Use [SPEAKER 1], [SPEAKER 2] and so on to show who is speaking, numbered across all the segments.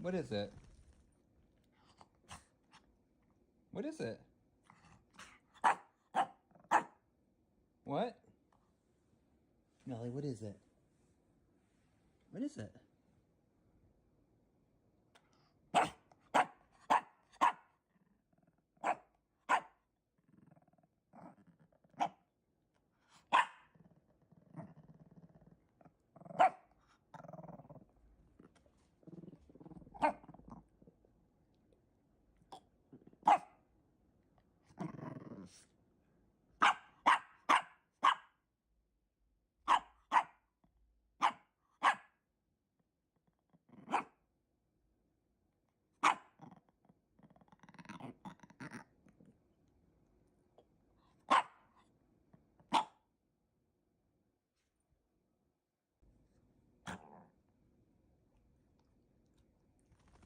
[SPEAKER 1] What is it? What is it? What? Melly, what is it? What is it?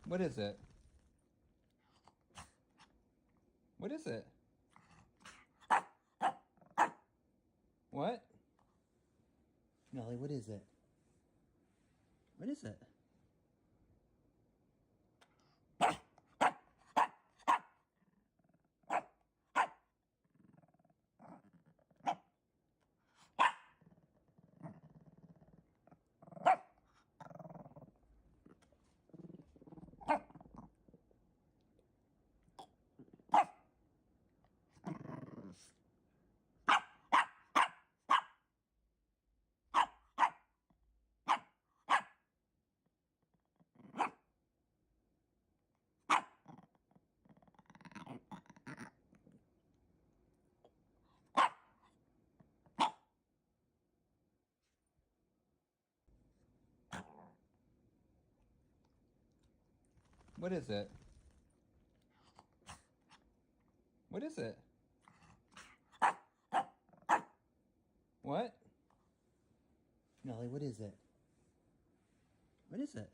[SPEAKER 1] What is it? What is it? What? Melly, what is it? What is it? What is it? What is it? What? Melly, what is it? What is it?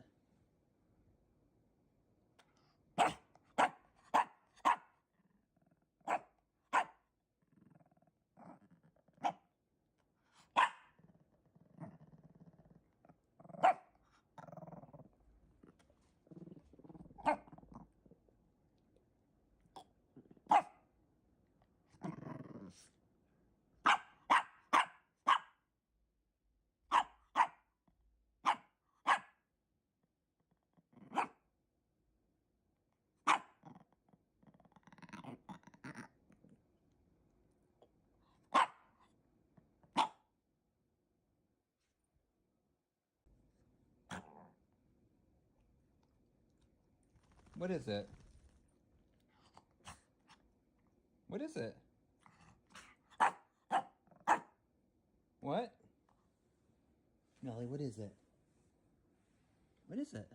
[SPEAKER 1] What is it? What is it? What? Melly, what is it? What is it?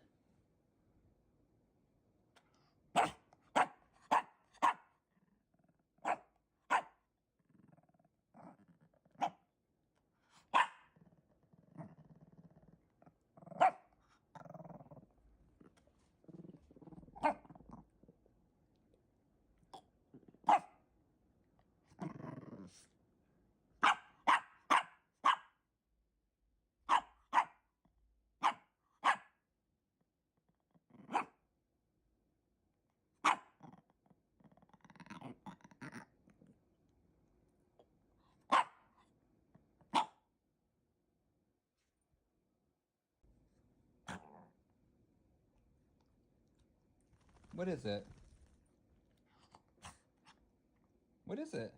[SPEAKER 1] What is it? What is it?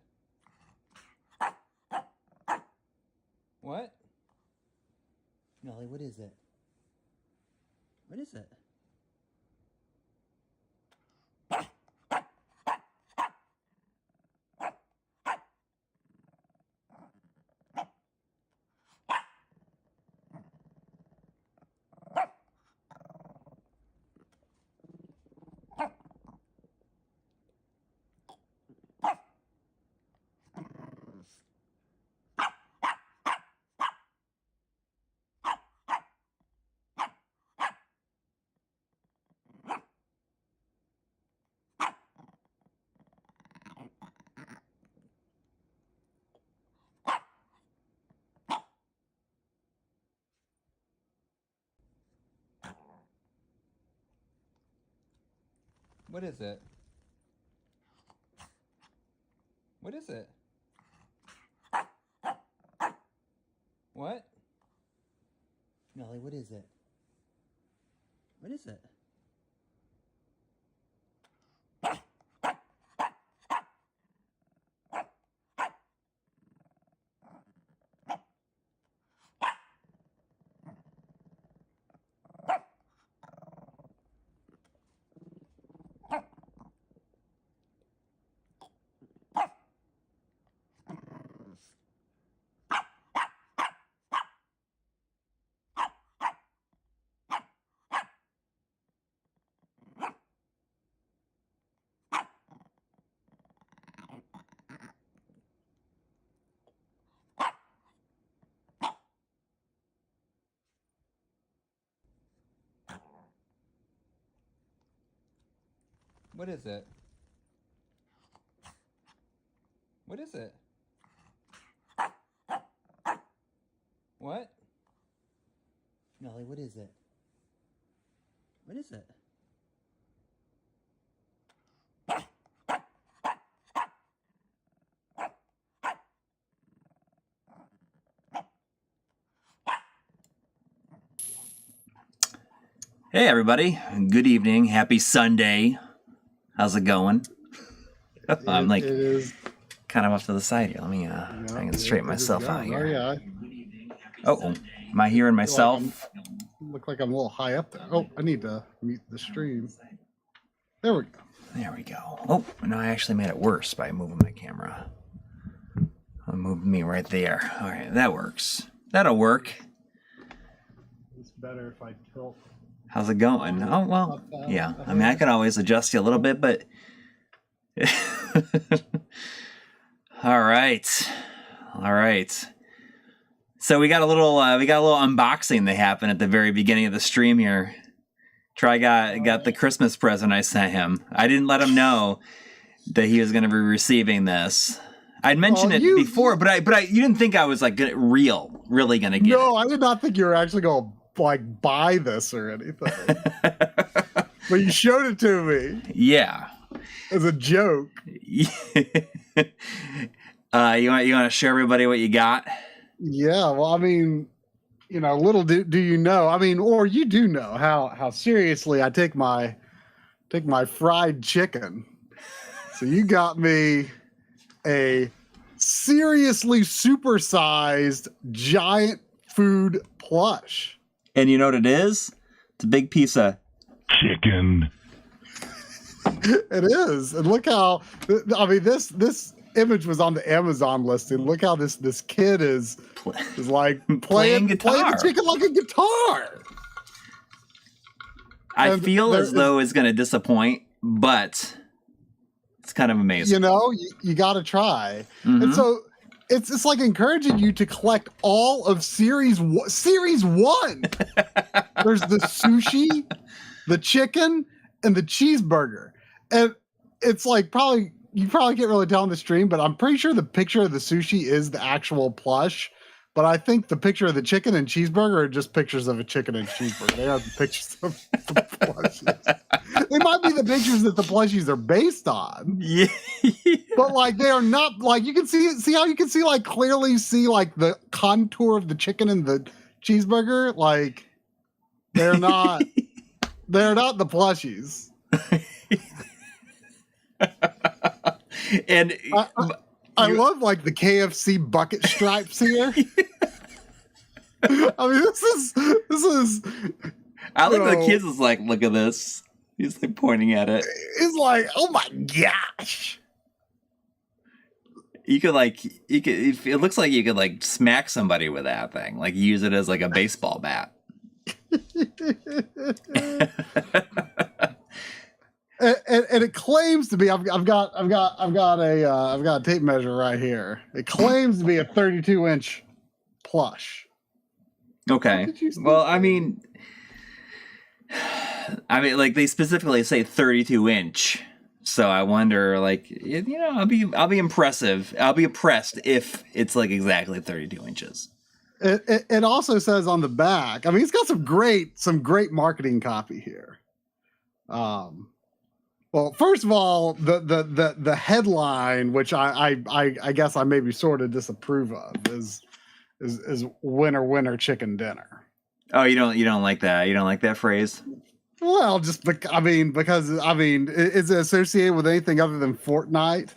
[SPEAKER 1] What? Melly, what is it? What is it? What is it? What is it? What? Nelly, what is it? What is it? What is it? What is it? What? Nelly, what is it? What is it? Hey everybody, good evening, happy Sunday. How's it going? I'm like kind of off to the side here. Let me I can straighten myself out here.
[SPEAKER 2] Oh, yeah.
[SPEAKER 1] Oh, am I hearing myself?
[SPEAKER 2] Look like I'm a little high up there. Oh, I need to mute the stream. There we go.
[SPEAKER 1] There we go. Oh, no, I actually made it worse by moving my camera. I moved me right there. All right, that works. That'll work.
[SPEAKER 2] It's better if I tilt.
[SPEAKER 1] How's it going? Oh, well, yeah. I mean, I can always adjust you a little bit, but... All right. All right. So we got a little unboxing that happened at the very beginning of the stream here. Troy got the Christmas present I sent him. I didn't let him know that he was going to be receiving this. I'd mentioned it before, but you didn't think I was like really going to get it.
[SPEAKER 2] No, I did not think you were actually going to like buy this or anything. But you showed it to me.
[SPEAKER 1] Yeah.
[SPEAKER 2] As a joke.
[SPEAKER 1] You want to show everybody what you got?
[SPEAKER 2] Yeah, well, I mean, you know, little do you know, I mean, or you do know how seriously I take my fried chicken. So you got me a seriously supersized giant food plush.
[SPEAKER 1] And you know what it is? It's a big piece of
[SPEAKER 3] chicken.
[SPEAKER 2] It is. And look how, I mean, this image was on the Amazon listing. Look how this kid is like playing the chicken like a guitar.
[SPEAKER 1] I feel as though it's going to disappoint, but it's kind of amazing.
[SPEAKER 2] You know, you got to try. Mm-hmm. And so it's like encouraging you to collect all of Series 1. There's the sushi, the chicken, and the cheeseburger. And it's like you probably can't really tell on the stream, but I'm pretty sure the picture of the sushi is the actual plush. But I think the picture of the chicken and cheeseburger are just pictures of a chicken and cheeseburger. They aren't the pictures of the plushies. They might be the pictures that the plushies are based on.
[SPEAKER 1] Yeah.
[SPEAKER 2] But like they are not, like you can see how you can see like clearly see like the contour of the chicken and the cheeseburger. Like they're not the plushies.
[SPEAKER 1] And
[SPEAKER 2] I love like the KFC bucket stripes here. I mean, this is.
[SPEAKER 1] I look at the kids is like, look at this. He's like pointing at it.
[SPEAKER 2] It's like, oh my gosh.
[SPEAKER 1] It looks like you could like smack somebody with that thing, like use it as like a baseball bat.
[SPEAKER 2] And it claims to be. I've got a tape measure right here. It claims to be a 32-inch plush.
[SPEAKER 1] Okay. Well, I mean, like they specifically say 32-inch. So I wonder, like, you know, I'll be impressive. I'll be impressed if it's like exactly 32 inches.
[SPEAKER 2] It also says on the back. I mean, it's got some great marketing copy here. Well, first of all, the headline, which I guess I maybe sort of disapprove of, is winner winner chicken dinner.
[SPEAKER 1] Oh, you don't like that? You don't like that phrase?
[SPEAKER 2] Well, just because is it associated with anything other than Fortnite?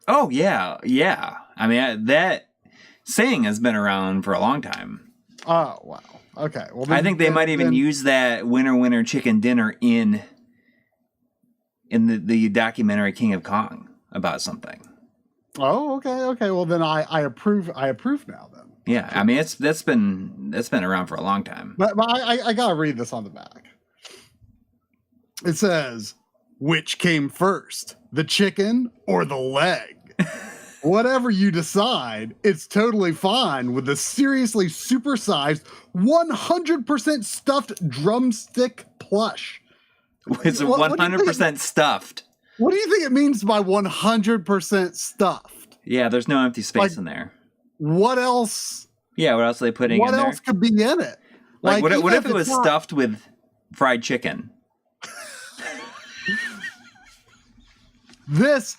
[SPEAKER 1] Oh yeah. I mean, that saying has been around for a long time.
[SPEAKER 2] Oh wow. Okay. Well,
[SPEAKER 1] I think they might even use that winner winner chicken dinner in the documentary King of Kong about something.
[SPEAKER 2] Oh, okay. Well, then I approve. I approve now. Then.
[SPEAKER 1] Yeah, I mean that's been around for a long time.
[SPEAKER 2] But I gotta read this on the back. It says, "Which came first, the chicken or the leg? Whatever you decide, it's totally fine with the seriously supersized 100% stuffed drumstick plush."
[SPEAKER 1] It's 100% stuffed.
[SPEAKER 2] What do you think it means by 100% stuffed?
[SPEAKER 1] Yeah, there's no empty space in there.
[SPEAKER 2] What else?
[SPEAKER 1] Yeah, what else are they putting in there?
[SPEAKER 2] What else could be in it?
[SPEAKER 1] Like what if it was stuffed with fried chicken?
[SPEAKER 2] This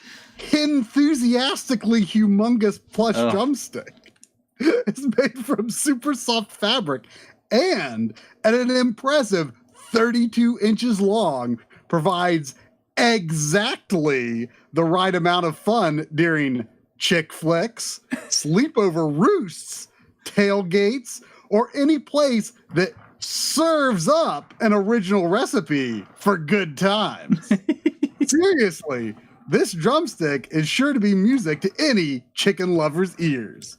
[SPEAKER 2] enthusiastically humongous plush drumstick is made from super soft fabric and at an impressive 32 inches long, provides exactly the right amount of fun during chick flicks, sleepover roosts, tailgates, or any place that serves up an original recipe for good times. Seriously, this drumstick is sure to be music to any chicken lover's ears.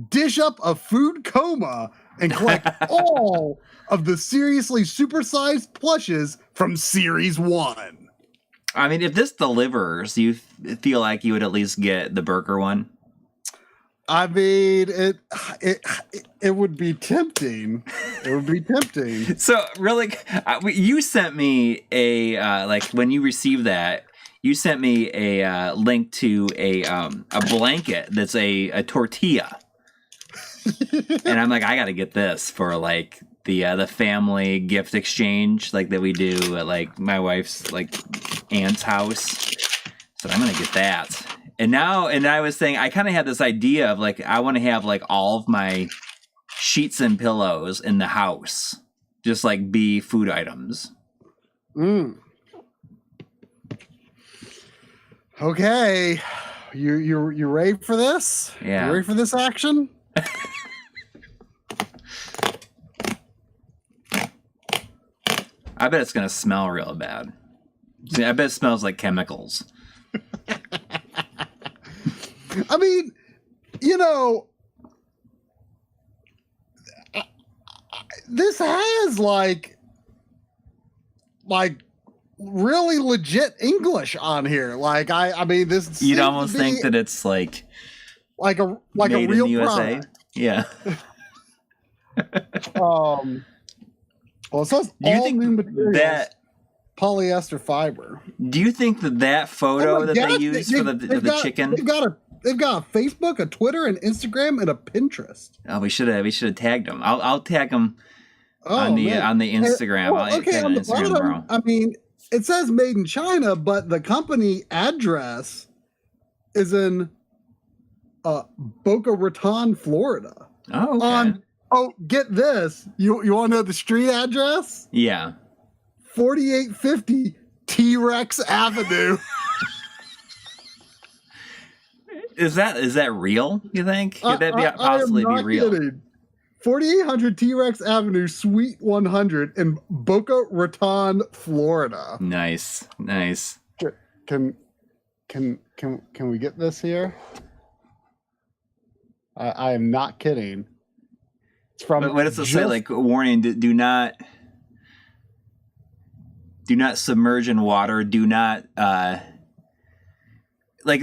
[SPEAKER 2] Dish up a food coma and collect all of the seriously supersized plushes from Series 1.
[SPEAKER 1] I mean, if this delivers, you feel like you would at least get the burger one?
[SPEAKER 2] I mean, it would be tempting. It would be tempting.
[SPEAKER 1] So, really, you sent me a, like, when you received that, you sent me a link to a blanket that's a tortilla. And I'm like, I got to get this for, like, the family gift exchange, like, that we do at, like, my wife's, like, aunt's house. So I'm going to get that. And I was saying, I kind of had this idea of, like, I want to have, like, all of my sheets and pillows in the house just, like, be food items.
[SPEAKER 2] Okay. You ready for this?
[SPEAKER 1] Yeah.
[SPEAKER 2] You ready for this action?
[SPEAKER 1] I bet it's going to smell real bad. See, I bet it smells like chemicals.
[SPEAKER 2] I mean, you know, this has like really legit English on here. Like I mean, this
[SPEAKER 1] you'd almost think that it's like
[SPEAKER 2] a real product.
[SPEAKER 1] Yeah.
[SPEAKER 2] Well, it says all new materials, polyester fiber.
[SPEAKER 1] Do you think that photo that they use for the chicken?
[SPEAKER 2] They've got a Facebook, a Twitter, an Instagram, and a Pinterest.
[SPEAKER 1] Oh, we should have tagged them. I'll tag them on the Instagram.
[SPEAKER 2] On the bottom, I mean, it says made in China, but the company address is in Boca Raton, Florida.
[SPEAKER 1] Oh, okay.
[SPEAKER 2] Get this. You want to know the street address?
[SPEAKER 1] Yeah.
[SPEAKER 2] 4850 T-Rex Avenue.
[SPEAKER 1] Is that real, you think? Could that possibly be real?
[SPEAKER 2] Kidding. 4800 T-Rex Avenue, Suite 100 in Boca Raton, Florida.
[SPEAKER 1] Nice.
[SPEAKER 2] Can we get this here? I am not kidding. It's from.
[SPEAKER 1] What does it say? Like, warning: do not submerge in water. Do not like.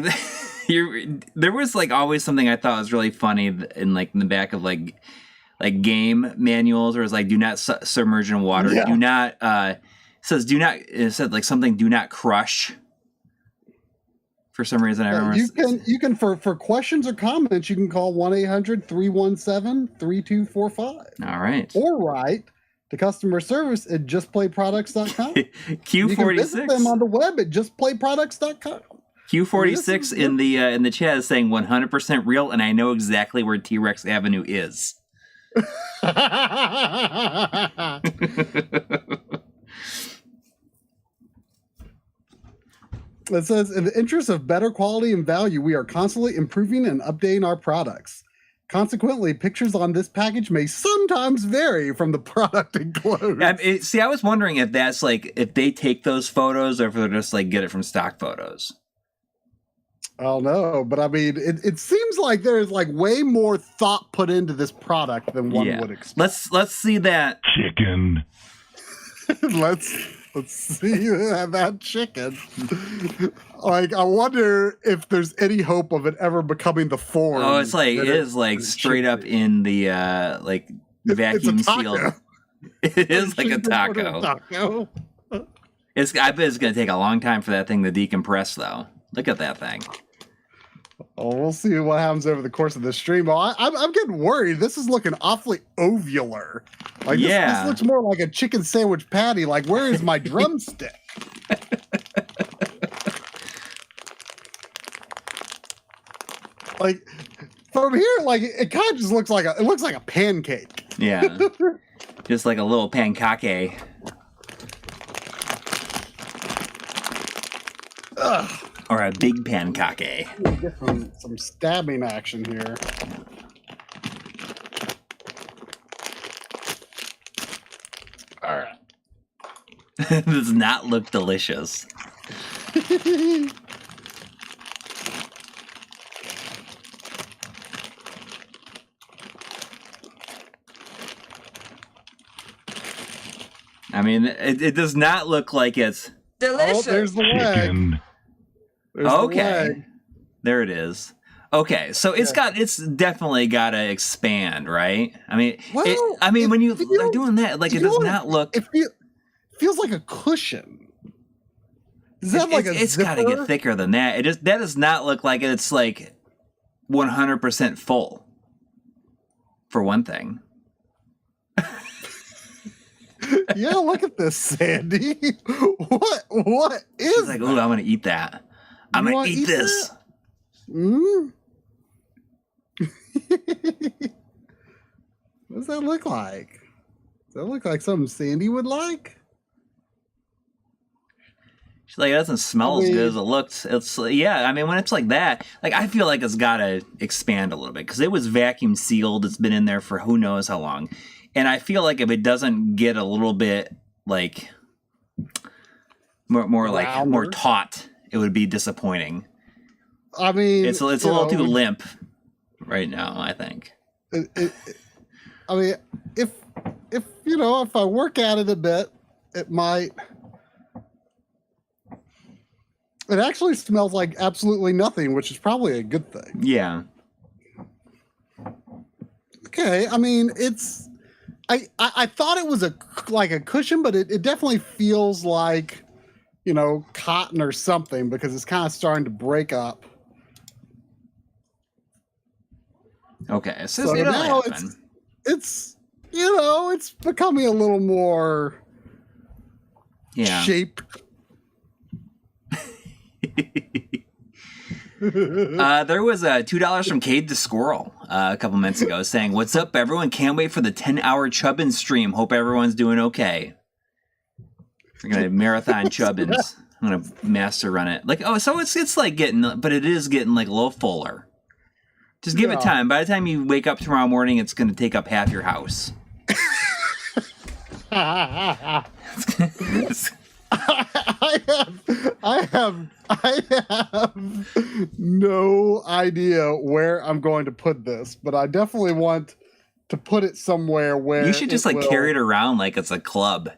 [SPEAKER 1] There was like always something I thought was really funny in the back of like game manuals, where it's like, do not submerge in water. Yeah. Do not it said like something, do not crush. For some reason, I remember.
[SPEAKER 2] You can for questions or comments, you can call 1-800-317-3245.
[SPEAKER 1] All right.
[SPEAKER 2] Or write to customer service at justplayproducts.com. You can visit them
[SPEAKER 1] Q46.
[SPEAKER 2] on the web at justplayproducts.com.
[SPEAKER 1] Q46 in the chat is saying 100% real, and I know exactly where T-Rex Avenue is.
[SPEAKER 2] It says, in the interest of better quality and value, we are constantly improving and updating our products. Consequently, pictures on this package may sometimes vary from the product enclosed.
[SPEAKER 1] See, I was wondering if that's like if they take those photos or if they're just like get it from stock photos.
[SPEAKER 2] I don't know, but I mean, it seems like there's like way more thought put into this product than one would expect.
[SPEAKER 1] Let's see that
[SPEAKER 3] chicken.
[SPEAKER 2] Let's see that chicken. Like, I wonder if there's any hope of it ever becoming the form.
[SPEAKER 1] Oh, it is like straight up in the like vacuum sealed. It is like a taco. I bet it's gonna take a long time for that thing to decompress, though. Look at that thing.
[SPEAKER 2] Oh, we'll see what happens over the course of the stream. Oh, I'm getting worried. This is looking awfully ovular. Like, this looks more like a chicken sandwich patty. Like, where is my drumstick? Like, from here, like, it kind of just looks like a pancake.
[SPEAKER 1] Yeah, just like a little pancake.
[SPEAKER 2] Ugh.
[SPEAKER 1] Or a big pancake.
[SPEAKER 2] Get some stabbing action here. All right.
[SPEAKER 1] Does not look delicious. I mean, it does not look like it's
[SPEAKER 4] delicious.
[SPEAKER 2] Oh, there's the leg.
[SPEAKER 1] Okay, there it is. Okay, so it's definitely got to expand, right? I mean, when you are doing that, like, it does not look.
[SPEAKER 2] It feels like a cushion. Does that
[SPEAKER 1] it's got to get thicker than that. That does not look like it's like 100% full. For one thing.
[SPEAKER 2] Yeah, look at this, Sandy. What is?
[SPEAKER 1] She's like, oh, I'm gonna eat that. I'm gonna eat this.
[SPEAKER 2] What does that look like? Does that look like something Sandy would like?
[SPEAKER 1] She's like, it doesn't smell as good as it looks. It's I mean, when it's like that, like, I feel like it's gotta expand a little bit because it was vacuum sealed. It's been in there for who knows how long, and I feel like if it doesn't get a little bit like more taut, it would be disappointing.
[SPEAKER 2] I mean,
[SPEAKER 1] it's a little too limp right now, I think.
[SPEAKER 2] I mean, if I work at it a bit, it might. It actually smells like absolutely nothing, which is probably a good thing.
[SPEAKER 1] Yeah.
[SPEAKER 2] Okay, I mean, it's. I thought it was like a cushion, but it definitely feels like, cotton or something, because it's kind of starting to break up.
[SPEAKER 1] Okay, so
[SPEAKER 2] now it's becoming a little more shaped.
[SPEAKER 1] There was $2 from Cade the Squirrel a couple minutes ago saying, "What's up, everyone? Can't wait for the 10-hour Chubbins stream. Hope everyone's doing okay." We're gonna marathon Chubbins. I'm gonna master run it. Like, so it's like getting, but it is getting like a little fuller. Just give it time. By the time you wake up tomorrow morning, it's gonna take up half your house.
[SPEAKER 2] I have no idea where I'm going to put this, but I definitely want to put it somewhere where
[SPEAKER 1] you should just carry it around like it's a club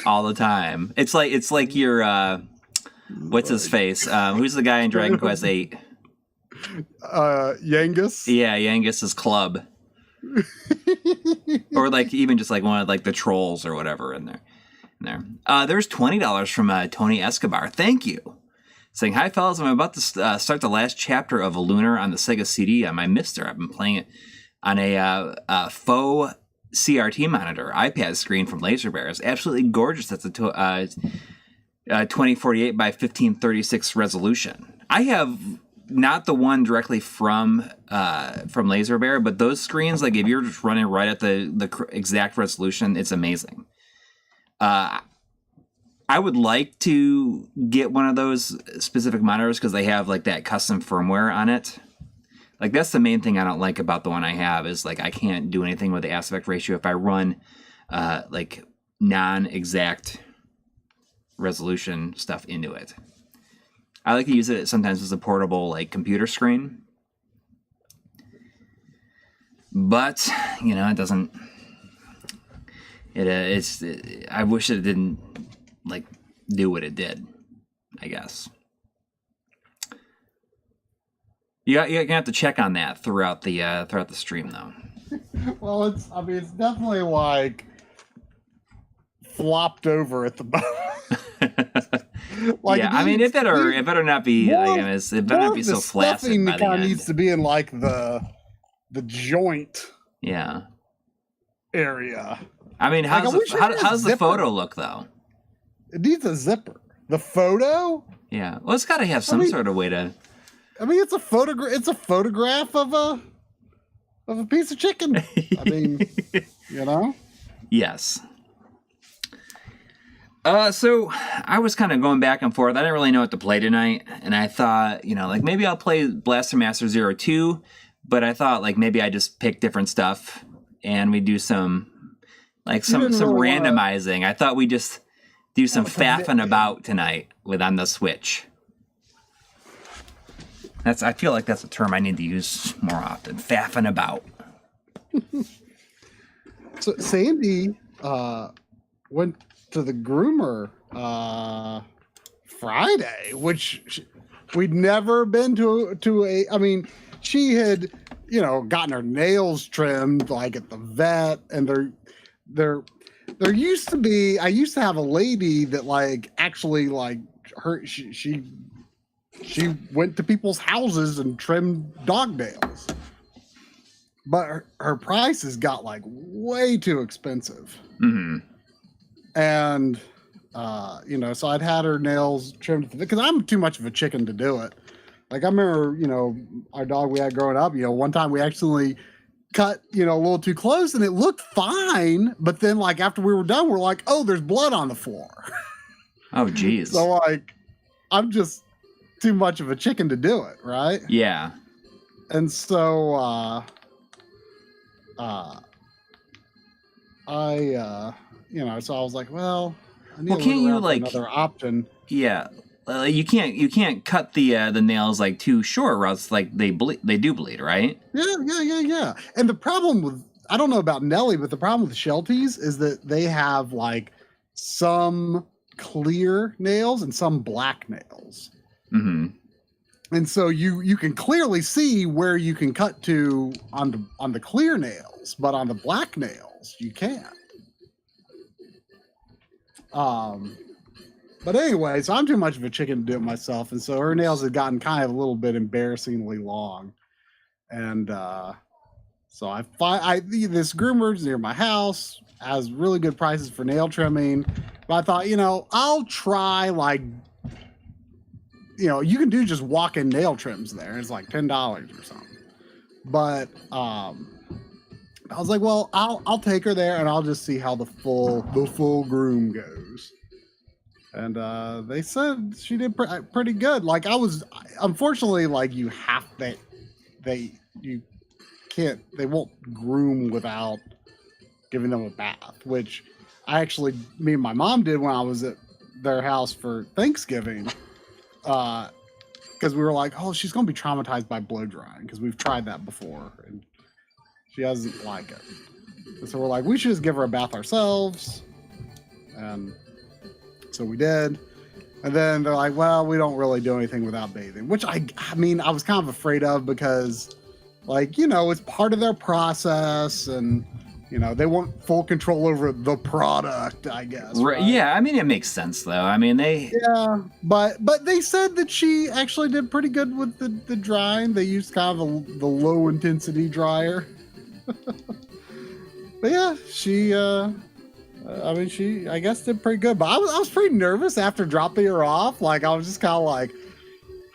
[SPEAKER 1] all the time. It's like your what's his face? Who's the guy in Dragon Quest VIII?
[SPEAKER 2] Yangus.
[SPEAKER 1] Yeah, Yangus's club. Or like even just like one of like the trolls or whatever in there. There's $20 from Tony Escobar. Thank you. Saying, "Hi fellas, I'm about to start the last chapter of Lunar on the Sega CD. I missed her. I've been playing it on a faux CRT monitor, iPad screen from Laser Bear. It's absolutely gorgeous. That's a 2048 by 1536 resolution. I have not the one directly from Laser Bear, but those screens, like if you're just running right at the exact resolution, it's amazing. I would like to get one of those specific monitors because they have like that custom firmware on it. Like that's the main thing I don't like about the one I have is like I can't do anything with the aspect ratio if I run like non-exact resolution stuff into it. I like to use it sometimes as a portable like computer screen. But, you know, it doesn't I wish it didn't like do what it did, I guess. You're gonna have to check on that throughout the stream, though.
[SPEAKER 2] Well, it's definitely like flopped over at the bottom.
[SPEAKER 1] Like, yeah, I mean, it better not be. It better not be so flaccid by the end.
[SPEAKER 2] Needs to be in like the joint.
[SPEAKER 1] Yeah.
[SPEAKER 2] Area.
[SPEAKER 1] I mean, how does the photo look though?
[SPEAKER 2] It needs a zipper. The photo?
[SPEAKER 1] Yeah. Well, it's got to have some sort of way to.
[SPEAKER 2] I mean, it's a photograph. It's a photograph of a piece of chicken. I mean, you know.
[SPEAKER 1] Yes. So I was kind of going back and forth. I didn't really know what to play tonight, and I thought, you know, like maybe I'll play Blaster Master 02, but I thought like maybe I just pick different stuff and we do some randomizing. I thought we just do some faffing about tonight on the Switch. I feel like that's a term I need to use more often. Faffing about.
[SPEAKER 2] So Sandy went to the groomer Friday, which we'd never been to a. I mean, she had, you know, gotten her nails trimmed like at the vet, and there used to be. I used to have a lady that like actually like she went to people's houses and trimmed dog nails, but her prices got like way too expensive.
[SPEAKER 1] Mm-hmm.
[SPEAKER 2] And, you know, so I'd had her nails trimmed because I'm too much of a chicken to do it. Like I remember, you know, our dog we had growing up, you know, one time we actually cut, you know, a little too close and it looked fine. But then like after we were done, we're like, oh, there's blood on the floor.
[SPEAKER 1] Oh, geez.
[SPEAKER 2] So like, I'm just too much of a chicken to do it. Right.
[SPEAKER 1] Yeah.
[SPEAKER 2] And so, you know, so I was like, well, I need
[SPEAKER 1] can't you like
[SPEAKER 2] another option?
[SPEAKER 1] Yeah, you can't cut the nails like too short, or else like they do bleed, right?
[SPEAKER 2] Yeah. And the problem with, I don't know about Nelly, but the problem with Shelties is that they have like some clear nails and some black nails.
[SPEAKER 1] Mm-hmm.
[SPEAKER 2] And so you can clearly see where you can cut to on the clear nails, but on the black nails you can't. But anyway, so I'm too much of a chicken to do it myself, and so her nails had gotten kind of a little bit embarrassingly long, and so this groomer's near my house, has really good prices for nail trimming, but I thought, you know, I'll try like, you know, you can do just walk-in nail trims there. It's like $10 or something, but I was like, well, I'll take her there and I'll just see how the full groom goes. And they said she did pretty good. Like unfortunately, like they won't groom without giving them a bath, which me and my mom did when I was at their house for Thanksgiving. Because we were like, oh, she's going to be traumatized by blow drying because we've tried that before. And she doesn't like it. And so we're like, we should just give her a bath ourselves. And so we did. And then they're like, well, we don't really do anything without bathing, which I mean, I was kind of afraid of because, like, you know, it's part of their process and, you know, they want full control over the product, I guess.
[SPEAKER 1] Right? Yeah, I mean, it makes sense, though. I mean,
[SPEAKER 2] Yeah, but they said that she actually did pretty good with the drying. They used kind of the low-intensity dryer. But yeah, she. I mean, I guess did pretty good. But I was pretty nervous after dropping her off. Like I was just kind of like,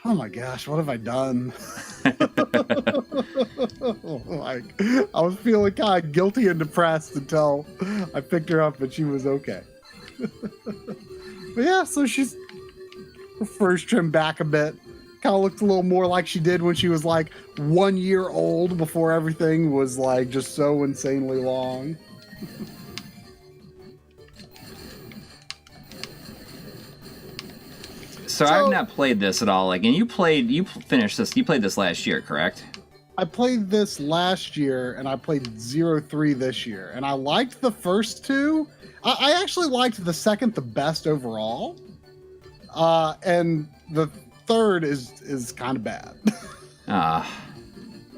[SPEAKER 2] oh my gosh, what have I done? Like I was feeling kind of guilty and depressed until I picked her up and she was okay. But yeah, so she's her first trimmed back a bit. Kind of looked a little more like she did when she was like 1 year old before everything was like just so insanely long.
[SPEAKER 1] So I've not played this at all. Like, and you finished this. You played this last year, correct?
[SPEAKER 2] I played this last year, and I played 0-3 this year, and I liked the first two. I actually liked the second the best overall, and the third is kind of bad.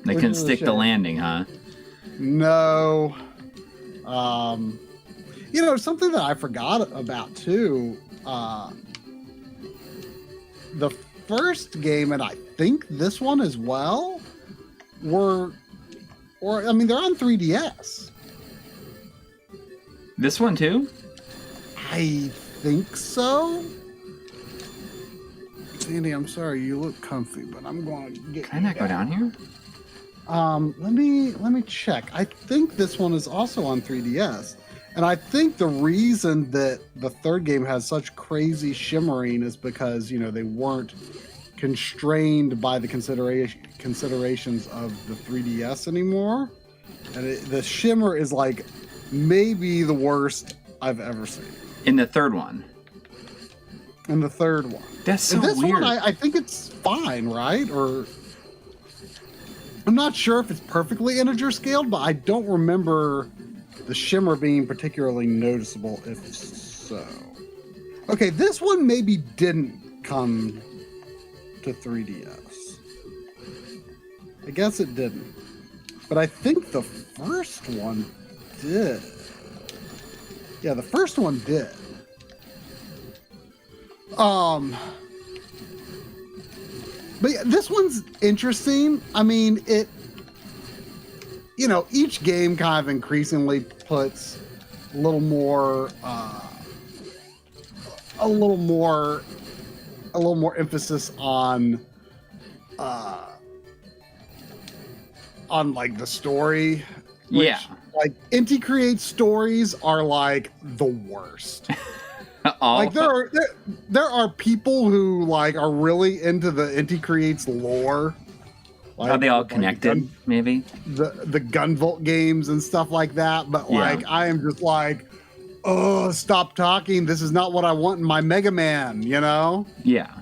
[SPEAKER 1] They couldn't stick the landing, huh?
[SPEAKER 2] No. You know, something that I forgot about too. The first game, and I think this one as well, they're on 3DS.
[SPEAKER 1] This one too?
[SPEAKER 2] I think so. Sandy, I'm sorry, you look comfy, but I'm going to get.
[SPEAKER 1] Can I not go down here?
[SPEAKER 2] Let me check. I think this one is also on 3DS. And I think the reason that the third game has such crazy shimmering is because, you know, they weren't constrained by the considerations of the 3DS anymore. And the shimmer is like maybe the worst I've ever seen.
[SPEAKER 1] In the third one?
[SPEAKER 2] In the third one.
[SPEAKER 1] That's so
[SPEAKER 2] this
[SPEAKER 1] weird.
[SPEAKER 2] one, I think it's fine, right? Or I'm not sure if it's perfectly integer scaled, but I don't remember the shimmer being particularly noticeable, if so. Okay, this one maybe didn't come to 3DS. I guess it didn't. But I think the first one did. Yeah, the first one did. But yeah, this one's interesting. I mean, you know, each game kind of increasingly puts a little more emphasis on like the story. Which,
[SPEAKER 1] yeah.
[SPEAKER 2] Like Inti Create stories are like the worst. Like there are people who like are really into the Inti Creates lore. Like,
[SPEAKER 1] are they all connected? Maybe
[SPEAKER 2] the Gunvolt games and stuff like that. But like, I am just like, oh, stop talking. This is not what I want in my Mega Man. You know?
[SPEAKER 1] Yeah.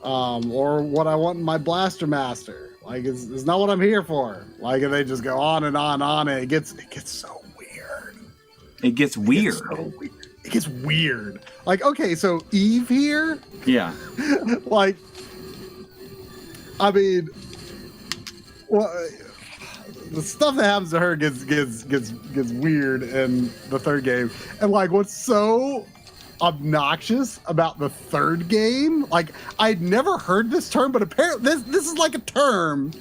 [SPEAKER 2] Or what I want in my Blaster Master. Like, it's not what I'm here for. Like, and they just go on and on and on, and it gets so weird.
[SPEAKER 1] It gets weird.
[SPEAKER 2] It gets weird. Like, okay, so Eve here.
[SPEAKER 1] Yeah.
[SPEAKER 2] Like, I mean, well, the stuff that happens to her gets weird in the third game, and like, what's so obnoxious about the third game? Like, I'd never heard this term, but apparently this is like a term,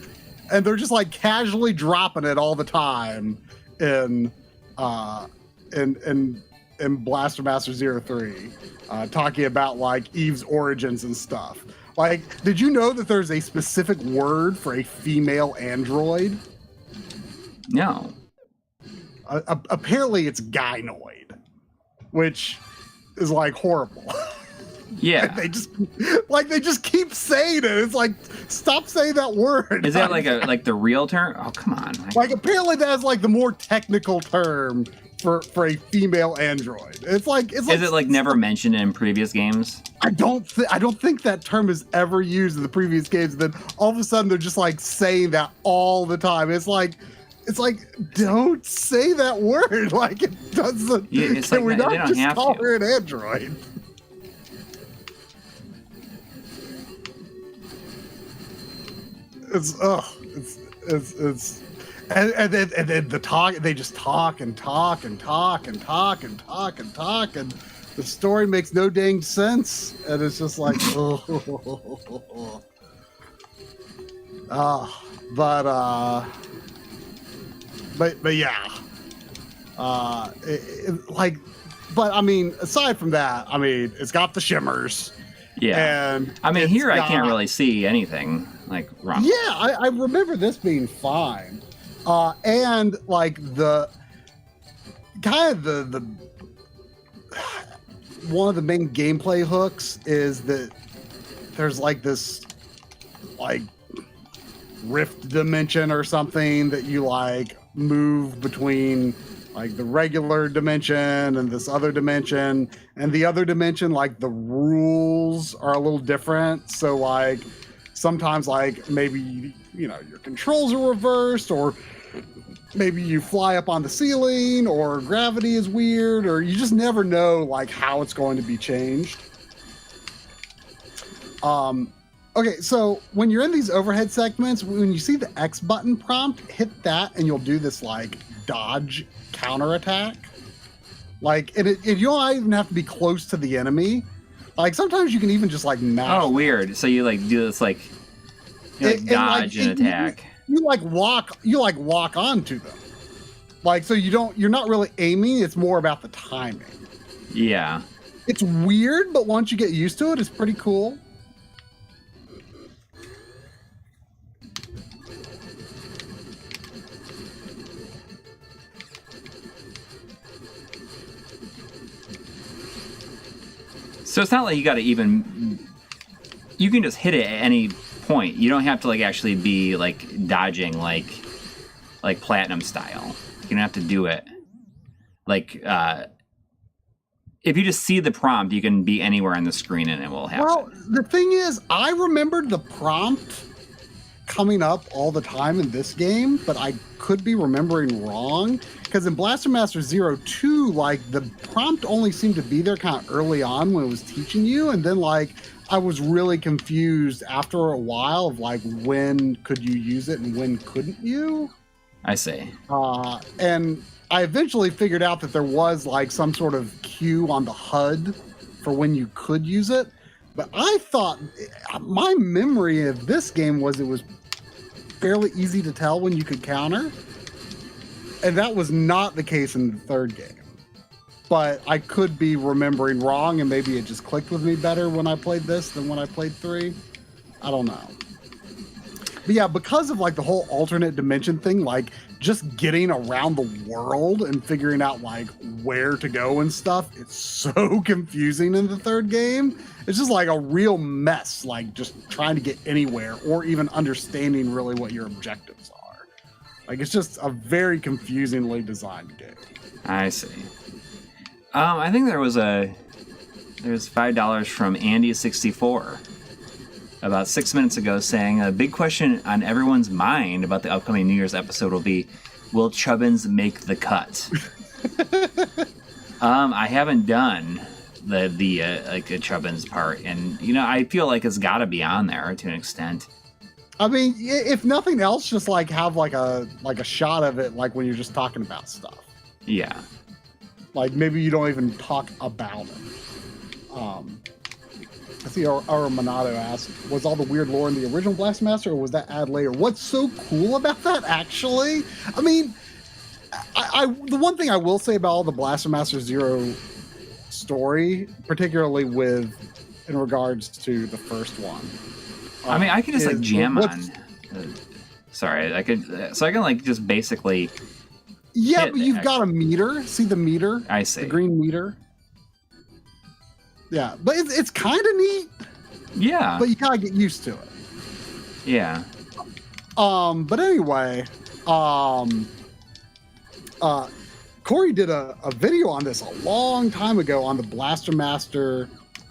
[SPEAKER 2] and they're just like casually dropping it all the time in Blaster Master 03, talking about like Eve's origins and stuff. Like, did you know that there's a specific word for a female android?
[SPEAKER 1] No.
[SPEAKER 2] Apparently it's gynoid, which is like horrible.
[SPEAKER 1] Yeah.
[SPEAKER 2] They just keep saying it. It's like, stop saying that word.
[SPEAKER 1] Is that like the real term? Oh, come on.
[SPEAKER 2] Like, apparently that's like the more technical term for a female android. Is it like
[SPEAKER 1] never mentioned in previous games?
[SPEAKER 2] I don't think that term is ever used in the previous games. Then all of a sudden they're just like saying that all the time. It's like don't say that word. Like, it doesn't.
[SPEAKER 1] Yeah, it's
[SPEAKER 2] can
[SPEAKER 1] like
[SPEAKER 2] we
[SPEAKER 1] they
[SPEAKER 2] not
[SPEAKER 1] don't
[SPEAKER 2] just
[SPEAKER 1] have
[SPEAKER 2] call
[SPEAKER 1] to.
[SPEAKER 2] her an android? And then the talk, they just talk and talk and talk and talk and talk and talk, and the story makes no dang sense, and it's just like, but yeah, But I mean, aside from that, I mean, it's got the shimmers.
[SPEAKER 1] Yeah.
[SPEAKER 2] And
[SPEAKER 1] I mean, here I can't really see anything like wrong.
[SPEAKER 2] Yeah, I remember this being fine. And like the one of the main gameplay hooks is that there's like this like rift dimension or something that you like move between like the regular dimension and this other dimension, and the other dimension, like the rules are a little different. So like sometimes like maybe, you know, your controls are reversed, or maybe you fly up on the ceiling, or gravity is weird, or you just never know like how it's going to be changed. Okay, so when you're in these overhead segments, when you see the X button prompt, hit that and you'll do this like dodge counterattack. Like, and you don't even have to be close to the enemy. Like sometimes you can even just like mash.
[SPEAKER 1] Oh, weird. So you like do this like, dodge and attack.
[SPEAKER 2] You lock onto them. Like, so you're not really aiming, it's more about the timing.
[SPEAKER 1] Yeah.
[SPEAKER 2] It's weird, but once you get used to it, it's pretty cool.
[SPEAKER 1] So it's not like you got to even. You can just hit it at any point. You don't have to like actually be like dodging like platinum style. You don't have to do it like. If you just see the prompt, you can be anywhere on the screen and it will happen.
[SPEAKER 2] Well, the thing is, I remembered the prompt coming up all the time in this game, but I could be remembering wrong. Because in Blaster Master 02, like the prompt only seemed to be there kind of early on when it was teaching you, and then like I was really confused after a while of like when could you use it and when couldn't you.
[SPEAKER 1] I see.
[SPEAKER 2] And I eventually figured out that there was like some sort of cue on the HUD for when you could use it. But I thought my memory of this game was it was fairly easy to tell when you could counter. And that was not the case in the third game. But I could be remembering wrong, and maybe it just clicked with me better when I played this than when I played 3. I don't know. But yeah, because of like the whole alternate dimension thing, like just getting around the world and figuring out like where to go and stuff, it's so confusing in the third game. It's just like a real mess, like just trying to get anywhere or even understanding really what your objectives are. Like it's just a very confusingly designed game.
[SPEAKER 1] I see. I think there's $5 from Andy64 about 6 minutes ago saying a big question on everyone's mind about the upcoming New Year's episode will be, will Chubbins make the cut? I haven't done the like a Chubbins part, and you know I feel like it's got to be on there to an extent.
[SPEAKER 2] I mean, if nothing else, just like have like a shot of it, like when you're just talking about stuff.
[SPEAKER 1] Yeah.
[SPEAKER 2] Like maybe you don't even talk about it. I see our Monato asked, was all the weird lore in the original Blast Master, or was that add later? What's so cool about that, actually? I mean, the one thing I will say about all the Blaster Master Zero story, particularly in regards to the first one.
[SPEAKER 1] I mean, I can just like jam on. Sorry, I can like just basically.
[SPEAKER 2] Yeah, but you've got a meter. See the meter?
[SPEAKER 1] I see.
[SPEAKER 2] The green meter. Yeah, but it's kind of neat.
[SPEAKER 1] Yeah.
[SPEAKER 2] But you gotta get used to it.
[SPEAKER 1] Yeah.
[SPEAKER 2] But anyway, Corey did a video on this a long time ago on the Blaster Master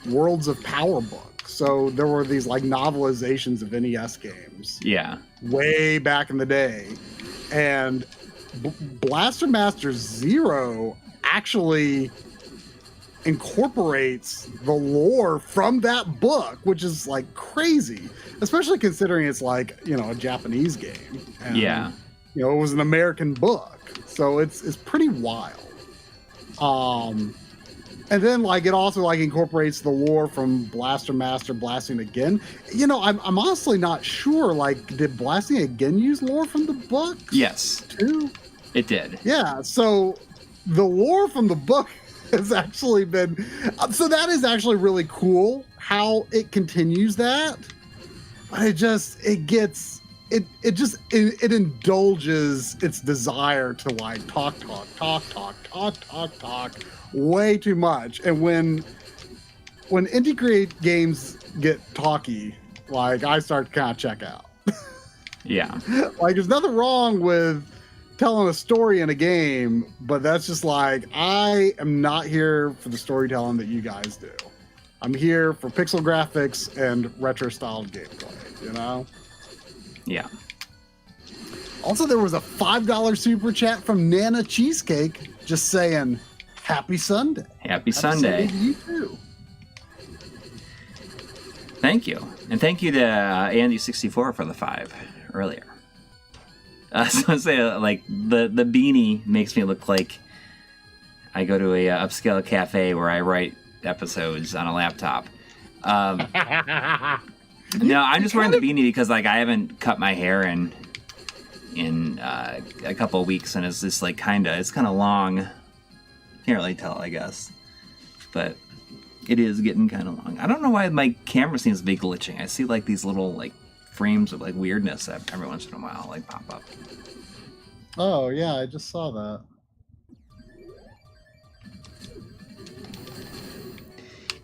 [SPEAKER 2] Worlds of Power book. So there were these like novelizations of NES games.
[SPEAKER 1] Yeah.
[SPEAKER 2] Way back in the day. And Blaster Master Zero actually incorporates the lore from that book, which is like crazy, especially considering it's like, you know, a Japanese game. And,
[SPEAKER 1] yeah.
[SPEAKER 2] You know, it was an American book. So it's pretty wild. And then like it also like incorporates the lore from Blaster Master Blasting Again. You know, I'm honestly not sure, like, did Blasting Again use lore from the book?
[SPEAKER 1] Yes.
[SPEAKER 2] Too?
[SPEAKER 1] It did.
[SPEAKER 2] Yeah, so the lore from the book has actually been so that is actually really cool how it continues that, but it indulges its desire to like talk way too much. And when indie create games get talky, like I start to kind of check out.
[SPEAKER 1] Yeah.
[SPEAKER 2] Like there's nothing wrong with telling a story in a game, but that's just like, I am not here for the storytelling that you guys do. I'm here for pixel graphics and retro styled gameplay, you know?
[SPEAKER 1] Yeah.
[SPEAKER 2] Also, there was a $5 super chat from Nana Cheesecake just saying, Happy Sunday.
[SPEAKER 1] Happy Sunday
[SPEAKER 2] to you too.
[SPEAKER 1] Thank you. And thank you to Andy64 for the 5 earlier. So I say, like, the beanie makes me look like I go to a upscale cafe where I write episodes on a laptop. No, I'm just wearing the beanie because, like, I haven't cut my hair in a couple of weeks, and it's just, like, it's kind of long. Can't really tell, I guess. But it is getting kind of long. I don't know why my camera seems to be glitching. I see, like, these little, like, frames of like weirdness every once in a while like pop up.
[SPEAKER 2] Oh yeah, I just saw that.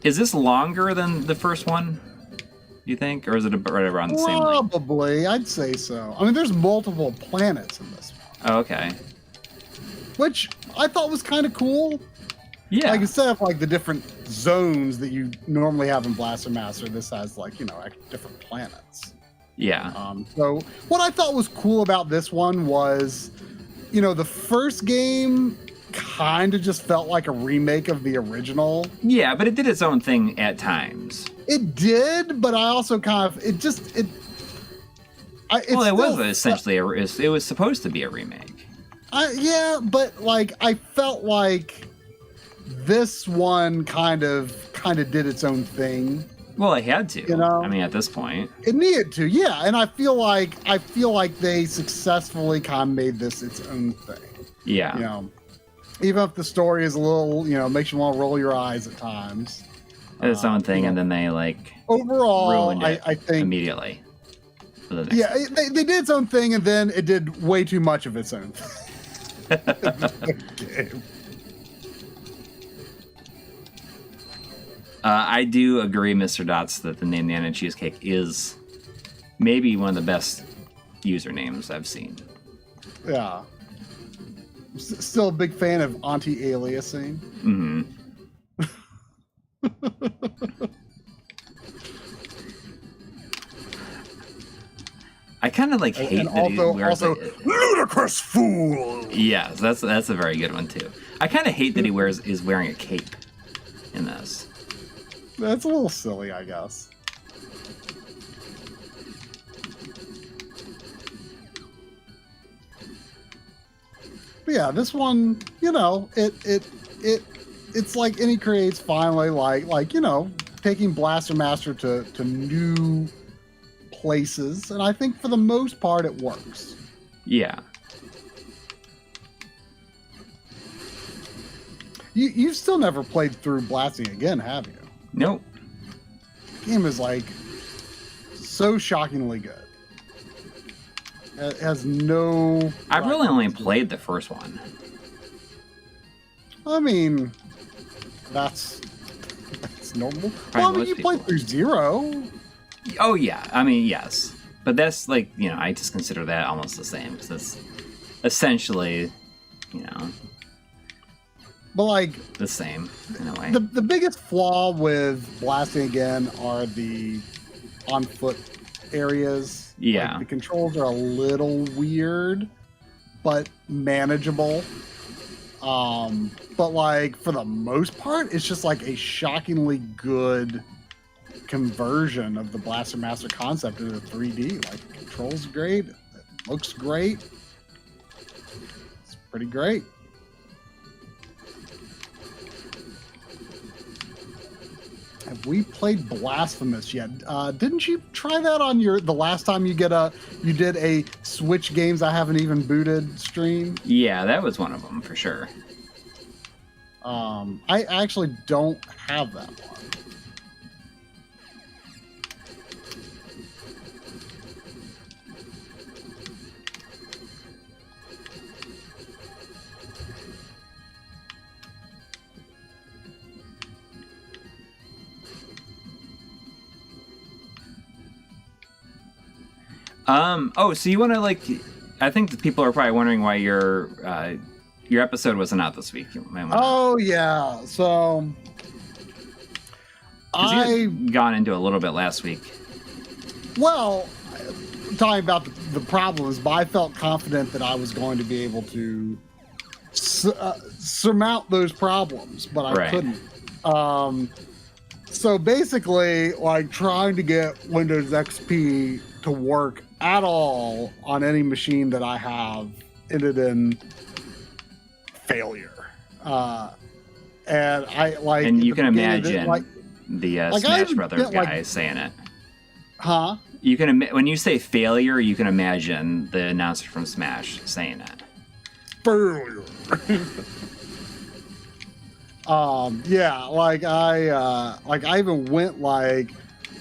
[SPEAKER 1] Is this longer than the first one, you think, or is it right around the same length?
[SPEAKER 2] Probably, I'd say so. I mean, there's multiple planets in this one.
[SPEAKER 1] Oh, okay.
[SPEAKER 2] Which I thought was kind of cool.
[SPEAKER 1] Yeah.
[SPEAKER 2] Like instead of like the different zones that you normally have in Blaster Master, this has like, you know, different planets.
[SPEAKER 1] Yeah.
[SPEAKER 2] So what I thought was cool about this one was, you know, the first game kind of just felt like a remake of the original.
[SPEAKER 1] Yeah, but it did its own thing at times.
[SPEAKER 2] It did, but I also kind of it
[SPEAKER 1] was essentially it was supposed to be a remake.
[SPEAKER 2] Yeah, but like I felt like this one kind of did its own thing.
[SPEAKER 1] Well, it had to.
[SPEAKER 2] You know?
[SPEAKER 1] I mean, at this point,
[SPEAKER 2] it needed to. Yeah, and I feel like they successfully kind of made this its own thing.
[SPEAKER 1] Yeah.
[SPEAKER 2] You know, even if the story is a little, you know, makes you want to roll your eyes at times.
[SPEAKER 1] Its own thing, and then they like
[SPEAKER 2] overall,
[SPEAKER 1] ruined it
[SPEAKER 2] I think
[SPEAKER 1] immediately. For the next
[SPEAKER 2] they did its own thing, and then it did way too much of its own thing.
[SPEAKER 1] I do agree, Mr. Dots, that the name Nana Cheesecake is maybe one of the best usernames I've seen.
[SPEAKER 2] Yeah. Still a big fan of anti-aliasing.
[SPEAKER 1] Mm-hmm. I kind of like hate that he wears
[SPEAKER 2] ludicrous fool.
[SPEAKER 1] Yes, that's a very good one too. I kind of hate that he is wearing a cape in this.
[SPEAKER 2] That's a little silly, I guess. But yeah, this one, you know, it's like any creates finally like you know, taking Blaster Master to new places, and I think for the most part it works.
[SPEAKER 1] Yeah.
[SPEAKER 2] You've still never played through Blasting again, have you?
[SPEAKER 1] Nope.
[SPEAKER 2] The game is like so shockingly good. It has no.
[SPEAKER 1] I've really only played the first one.
[SPEAKER 2] I mean, that's normal. Well, I mean, you played through 0.
[SPEAKER 1] Oh yeah, I mean yes, but that's like, you know, I just consider that almost the same because it's essentially, you know.
[SPEAKER 2] But like
[SPEAKER 1] the same in a way.
[SPEAKER 2] The biggest flaw with Blasting again are the on foot areas.
[SPEAKER 1] Yeah.
[SPEAKER 2] Like, the controls are a little weird, but manageable. But like for the most part, it's just like a shockingly good conversion of the Blaster Master concept into 3D. Like the controls great, it looks great. It's pretty great. Have we played Blasphemous yet? Didn't you try that on the last time you did a Switch games I haven't even booted stream?
[SPEAKER 1] Yeah, that was one of them for sure.
[SPEAKER 2] I actually don't have that one.
[SPEAKER 1] Oh, so you want to like? I think that people are probably wondering why your episode wasn't out this week. You might wanna...
[SPEAKER 2] Oh yeah, so
[SPEAKER 1] I had gone into a little bit last week.
[SPEAKER 2] Well, talking about the problems, but I felt confident that I was going to be able to surmount those problems, but I couldn't. So basically, like trying to get Windows XP to work at all on any machine that I have ended in failure. And I like.
[SPEAKER 1] And you can imagine the Smash Brothers guy saying it.
[SPEAKER 2] Huh?
[SPEAKER 1] You can when you say failure, you can imagine the announcer from Smash saying it.
[SPEAKER 2] Failure. Yeah, like I even went like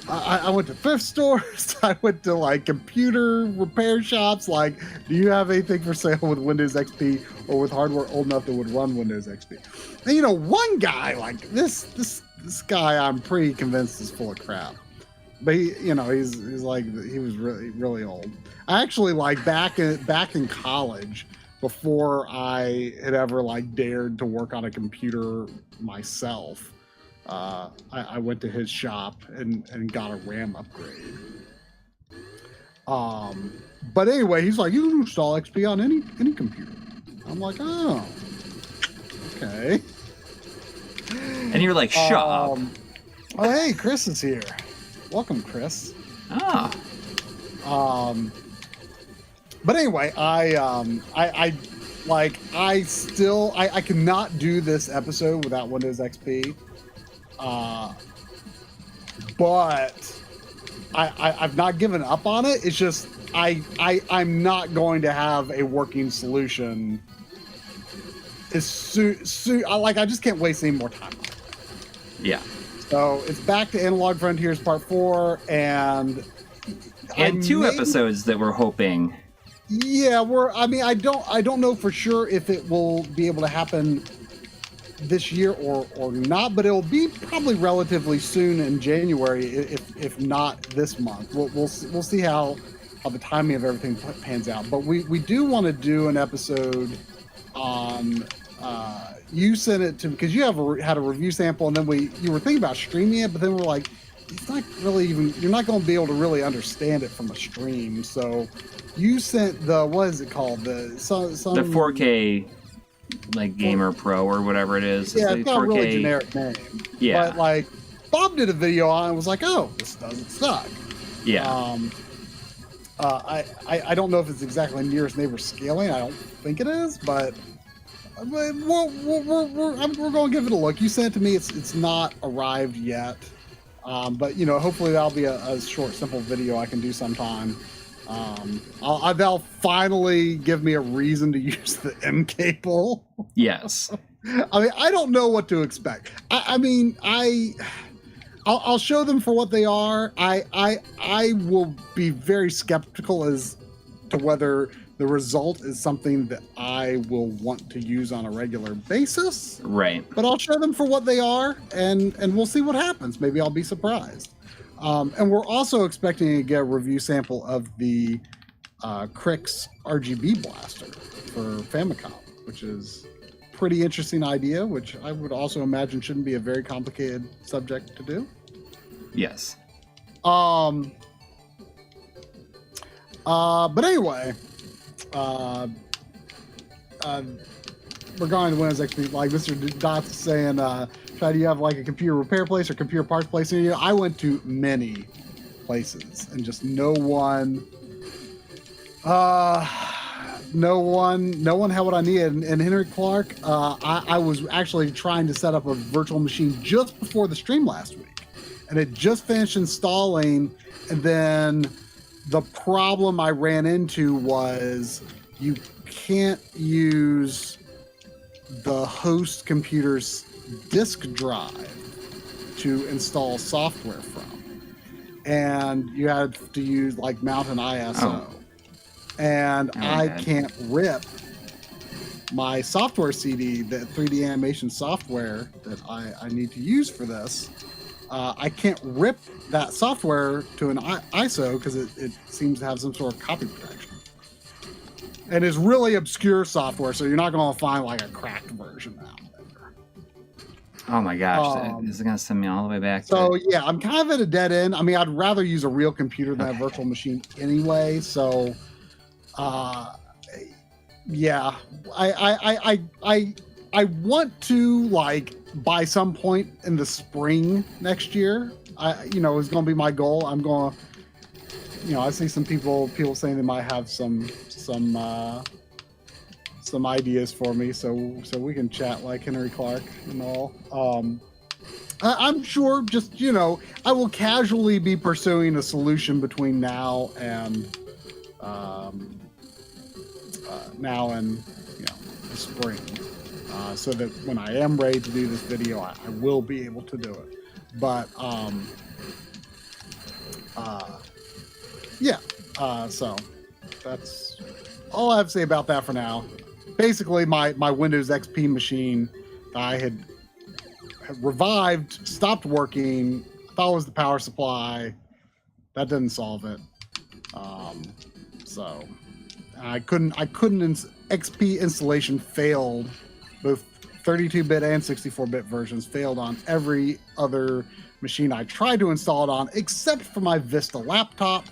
[SPEAKER 2] I went to thrift stores. I went to like computer repair shops. Like, do you have anything for sale with Windows XP or with hardware old enough that would run Windows XP? And you know, one guy like this guy, I'm pretty convinced is full of crap. But he, you know, he's like he was really old. I actually like back in college, before I had ever like dared to work on a computer myself, I went to his shop and got a RAM upgrade. But anyway, he's like, you can install XP on any computer. I'm like, oh, okay.
[SPEAKER 1] And you're like, shut up.
[SPEAKER 2] Oh, hey, Chris is here. Welcome, Chris.
[SPEAKER 1] Ah.
[SPEAKER 2] But anyway, I cannot do this episode without Windows XP. But I've not given up on it. It's just I'm not going to have a working solution. I just can't waste any more time on it.
[SPEAKER 1] Yeah.
[SPEAKER 2] So it's back to Analog Frontiers Part 4 and
[SPEAKER 1] 2 episodes that we're hoping.
[SPEAKER 2] Yeah, I don't know for sure if it will be able to happen this year or not, but it'll be probably relatively soon in January, if not this month. We'll see how the timing of everything pans out. But we do want to do an episode on. You sent it to because you had a review sample, and then you were thinking about streaming it, but then we're like, it's not really even. You're not going to be able to really understand it from a stream, so. You sent what is it called? The
[SPEAKER 1] 4K like Gamer Pro or whatever it is.
[SPEAKER 2] Yeah, it's got a really generic name.
[SPEAKER 1] Yeah.
[SPEAKER 2] But like Bob did a video on it and was like, oh, this doesn't suck.
[SPEAKER 1] Yeah.
[SPEAKER 2] I don't know if it's exactly nearest neighbor scaling. I don't think it is, but we're going to give it a look. You sent it to me. It's not arrived yet. But you know, hopefully that'll be a short, simple video I can do sometime. They'll finally give me a reason to use the M cable.
[SPEAKER 1] Yes.
[SPEAKER 2] I mean, I don't know what to expect. I'll show them for what they are. I will be very skeptical as to whether the result is something that I will want to use on a regular basis.
[SPEAKER 1] Right.
[SPEAKER 2] But I'll show them for what they are, and we'll see what happens. Maybe I'll be surprised. And we're also expecting to get a review sample of the Crix RGB blaster for Famicom, which is a pretty interesting idea, which I would also imagine shouldn't be a very complicated subject to do.
[SPEAKER 1] Yes.
[SPEAKER 2] But anyway, we're going to Windows XP. Like Mr. Dots is saying, try to have like a computer repair place or computer parts place. And, you know, I went to many places and just no one had what I needed. And Henry Clark, I was actually trying to set up a virtual machine just before the stream last week, and it just finished installing. And then the problem I ran into was you can't use the host computer's disk drive to install software from, and you had to use like mount an ISO, and I can't rip my software CD, the 3D animation software that I need to use for this. I can't rip that software to an ISO because it seems to have some sort of copy protection. And it's really obscure software, so you're not going to find like a cracked version out there.
[SPEAKER 1] Oh my gosh, this is going to send me all the way back.
[SPEAKER 2] So yeah, I'm kind of at a dead end. I mean, I'd rather use a real computer than a virtual machine anyway. So, yeah, I want to like by some point in the spring next year. It's going to be my goal. I'm going to, I see some people saying they might have some ideas for me, so we can chat like Henry Clark and all. I'm sure just, I will casually be pursuing a solution between now and the spring, so that when I am ready to do this video, I will be able to do it. But so that's all I have to say about that for now. Basically, my Windows XP machine I had revived, stopped working. I thought it was the power supply. That didn't solve it. So I couldn't. XP installation failed. Both 32-bit and 64-bit versions failed on every other machine I tried to install it on, except for my Vista laptop.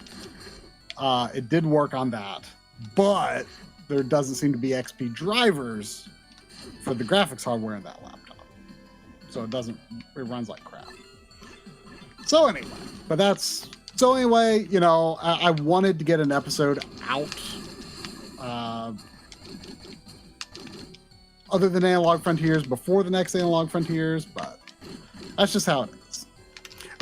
[SPEAKER 2] It did work on that, but there doesn't seem to be XP drivers for the graphics hardware in that laptop. So it runs like crap. So anyway, I wanted to get an episode out, other than Analog Frontiers, before the next Analog Frontiers, but that's just how it is.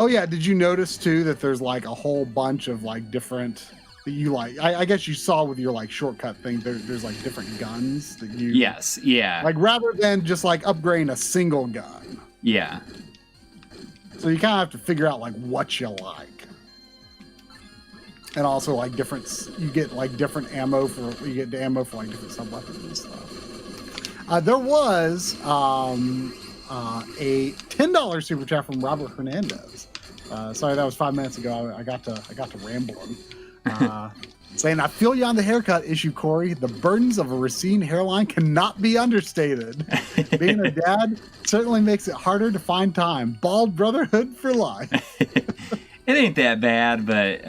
[SPEAKER 2] Oh yeah, did you notice too that there's like a whole bunch of like different that you like? I guess you saw with your like shortcut thing. There's like different guns that you.
[SPEAKER 1] Yes. Yeah.
[SPEAKER 2] Like rather than just like upgrading a single gun.
[SPEAKER 1] Yeah.
[SPEAKER 2] So you kind of have to figure out like what you like, and also like you get like different ammo for like different sub weapons and stuff. There was a $10 super chat from Robert Hernandez. Sorry, that was 5 minutes ago. I got to rambling. Saying, I feel you on the haircut issue, Corey. The burdens of a receding hairline cannot be understated. Being a dad certainly makes it harder to find time. Bald brotherhood for life.
[SPEAKER 1] It ain't that bad, but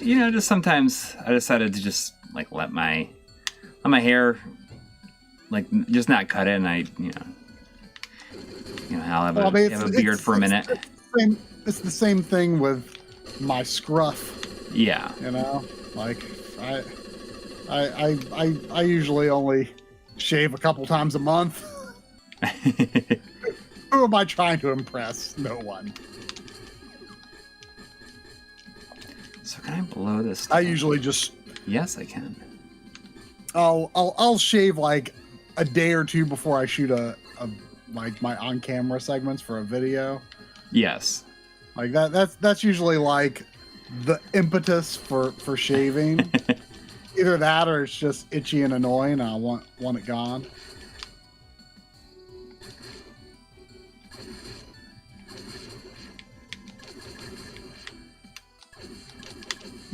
[SPEAKER 1] just sometimes I decided to just like let my hair like just not cut it, and I'll have a beard for a minute.
[SPEAKER 2] It's the same thing with my scruff.
[SPEAKER 1] Yeah.
[SPEAKER 2] Like I usually only shave a couple times a month. Who am I trying to impress? No one.
[SPEAKER 1] So can I blow this stuff?
[SPEAKER 2] I usually just.
[SPEAKER 1] Yes, I can.
[SPEAKER 2] I'll shave like a day or two before I shoot like my on-camera segments for a video.
[SPEAKER 1] Yes.
[SPEAKER 2] Like that's usually like the impetus for shaving. Either that or it's just itchy and annoying and I want it gone.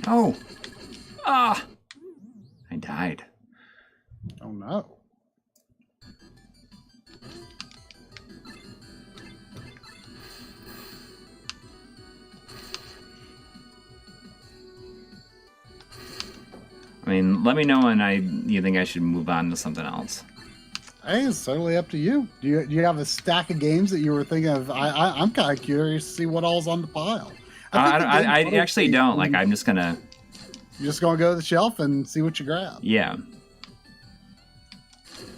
[SPEAKER 1] Oh. I died.
[SPEAKER 2] Oh no.
[SPEAKER 1] I mean, let me know when you think I should move on to something else.
[SPEAKER 2] Hey, it's totally up to you. Do you have a stack of games that you were thinking of? I'm kind of curious to see what all's on the pile.
[SPEAKER 1] I actually don't. Like, I'm just gonna.
[SPEAKER 2] You're just gonna go to the shelf and see what you grab.
[SPEAKER 1] Yeah.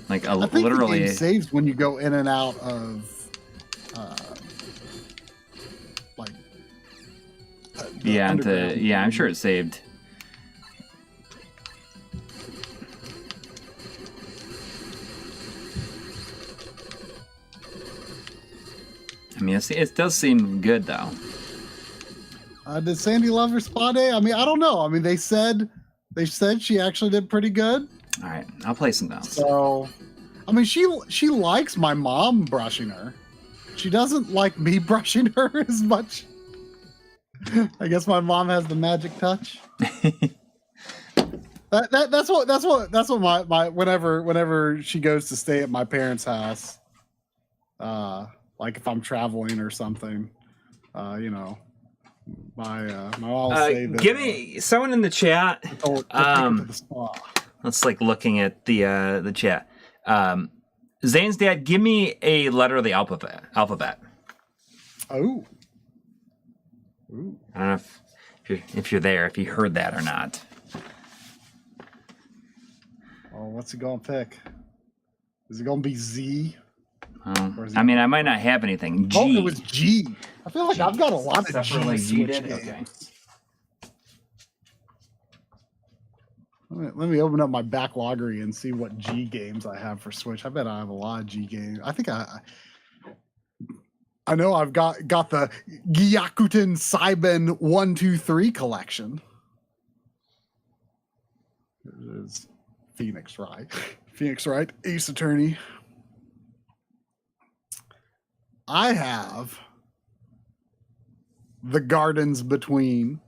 [SPEAKER 1] Like
[SPEAKER 2] I think
[SPEAKER 1] literally.
[SPEAKER 2] The game saves when you go in and out of.
[SPEAKER 1] I'm sure it saved. mean, it does seem good, though.
[SPEAKER 2] Did Sandy love her spa day? I mean, I don't know. I mean, they said she actually did pretty good.
[SPEAKER 1] All right, I'll play some notes.
[SPEAKER 2] So, I mean, she likes my mom brushing her. She doesn't like me brushing her as much. I guess my mom has the magic touch. That's what my whenever she goes to stay at my parents' house, like if I'm traveling or something, you know, my mom will say that,
[SPEAKER 1] give me someone in the chat. Let's like looking at the chat. Zane's dad, give me a letter of the alphabet.
[SPEAKER 2] Oh.
[SPEAKER 1] Ooh. I don't know if you're there, if you heard that or not.
[SPEAKER 2] Oh, what's he gonna pick? Is it gonna be Z?
[SPEAKER 1] I mean, I might not have anything. G.
[SPEAKER 2] Oh, it was G. I feel like I've got a lot of G.
[SPEAKER 1] Like G did?
[SPEAKER 2] Games.
[SPEAKER 1] Okay.
[SPEAKER 2] Let me open up my backloggery and see what G games I have for Switch. I bet I have a lot of G games. I think I know I've got the Gyakuten Saiben 1-2-3 collection. It is Phoenix Wright. Phoenix Wright, Ace Attorney. I have The Gardens Between,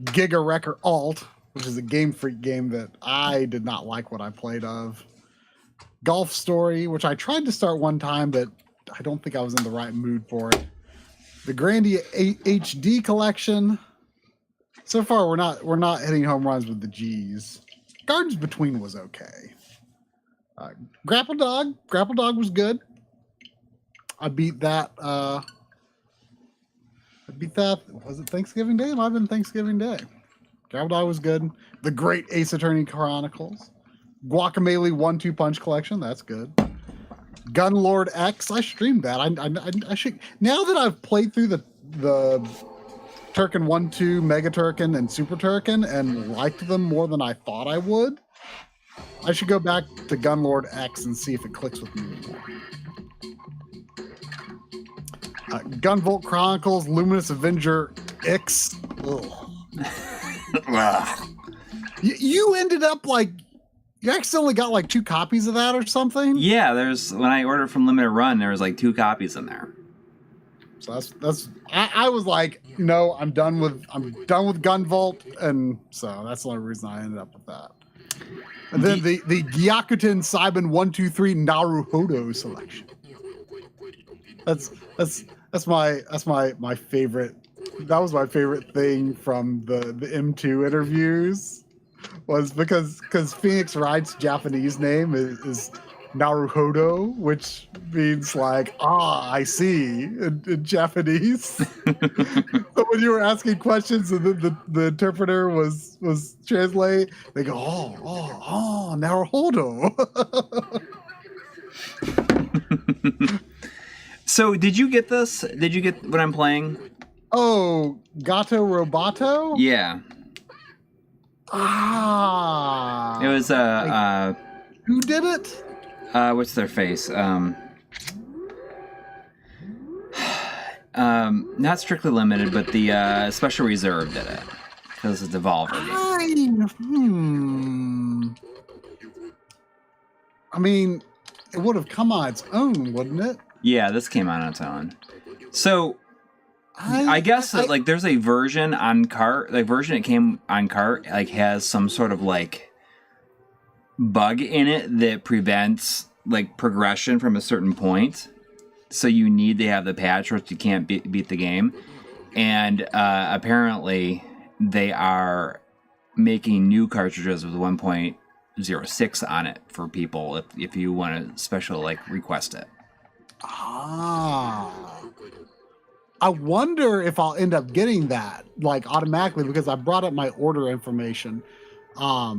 [SPEAKER 2] Giga Wrecker Alt, which is a Game Freak game that I did not like what I played of. Golf Story, which I tried to start one time, but I don't think I was in the right mood for it. The Grandia HD collection. So far, we're not hitting home runs with the G's. Gardens Between was okay. Grapple Dog was good. I beat that. Was it Thanksgiving Day? It might have been Thanksgiving Day. Grapple Dog was good. The Great Ace Attorney Chronicles. Guacamelee 1-2 Punch collection. That's good. Gunlord X. I streamed that. I should, now that I've played through the Turken 1-2, Mega Turken, and Super Turken and liked them more than I thought I would, I should go back to Gunlord X and see if it clicks with me anymore. Gunvolt Chronicles, Luminous Avenger X. You ended up like, you accidentally got like 2 copies of that or something?
[SPEAKER 1] Yeah, when I ordered from Limited Run, there was like 2 copies in there.
[SPEAKER 2] So I was like, no, I'm done with Gunvolt, and so that's the only reason I ended up with that. And then the Gyakuten Saiben 1-2-3 Naruhodo selection. That's my favorite. That was my favorite thing from the M2 interviews, was because Phoenix Wright's Japanese name is Naruhodo, which means like, I see in Japanese. So when you were asking questions and the interpreter was translate, they go, Naruhodo.
[SPEAKER 1] So did you get this? Did you get what I'm playing?
[SPEAKER 2] Oh, Gato Roboto?
[SPEAKER 1] Yeah. It was
[SPEAKER 2] who did it?
[SPEAKER 1] What's their face? Not Strictly Limited, but the Special Reserve did it. Because it's a Devolver game.
[SPEAKER 2] I mean, it would have come on its own, wouldn't it?
[SPEAKER 1] Yeah, this came out on its own. So I guess like there's a version on cart, like version it came on cart, like has some sort of like bug in it that prevents like progression from a certain point. So you need to have the patch or else you can't beat the game. And apparently they are making new cartridges with 1.06 on it for people if you want to special like request it.
[SPEAKER 2] I wonder if I'll end up getting that like automatically because I brought up my order information. I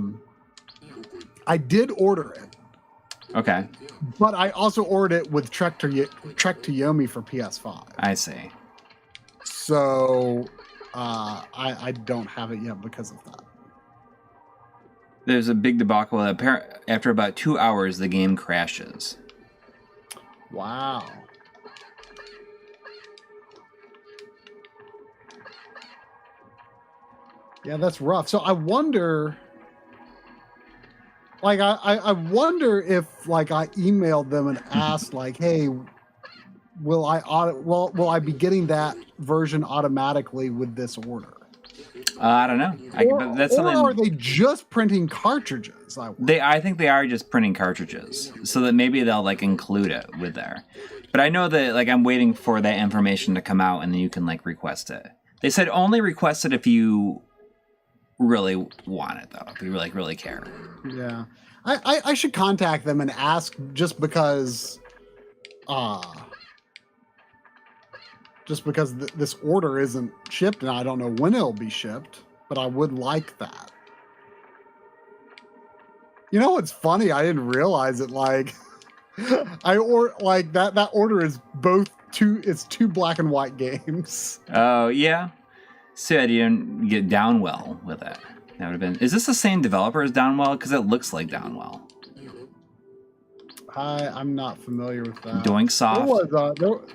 [SPEAKER 2] did order it.
[SPEAKER 1] Okay.
[SPEAKER 2] But I also ordered it with Trek to Yomi for PS5.
[SPEAKER 1] I see.
[SPEAKER 2] So I don't have it yet because of that.
[SPEAKER 1] There's a big debacle. After about 2 hours, the game crashes.
[SPEAKER 2] Wow. Yeah, that's rough. So I wonder, like, I wonder if, like, I emailed them and asked, like, hey, will I be getting that version automatically with this order?
[SPEAKER 1] I don't know.
[SPEAKER 2] Or,
[SPEAKER 1] that's
[SPEAKER 2] or
[SPEAKER 1] something.
[SPEAKER 2] are they just printing cartridges?
[SPEAKER 1] I think they are just printing cartridges, so that maybe they'll like include it with there. But I know that like I'm waiting for that information to come out, and then you can like request it. They said only request it if you really want it, though. If you like really care.
[SPEAKER 2] Yeah, I should contact them and ask, just because this order isn't shipped, and I don't know when it'll be shipped, but I would like that. You know what's funny? I didn't realize it. Like, that order is it's two black and white games.
[SPEAKER 1] Oh yeah. So I didn't get Downwell with it. That would have been. Is this the same developer as Downwell? Because it looks like Downwell.
[SPEAKER 2] I'm not familiar with that.
[SPEAKER 1] Doinksoft.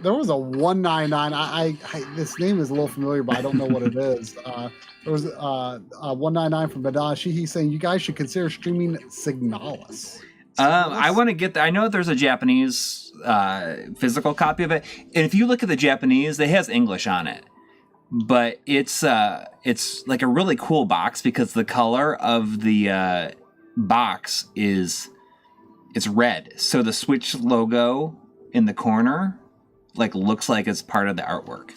[SPEAKER 2] There was a 199. This name is a little familiar, but I don't know what it is. There was 199 from Badashi. He's saying you guys should consider streaming Signalis.
[SPEAKER 1] I want to get. I know there's a Japanese physical copy of it, and if you look at the Japanese, it has English on it, but it's like a really cool box because the color of the box is. It's red, so the Switch logo in the corner, like, looks like it's part of the artwork.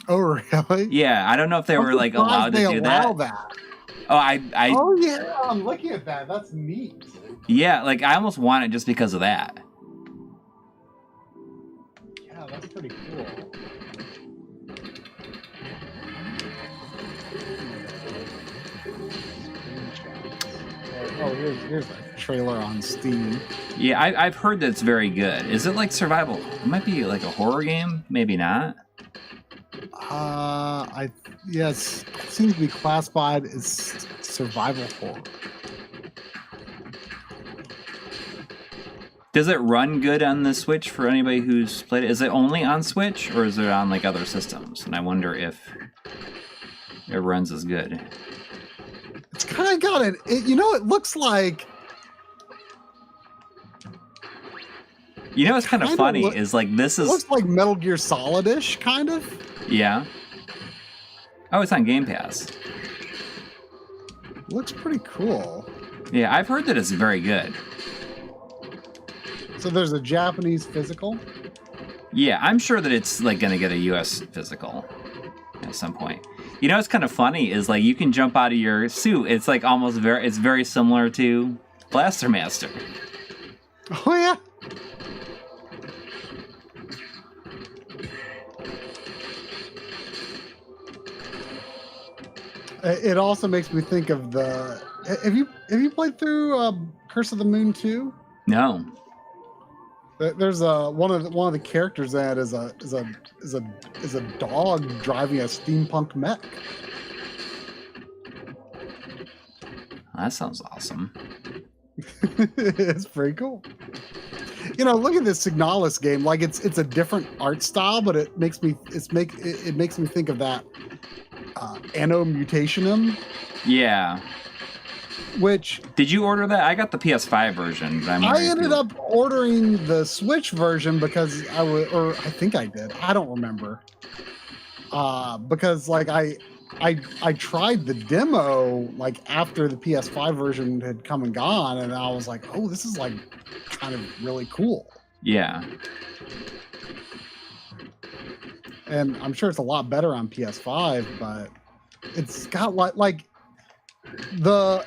[SPEAKER 2] Oh, really?
[SPEAKER 1] Yeah, I don't know if they were like allowed to do that. Oh,
[SPEAKER 2] Oh yeah, I'm looking at that. That's neat.
[SPEAKER 1] Yeah, like I almost want it just because of that.
[SPEAKER 2] Yeah, that's pretty cool. Oh, here's a trailer on Steam.
[SPEAKER 1] Yeah, I've heard that it's very good. Is it like survival? It might be like a horror game, maybe not.
[SPEAKER 2] Yes, it seems to be classified as survival horror.
[SPEAKER 1] Does it run good on the Switch for anybody who's played it? Is it only on Switch, or is it on like other systems? And I wonder if it runs as good.
[SPEAKER 2] It's kind of got it. It looks like.
[SPEAKER 1] You know what's kind of funny is like this is.
[SPEAKER 2] It looks like Metal Gear Solid-ish, kind of.
[SPEAKER 1] Yeah. Oh, it's on Game Pass.
[SPEAKER 2] Looks pretty cool.
[SPEAKER 1] Yeah, I've heard that it's very good.
[SPEAKER 2] So there's a Japanese physical?
[SPEAKER 1] Yeah, I'm sure that it's like going to get a US physical at some point. You know what's kind of funny is like you can jump out of your suit. It's like it's very similar to Blaster Master.
[SPEAKER 2] Oh yeah. It also makes me think of the. Have you played through Curse of the Moon 2?
[SPEAKER 1] No.
[SPEAKER 2] There's one of the characters that is a dog driving a steampunk mech.
[SPEAKER 1] That sounds awesome.
[SPEAKER 2] It's pretty cool. Look at this Signalis game. Like it's a different art style, but it makes me think of that Anno Mutationum.
[SPEAKER 1] Yeah.
[SPEAKER 2] Which
[SPEAKER 1] did you order that? I got the PS5 version. But
[SPEAKER 2] I ended up ordering the Switch version because I think I did. I don't remember. Because like I tried the demo like after the PS5 version had come and gone, and I was like, oh, this is like kind of really cool.
[SPEAKER 1] Yeah.
[SPEAKER 2] And I'm sure it's a lot better on PS5, but it's got like the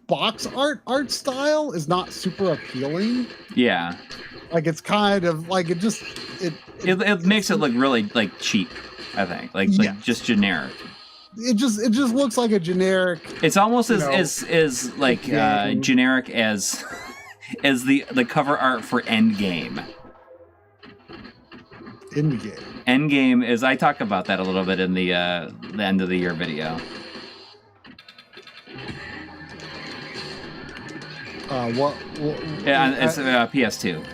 [SPEAKER 2] box art style is not super appealing.
[SPEAKER 1] Yeah.
[SPEAKER 2] Like it's kind of like it
[SPEAKER 1] makes it look really like cheap, I think. Like just generic.
[SPEAKER 2] It just looks like a generic.
[SPEAKER 1] It's almost as like generic as the cover art for Endgame. Endgame is, I talk about that a little bit in the end of the year video.
[SPEAKER 2] What?
[SPEAKER 1] Yeah, it's PS2.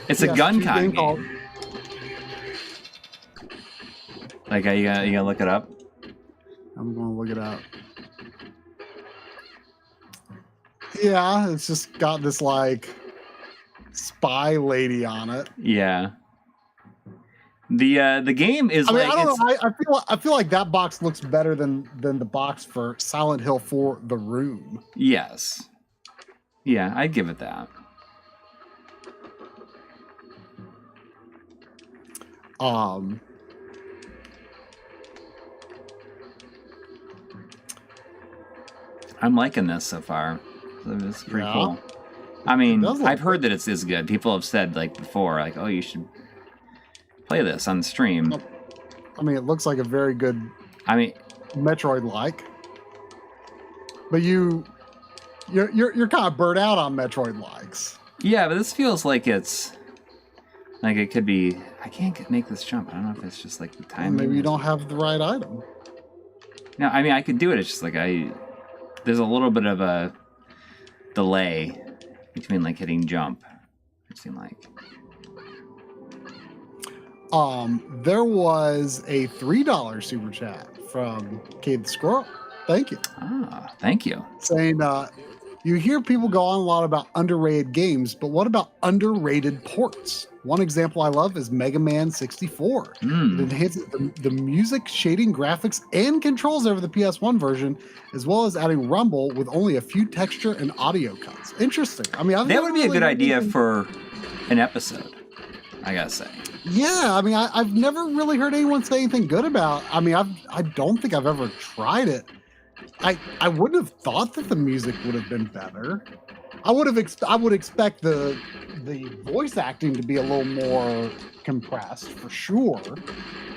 [SPEAKER 1] It's a gun con game. Like, you gonna look it up?
[SPEAKER 2] I'm going to look it up. Yeah, it's just got this like spy lady on it.
[SPEAKER 1] Yeah. The game is
[SPEAKER 2] I mean,
[SPEAKER 1] like,
[SPEAKER 2] I don't know. I feel like that box looks better than the box for Silent Hill 4: The Room.
[SPEAKER 1] yes. Yeah, I'd give it that. I'm liking this so far. It's pretty cool. I mean, I've heard that it's good. People have said like before, like, oh, you should play this on stream.
[SPEAKER 2] I mean, it looks like a very good.
[SPEAKER 1] I mean,
[SPEAKER 2] Metroid-like, but you're kind of burnt out on Metroid-likes.
[SPEAKER 1] Yeah, but this feels like it's like it could be. I can't make this jump. I don't know if it's just like the time.
[SPEAKER 2] Maybe you don't have the right item.
[SPEAKER 1] No, I mean I could do it. It's just like there's a little bit of a delay between like hitting jump. It seemed like.
[SPEAKER 2] There was a $3 super chat from Cade the Squirrel. Thank you.
[SPEAKER 1] Ah, thank you.
[SPEAKER 2] Saying, you hear people go on a lot about underrated games, but what about underrated ports? One example I love is Mega Man 64. It enhances the music, shading, graphics, and controls over the PS1 version, as well as adding rumble with only a few texture and audio cuts. Interesting. I mean,
[SPEAKER 1] that would be a good idea for an episode, I gotta say.
[SPEAKER 2] Yeah, I mean, I've never really heard anyone say anything good about. I mean, I don't think I've ever tried it. I wouldn't have thought that the music would have been better. I would expect the voice acting to be a little more compressed for sure.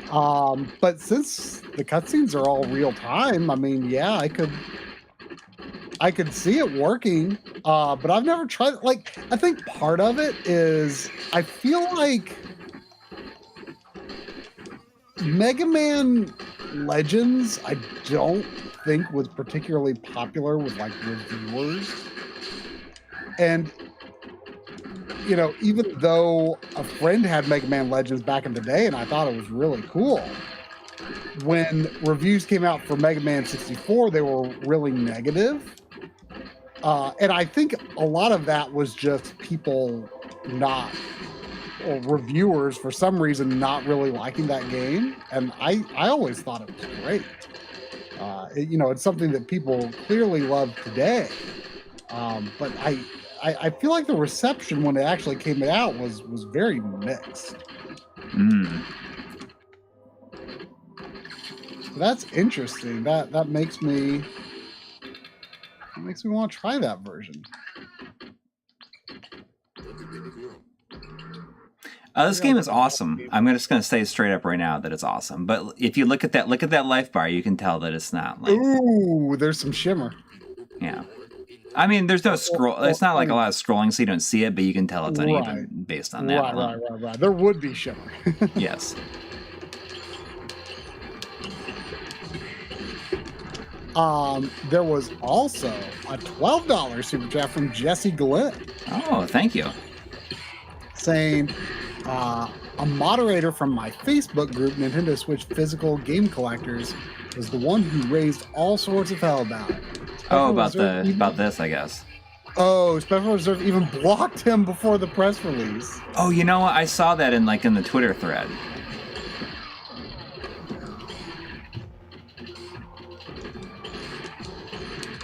[SPEAKER 2] But since the cutscenes are all real time, I mean, yeah, I could see it working. But I've never tried it. Like, I think part of it is I feel like Mega Man Legends, I don't think was particularly popular with like reviewers. And, you know, even though a friend had Mega Man Legends back in the day and I thought it was really cool, when reviews came out for Mega Man 64, they were really negative. And I think a lot of that was just people or reviewers for some reason not really liking that game, and I always thought it was great. You know, it's something that people clearly love today, but I feel like the reception when it actually came out was very mixed. So that's interesting. That makes me want to try that version.
[SPEAKER 1] This game is awesome. I'm just going to say straight up right now that it's awesome. But if you look at that life bar, you can tell that it's not like.
[SPEAKER 2] Ooh, there's some shimmer.
[SPEAKER 1] Yeah, I mean, there's no scroll. It's not like a lot of scrolling, so you don't see it, but you can tell it's uneven based on that.
[SPEAKER 2] Right. There would be shimmer.
[SPEAKER 1] Yes.
[SPEAKER 2] There was also a $12 super chat from Jesse Glenn.
[SPEAKER 1] Oh, thank you.
[SPEAKER 2] Saying, a moderator from my Facebook group, Nintendo Switch Physical Game Collectors, was the one who raised all sorts of hell about it.
[SPEAKER 1] About this, I guess.
[SPEAKER 2] Oh, Special Reserve even blocked him before the press release.
[SPEAKER 1] Oh, you know what? I saw that in the Twitter thread.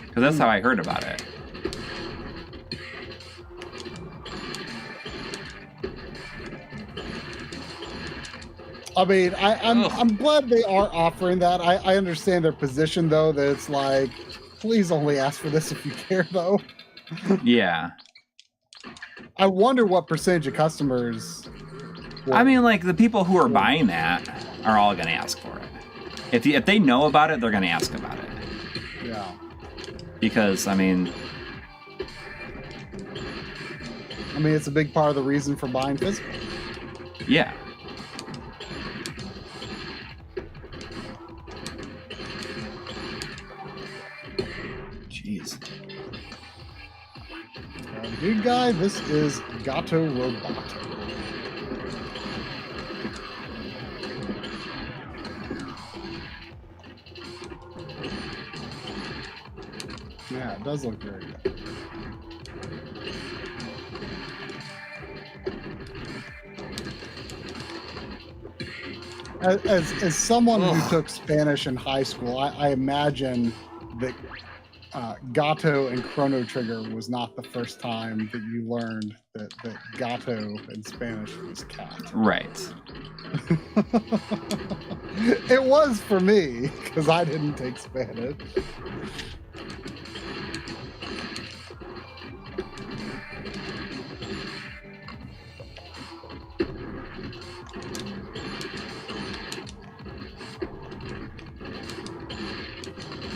[SPEAKER 1] Because that's how I heard about it.
[SPEAKER 2] I mean, I'm glad they are offering that. I understand their position, though, that it's like, please only ask for this if you care, though.
[SPEAKER 1] Yeah.
[SPEAKER 2] I wonder what percentage of customers...
[SPEAKER 1] I mean, like, the people who are buying that are all going to ask for it. If they know about it, they're going to ask about it.
[SPEAKER 2] Yeah.
[SPEAKER 1] Because, I mean,
[SPEAKER 2] it's a big part of the reason for buying physical.
[SPEAKER 1] Yeah. Jeez.
[SPEAKER 2] Dude guy, this is Gato Roboto. Yeah, it does look very good. As someone who took Spanish in high school, I imagine that Gato and Chrono Trigger was not the first time that you learned that Gato in Spanish was cat.
[SPEAKER 1] Right.
[SPEAKER 2] It was for me, because I didn't take Spanish.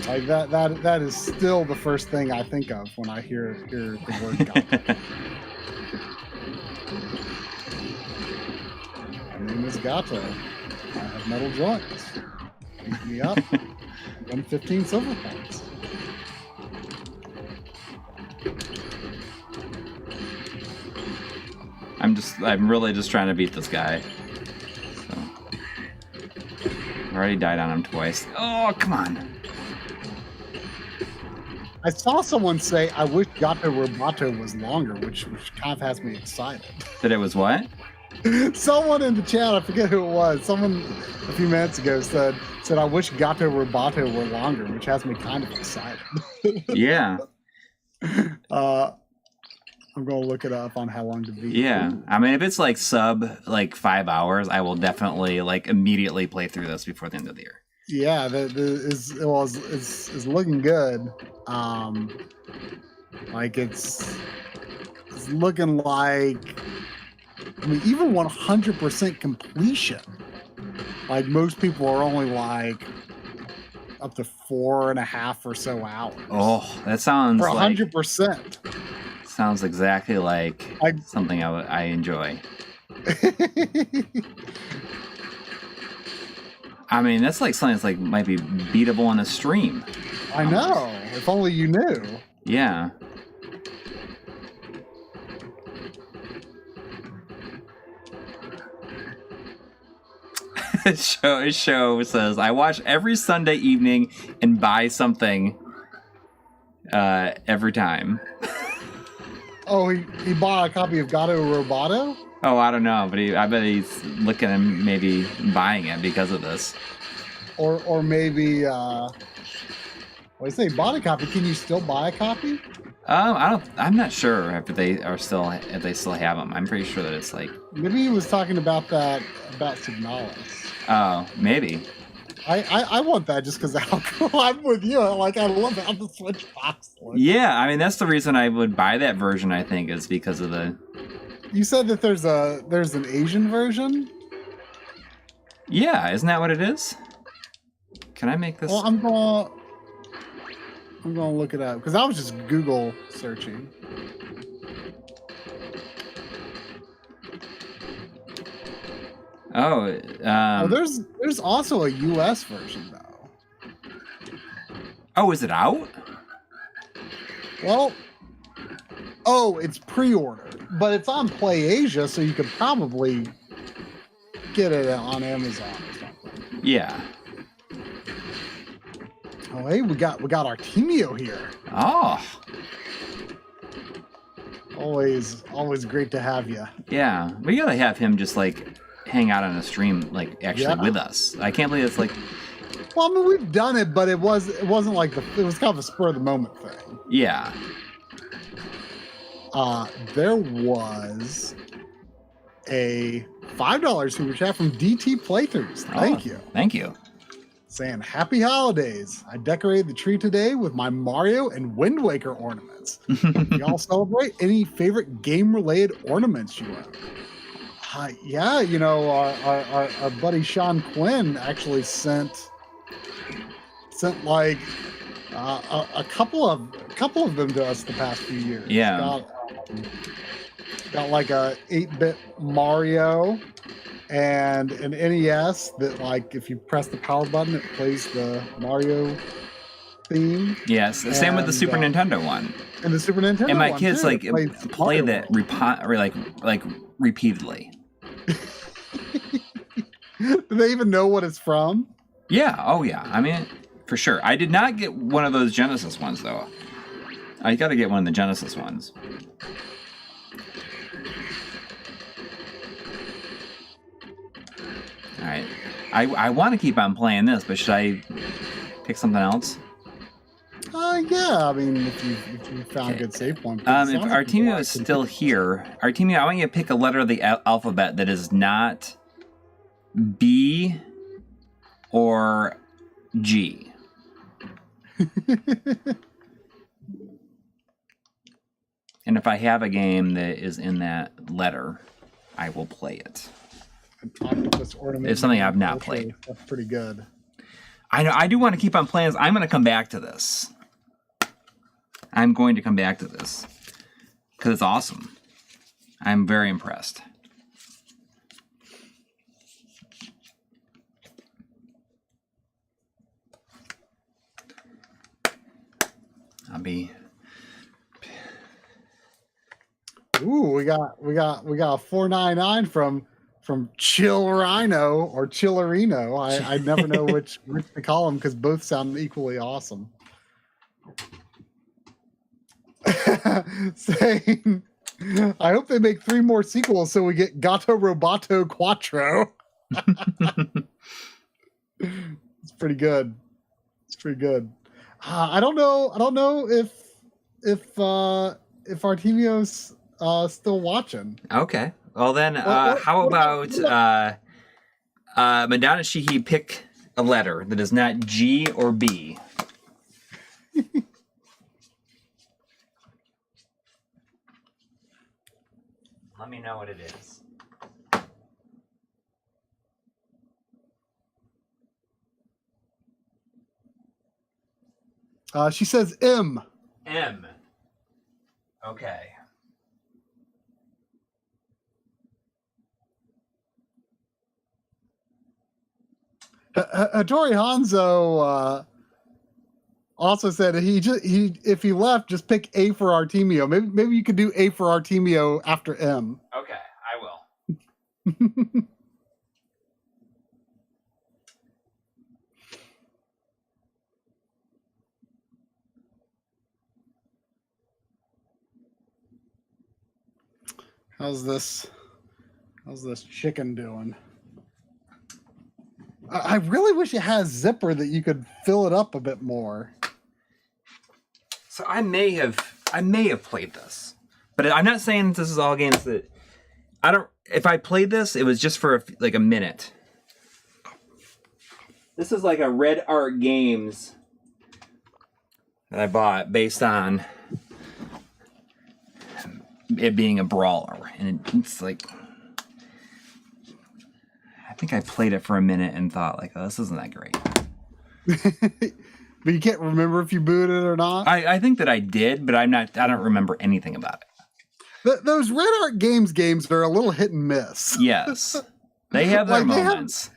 [SPEAKER 2] Like that is still the first thing I think of when I hear the word Gato. My name is Gato. I have metal joints. Beat me up. 115 silver points.
[SPEAKER 1] I'm really just trying to beat this guy. So I already died on him twice. Oh, come on.
[SPEAKER 2] I saw someone say, I wish Gato Roboto was longer, which kind of has me excited.
[SPEAKER 1] That it was what?
[SPEAKER 2] Someone in the chat, I forget who it was, someone a few minutes ago said I wish Gato Roboto were longer, which has me kind of excited.
[SPEAKER 1] Yeah.
[SPEAKER 2] I'm going to look it up on how long to beat.
[SPEAKER 1] Yeah. I mean, if it's like sub 5 hours, I will definitely like immediately play through this before the end of the year.
[SPEAKER 2] Yeah, it's looking good. Like it's looking like, I mean, even 100% completion. Like most people are only like up to 4.5 or so hours.
[SPEAKER 1] Oh, that sounds
[SPEAKER 2] for 100%.
[SPEAKER 1] Like, sounds exactly like something I enjoy. I mean, that's like something that's like might be beatable on a stream.
[SPEAKER 2] I know. If only you knew.
[SPEAKER 1] Yeah. Show says, I watch every Sunday evening and buy something every time.
[SPEAKER 2] Oh, he bought a copy of Gato Roboto?
[SPEAKER 1] Oh, I don't know, but I bet he's looking at maybe buying it because of this.
[SPEAKER 2] Or maybe, well, I say bought a copy. Can you still buy a copy?
[SPEAKER 1] I'm not sure if they still have them. I'm pretty sure that it's like.
[SPEAKER 2] Maybe he was talking about Signalis.
[SPEAKER 1] Oh, maybe.
[SPEAKER 2] I want that just because how cool. I'm with you. Like, I love how the Switch box looks.
[SPEAKER 1] Yeah, I mean that's the reason I would buy that version. I think is because of the.
[SPEAKER 2] You said that there's an Asian version.
[SPEAKER 1] Yeah, isn't that what it is? Can I make this?
[SPEAKER 2] Well, I'm gonna look it up because I was just Google searching.
[SPEAKER 1] Oh,
[SPEAKER 2] there's also a US version though.
[SPEAKER 1] Oh, is it out?
[SPEAKER 2] Well, it's pre-ordered, but it's on PlayAsia, so you could probably get it on Amazon or something.
[SPEAKER 1] Yeah.
[SPEAKER 2] Oh, hey, we got Artemio here.
[SPEAKER 1] Oh.
[SPEAKER 2] Always great to have you.
[SPEAKER 1] Yeah, we gotta have him just like hang out on a stream, like actually with us. I can't believe it's like.
[SPEAKER 2] Well, I mean, we've done it, but it wasn't like it was kind of a spur of the moment thing.
[SPEAKER 1] Yeah.
[SPEAKER 2] There was a $5 super chat from DT Playthroughs. Thank you.
[SPEAKER 1] Thank you.
[SPEAKER 2] Saying, happy holidays. I decorated the tree today with my Mario and Wind Waker ornaments. Y'all celebrate any favorite game-related ornaments you own? Yeah, you know, our buddy Sean Quinn actually sent like a couple of them to us the past few years.
[SPEAKER 1] Yeah.
[SPEAKER 2] Got like a 8-bit Mario and an NES that, like, if you press the power button, it plays the Mario theme.
[SPEAKER 1] Yes, same with the Super Nintendo one.
[SPEAKER 2] And the Super Nintendo one,
[SPEAKER 1] and my kids
[SPEAKER 2] too.
[SPEAKER 1] like play that repeatedly.
[SPEAKER 2] Do they even know what it's from?
[SPEAKER 1] Yeah. Oh, yeah. I mean, for sure. I did not get one of those Genesis ones though. I got to get one of the Genesis ones. All right. I want to keep on playing this, but should I pick something else?
[SPEAKER 2] Yeah. I mean, if you found a good save point.
[SPEAKER 1] If Artemio is still here, Artemio, I want you to pick a letter of the alphabet that is not B or G. And if I have a game that is in that letter, I will play it. It's something I've not played.
[SPEAKER 2] That's pretty good.
[SPEAKER 1] I know. I do want to keep on playing this. I'm going to come back to this. I'm going to come back to this because it's awesome. I'm very impressed.
[SPEAKER 2] Ooh, we got a 499 from Chill Rhino or Chillerino. I never know which to call them because both sound equally awesome. Saying, I hope they make 3 more sequels so we get Gato Roboto Quattro. It's pretty good. It's pretty good. I don't know if Artemio's still watching.
[SPEAKER 1] Okay. Well then, how about Madonna Shihi pick a letter that is not G or B? Let me know what it is.
[SPEAKER 2] She says M.
[SPEAKER 1] M. Okay.
[SPEAKER 2] Hattori Hanzo also said if he left, just pick A for Artemio. Maybe you could do A for Artemio after M.
[SPEAKER 1] Okay, I will.
[SPEAKER 2] How's this chicken doing? I really wish it has zipper that you could fill it up a bit more.
[SPEAKER 1] So I may have played this, but I'm not saying this is all games that I don't. If I played this, it was just for like a minute. This is like a Red Art Games that I bought based on it being a brawler, and it's like. I think I played it for a minute and thought, like, oh, this isn't that great.
[SPEAKER 2] But you can't remember if you booted it or not?
[SPEAKER 1] I think that I did, but I don't remember anything about
[SPEAKER 2] it. Those Red Art Games are a little hit and miss.
[SPEAKER 1] Yes. They have their moments.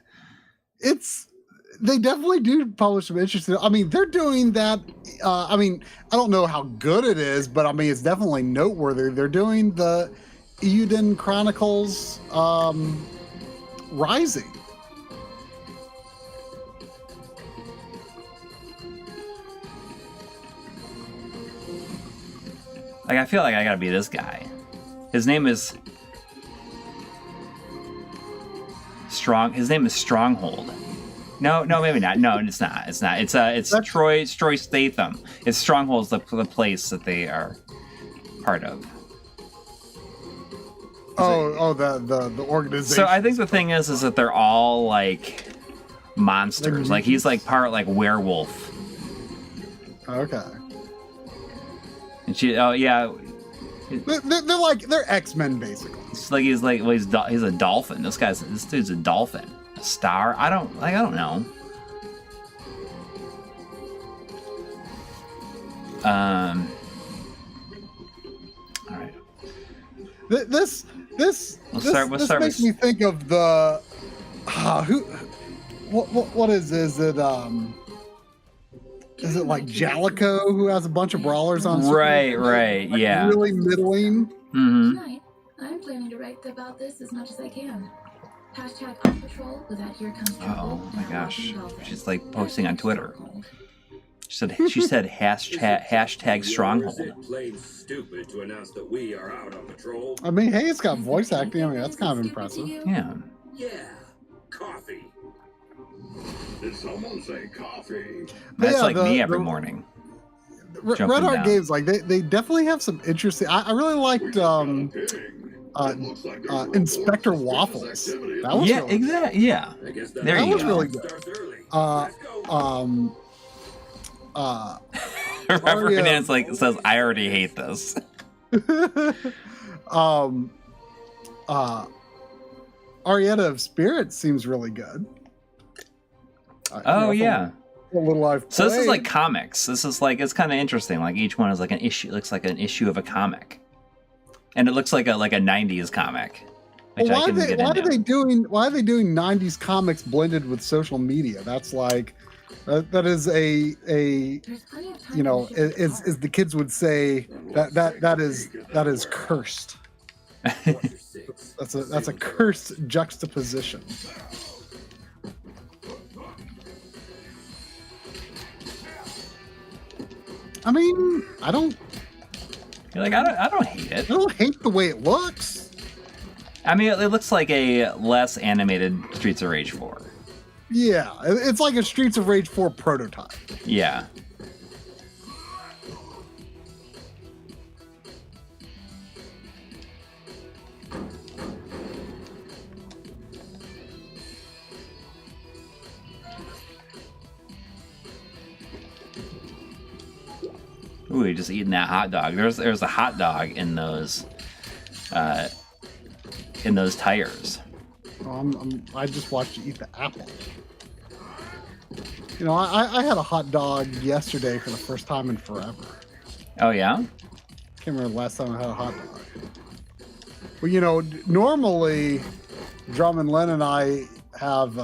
[SPEAKER 2] They definitely do publish some interesting. I mean, they're doing that. I mean, I don't know how good it is, but I mean, it's definitely noteworthy. They're doing the Euden Chronicles Rising.
[SPEAKER 1] Like, I feel like I gotta be this guy. His name is Stronghold. No, maybe not. No, it's not. It's not. It's Troy Statham. It's Stronghold's the place that they are part of.
[SPEAKER 2] The organization.
[SPEAKER 1] So I think the thing is that they're all like monsters. Like he's like part like werewolf.
[SPEAKER 2] Okay.
[SPEAKER 1] And she, oh yeah.
[SPEAKER 2] They're X-Men basically.
[SPEAKER 1] It's like he's a dolphin. This dude's a dolphin. A star. I don't know. All right.
[SPEAKER 2] This makes me think of the what is it is it like Jalico who has a bunch of brawlers on
[SPEAKER 1] right
[SPEAKER 2] like
[SPEAKER 1] yeah,
[SPEAKER 2] really middling.
[SPEAKER 3] Tonight I'm planning to write about this as much as I can. Hashtag on patrol with that here comes trouble.
[SPEAKER 1] Oh my gosh, she's like posting on Twitter. She said hashtag stronghold.
[SPEAKER 4] Plain stupid to announce that we are out on patrol.
[SPEAKER 2] I mean, hey, it's got voice acting. I mean, that's kind of impressive.
[SPEAKER 1] Yeah.
[SPEAKER 4] Yeah, coffee.
[SPEAKER 5] Did someone say coffee?
[SPEAKER 1] That's
[SPEAKER 2] Yeah,
[SPEAKER 1] like me every morning. Jumping
[SPEAKER 2] Red Heart
[SPEAKER 1] down.
[SPEAKER 2] Games, like they definitely have some interesting. I really liked Inspector Waffles. That was
[SPEAKER 1] Yeah,
[SPEAKER 2] really,
[SPEAKER 1] exactly. Yeah.
[SPEAKER 4] I guess
[SPEAKER 1] There
[SPEAKER 2] that
[SPEAKER 1] you
[SPEAKER 2] was
[SPEAKER 1] go.
[SPEAKER 2] really good.
[SPEAKER 4] Starts early.
[SPEAKER 2] Uh,
[SPEAKER 1] Robert
[SPEAKER 2] Aria-
[SPEAKER 1] Hernandez says, "I already hate this."
[SPEAKER 2] Arietta of Spirit seems really good.
[SPEAKER 1] Oh yeah.
[SPEAKER 2] A little I've
[SPEAKER 1] So this is
[SPEAKER 2] played.
[SPEAKER 1] like comics. This is like, it's kind of interesting. Like each one is like an issue. Looks like an issue of a comic, and it looks like a '90s comic. Which
[SPEAKER 2] Well,
[SPEAKER 1] I can get
[SPEAKER 2] why
[SPEAKER 1] into.
[SPEAKER 2] are they doing 90s comics blended with social media? That's like that is a
[SPEAKER 3] There's plenty of time.
[SPEAKER 2] you know, as the kids would say, that is cursed. That's a cursed juxtaposition. I mean, I don't
[SPEAKER 1] You're like, I don't hate it.
[SPEAKER 2] hate the way it looks.
[SPEAKER 1] I mean, it looks like a less animated Streets of Rage 4.
[SPEAKER 2] Yeah, it's like a Streets of Rage 4 prototype.
[SPEAKER 1] Yeah. Ooh, he just eating that hot dog. There's a hot dog in those tires.
[SPEAKER 2] I just watched you eat the apple. You know, I had a hot dog yesterday for the first time in forever.
[SPEAKER 1] Oh yeah?
[SPEAKER 2] Can't remember the last time I had a hot dog. Well, you know, normally Drum and Len and I have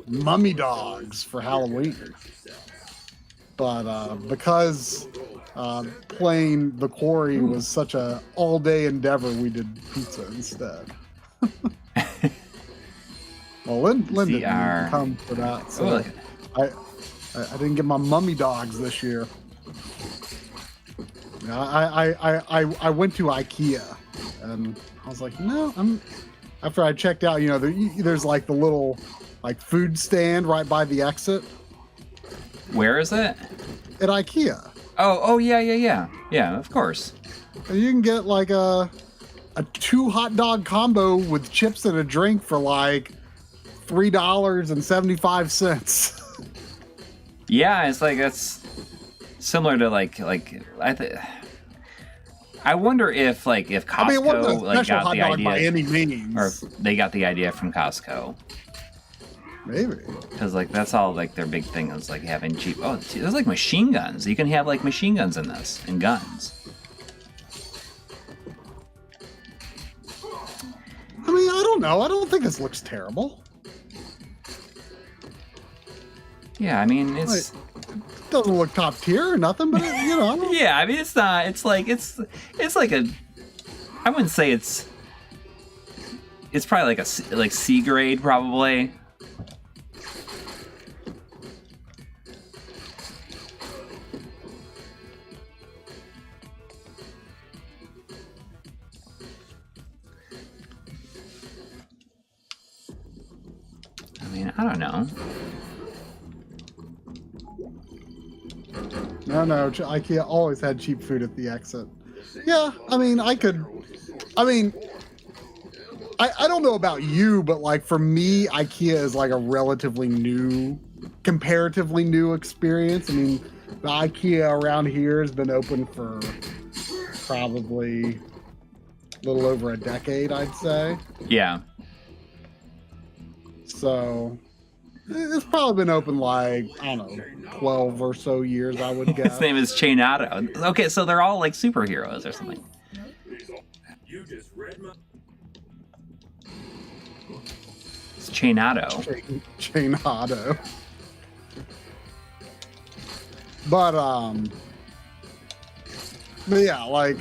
[SPEAKER 2] mummy dogs for Halloween. But because playing the quarry was such a all-day endeavor, we did pizza instead. Well, Lynn didn't
[SPEAKER 1] ZR.
[SPEAKER 2] come for that, so
[SPEAKER 1] Oh, look.
[SPEAKER 2] I didn't get my mummy dogs this year. I went to IKEA and I was like, no, after I checked out, you know, there's like the little like food stand right by the exit
[SPEAKER 1] Where is it?
[SPEAKER 2] at IKEA.
[SPEAKER 1] Oh yeah. Yeah, of course.
[SPEAKER 2] And you can get like a 2 hot dog combo with chips and a drink for like $3.75.
[SPEAKER 1] Yeah, it's like that's similar to like I wonder if Costco
[SPEAKER 2] I mean, it wasn't a
[SPEAKER 1] like
[SPEAKER 2] special
[SPEAKER 1] got
[SPEAKER 2] hot
[SPEAKER 1] the
[SPEAKER 2] dog
[SPEAKER 1] idea,
[SPEAKER 2] by any means.
[SPEAKER 1] or if they got the idea from Costco,
[SPEAKER 2] Maybe.
[SPEAKER 1] because like that's all like their big thing is like having cheap. Oh, there's like machine guns. You can have like machine guns in this and guns.
[SPEAKER 2] I mean, I don't know. I don't think this looks terrible.
[SPEAKER 1] Yeah, I mean it's.
[SPEAKER 2] It doesn't look top tier or nothing, but you know. I don't-
[SPEAKER 1] Yeah, I mean it's not. It's like a. I wouldn't say it's. It's probably like a C grade probably. I mean, I don't know.
[SPEAKER 2] No, IKEA always had cheap food at the exit. Yeah, I mean, I don't know about you, but like for me, IKEA is like a comparatively new experience. I mean, the IKEA around here has been open for probably a little over a decade, I'd say.
[SPEAKER 1] Yeah.
[SPEAKER 2] So it's probably been open like, I don't know, 12 or so years, I would guess.
[SPEAKER 1] His name is Chainato. Okay, so they're all like superheroes or something.
[SPEAKER 4] You just read my.
[SPEAKER 1] It's Chainato.
[SPEAKER 2] Chain Auto. But yeah, like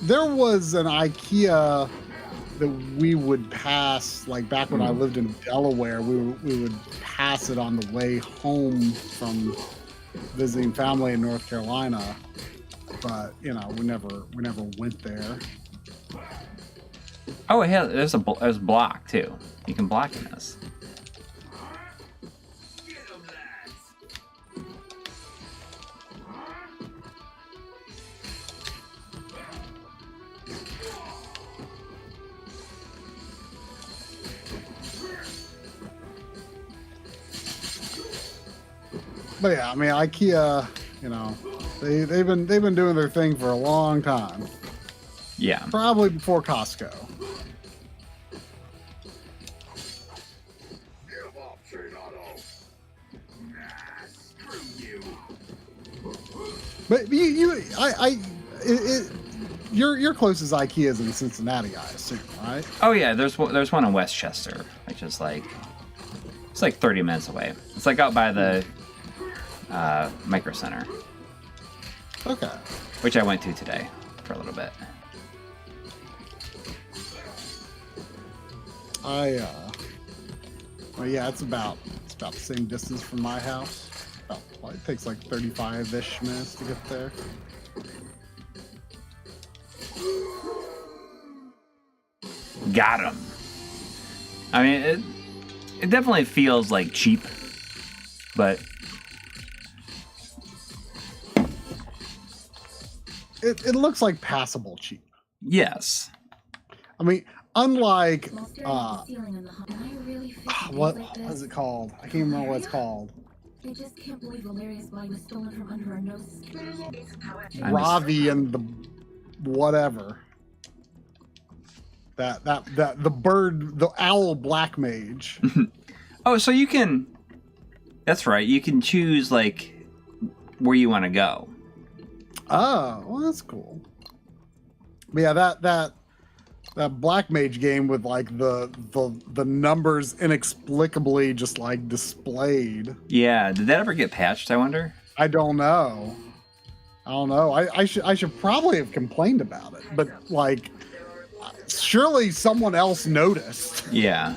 [SPEAKER 2] there was an IKEA that we would pass, like back when I lived in Delaware, we would pass it on the way home from visiting family in North Carolina, but we never went there.
[SPEAKER 1] Oh, yeah, there's block too. You can block in this.
[SPEAKER 2] But yeah, I mean, IKEA, they've been doing their thing for a long time.
[SPEAKER 1] Yeah.
[SPEAKER 2] Probably before Costco.
[SPEAKER 5] Give up, Phoenotopia. Screw you.
[SPEAKER 2] But your closest IKEA is in Cincinnati, I assume, right?
[SPEAKER 1] Oh yeah, there's one in Westchester, which is like it's like 30 minutes away. It's like out by the Micro Center.
[SPEAKER 2] Okay.
[SPEAKER 1] Which I went to today for a little bit.
[SPEAKER 2] Well, yeah, it's about the same distance from my house. It takes like 35-ish minutes to get there.
[SPEAKER 1] Got him. I mean, it definitely feels like cheap, but
[SPEAKER 2] it looks like passable cheap.
[SPEAKER 1] yes.
[SPEAKER 2] I mean, unlike
[SPEAKER 3] what
[SPEAKER 2] is it called? I can't remember what it's called.
[SPEAKER 3] I just can't believe Valeria's body was stolen from under our noses.
[SPEAKER 2] Ravi and the whatever. That the bird, the owl black mage.
[SPEAKER 1] Oh, so you can. That's right. You can choose like where you want to go.
[SPEAKER 2] Oh, well, that's cool. But yeah, that black mage game with like the numbers inexplicably just like displayed.
[SPEAKER 1] Yeah. Did that ever get patched? I wonder.
[SPEAKER 2] I don't know. I should probably have complained about it, but like, surely someone else noticed.
[SPEAKER 1] Yeah.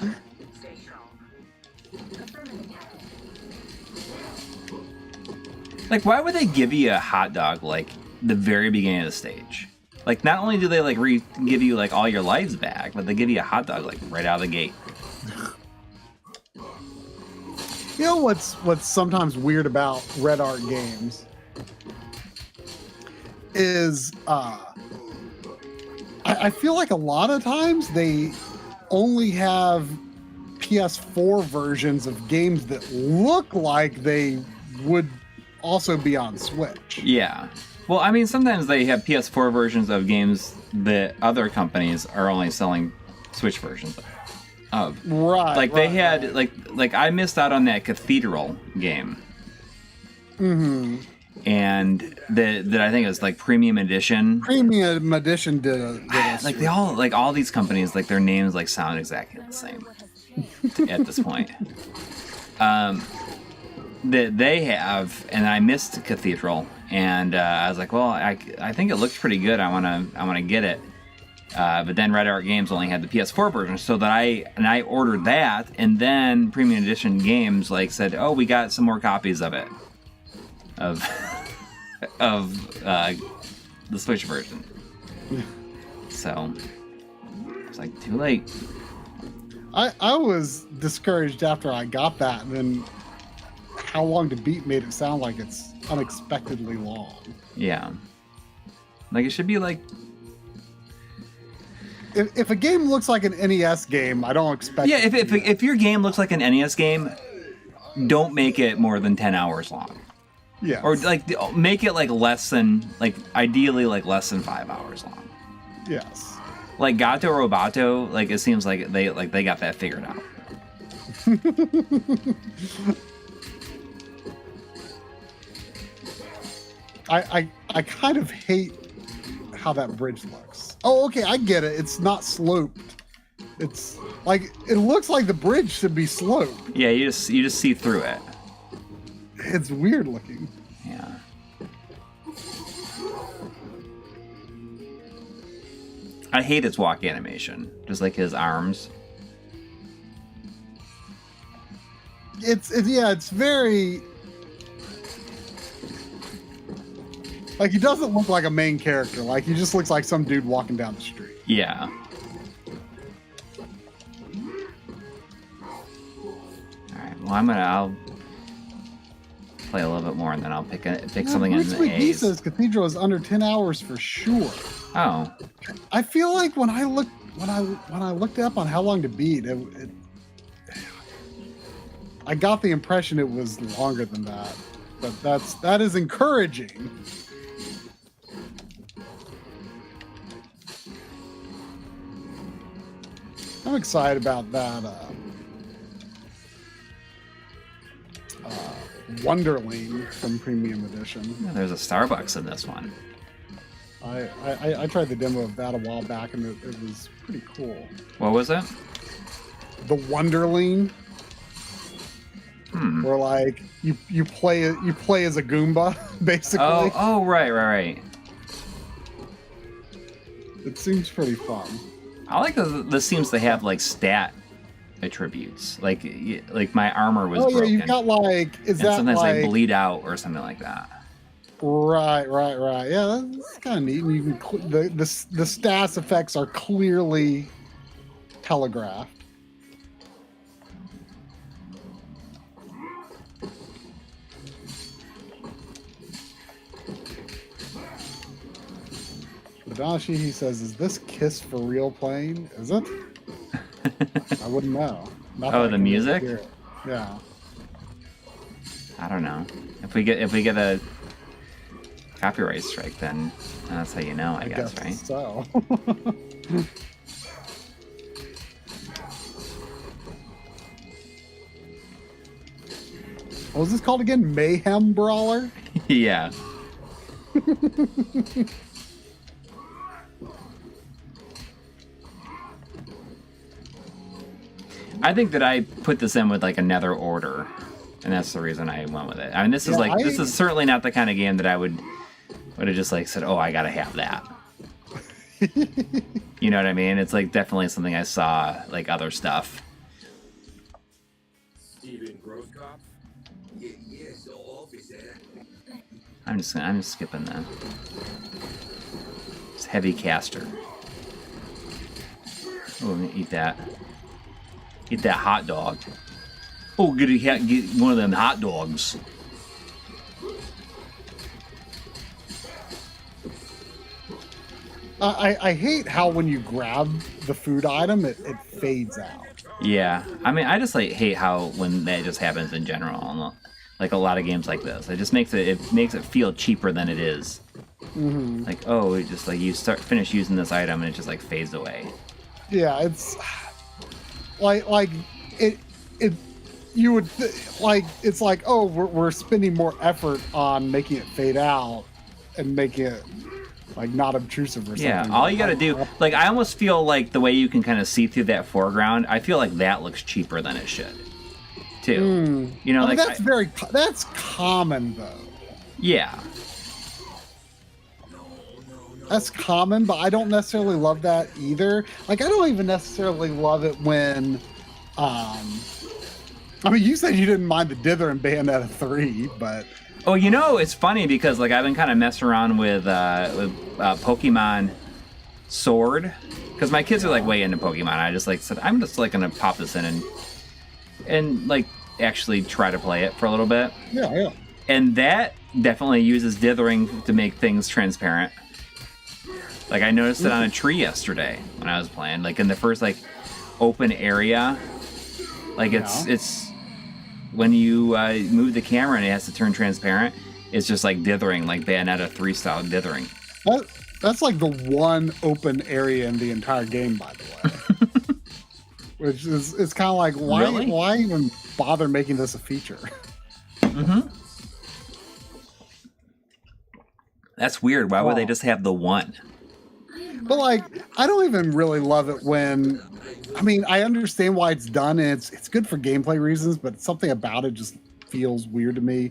[SPEAKER 1] Like, why would they give you a hot dog like the very beginning of the stage? Like, not only do they like give you like all your lives back, but they give you a hot dog like right out of the gate.
[SPEAKER 2] You know what's sometimes weird about Red Art games is I feel like a lot of times they only have PS4 versions of games that look like they would also be on Switch.
[SPEAKER 1] Yeah. Well, I mean, sometimes they have PS4 versions of games that other companies are only selling Switch versions of.
[SPEAKER 2] Right.
[SPEAKER 1] Like they had like I missed out on that Cathedral game.
[SPEAKER 2] Mm-hmm.
[SPEAKER 1] And that I think is like Premium Edition.
[SPEAKER 2] Premium Edition did a
[SPEAKER 1] like they all like all these companies like their names like sound exactly the same at this point. That they have, and I missed Cathedral, and I was like, well, I think it looks pretty good. I wanna get it. But then Red Art Games only had the PS4 version, so that I ordered that, and then Premium Edition Games like said, oh, we got some more copies of it. Of the Switch version. So it's like too late.
[SPEAKER 2] I was discouraged after I got that, and then how long to beat made it sound like it's unexpectedly long.
[SPEAKER 1] Yeah. Like it should be like
[SPEAKER 2] if a game looks like an NES game, I don't expect
[SPEAKER 1] yeah, if your game looks like an NES game, don't make it more than 10 hours long.
[SPEAKER 2] Yeah.
[SPEAKER 1] Or like make it like less than like ideally like less than 5 hours long.
[SPEAKER 2] Yes.
[SPEAKER 1] Like Gato Roboto, like it seems like they got that figured out.
[SPEAKER 2] I kind of hate how that bridge looks. Oh, okay, I get it. It's not sloped. It's like it looks like the bridge should be sloped.
[SPEAKER 1] Yeah, you just see through it.
[SPEAKER 2] It's weird looking.
[SPEAKER 1] Yeah. I hate his walk animation, just like his arms.
[SPEAKER 2] It's very like he doesn't look like a main character. Like he just looks like some dude walking down the street.
[SPEAKER 1] Yeah. All right. Well, I'll play a little bit more, and then I'll pick something in the
[SPEAKER 2] He
[SPEAKER 1] A's.
[SPEAKER 2] says Cathedral is under 10 hours for sure.
[SPEAKER 1] Oh.
[SPEAKER 2] I feel like when I looked up on how long to beat, I got the impression it was longer than that. But that is encouraging. I'm excited about that Wonderling from Premium Edition.
[SPEAKER 1] Yeah, there's a Starbucks in this one.
[SPEAKER 2] I tried the demo of that a while back, and it was pretty cool.
[SPEAKER 1] What was it?
[SPEAKER 2] The Wonderling, where like you play as a Goomba, basically.
[SPEAKER 1] Oh, right.
[SPEAKER 2] It seems pretty fun.
[SPEAKER 1] I like that this seems to have like stat attributes. Like my armor was broken.
[SPEAKER 2] Yeah, you've got like
[SPEAKER 1] sometimes I bleed out or something like that.
[SPEAKER 2] Right. Yeah, that's kind of neat. And you can the stats effects are clearly telegraphed. Danashi, he says, "Is this Kiss for real playing? Is it?" I wouldn't know.
[SPEAKER 1] The music?
[SPEAKER 2] Yeah.
[SPEAKER 1] I don't know. If we get a copyright strike, then that's how you know, I guess, right?
[SPEAKER 2] So. What was this called again? Mayhem Brawler?
[SPEAKER 1] Yeah. I think that I put this in with like another order, and that's the reason I went with it. I mean, this is certainly not the kind of game that I would have just like said, "Oh, I gotta have that." You know what I mean? It's like definitely something I saw like other stuff.
[SPEAKER 4] Steven Groskopf? Yes, officer.
[SPEAKER 1] I'm just skipping that. It's heavy caster. Oh, I'm gonna eat that. Eat that hot dog. Oh, get one of them hot dogs.
[SPEAKER 2] I hate how when you grab the food item, it fades out.
[SPEAKER 1] Yeah, I mean, I just like hate how when that just happens in general. Like a lot of games like this, it just makes it feel cheaper than it is.
[SPEAKER 2] Mm-hmm.
[SPEAKER 1] Like, oh, it just like you finish using this item and it just like fades away.
[SPEAKER 2] Yeah, it's like it you would it's like, oh, we're spending more effort on making it fade out and making it like not obtrusive or something.
[SPEAKER 1] Yeah, all you gotta do, like, I almost feel like the way you can kind of see through that foreground, I feel like that looks cheaper than it should, too. You know, like
[SPEAKER 2] that's common though.
[SPEAKER 1] Yeah.
[SPEAKER 2] That's common, but I don't necessarily love that either. Like, I don't even necessarily love it when, I mean, you said you didn't mind the dither in Bayonetta 3, but...
[SPEAKER 1] Oh, you know, it's funny because, like, I've been kind of messing around with Pokemon Sword, because my kids are, like, way into Pokemon. I just, like, said, I'm just, like, gonna pop this in and like, actually try to play it for a little bit.
[SPEAKER 2] Yeah.
[SPEAKER 1] And that definitely uses dithering to make things transparent. Like, I noticed it on a tree yesterday when I was playing. Like, in the first, like, open area, like, it's when you move the camera and it has to turn transparent, it's just, like, dithering, like Bayonetta 3 style dithering.
[SPEAKER 2] That's, like, the one open area in the entire game, by the way. Which is, it's kind of like, why even bother making this a feature?
[SPEAKER 1] Mm-hmm. That's weird. Why would they just have the one?
[SPEAKER 2] But, like, I don't even really love it when... I mean, I understand why it's done, and it's good for gameplay reasons, but something about it just feels weird to me,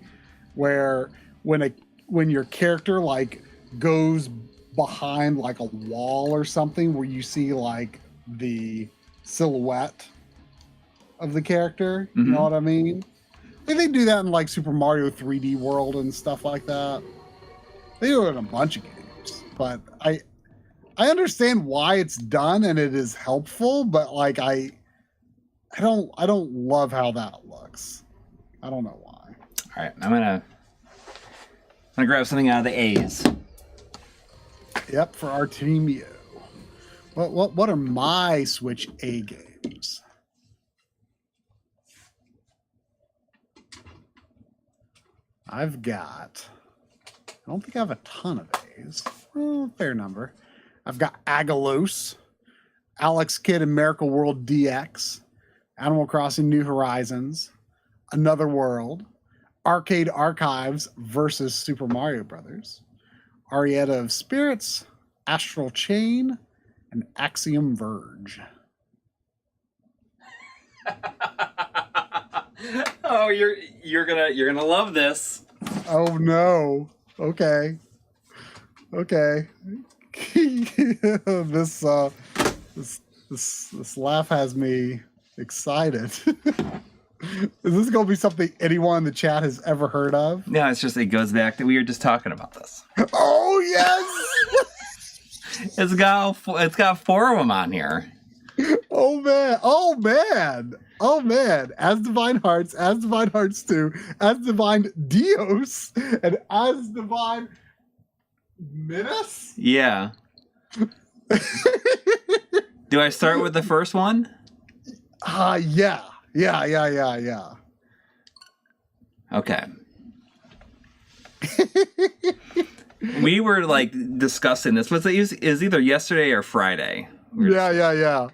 [SPEAKER 2] where when your character, like, goes behind, like, a wall or something, where you see, like, the silhouette of the character, you know what I mean? They do that in like Super Mario 3D World and stuff like that. They do it in a bunch of games, but I understand why it's done and it is helpful, but like I don't love how that looks. I don't know why.
[SPEAKER 1] All right, I'm gonna grab something out of the A's.
[SPEAKER 2] Yep, for our team U. What are my Switch A games? I've got, I don't think I have a ton of A's. Well, fair number. I've got Agalos, Alex Kidd and Miracle World DX, Animal Crossing New Horizons, Another World, Arcade Archives versus Super Mario Brothers, Arietta of Spirits, Astral Chain, and Axiom Verge.
[SPEAKER 1] Oh, you're gonna love this.
[SPEAKER 2] Oh no. Okay. This laugh has me excited. Is this gonna be something anyone in the chat has ever heard of?
[SPEAKER 1] No, it goes back to we were just talking about this.
[SPEAKER 2] Oh yes.
[SPEAKER 1] It's got 4 of them on here.
[SPEAKER 2] Oh man. Asdivine Hearts, Asdivine Hearts 2, Asdivine Dios, and Asdivine Minas?
[SPEAKER 1] Yeah. Do I start with the first one?
[SPEAKER 2] Yeah.
[SPEAKER 1] Okay. We were like discussing this. Was it either yesterday or Friday?
[SPEAKER 2] Yeah.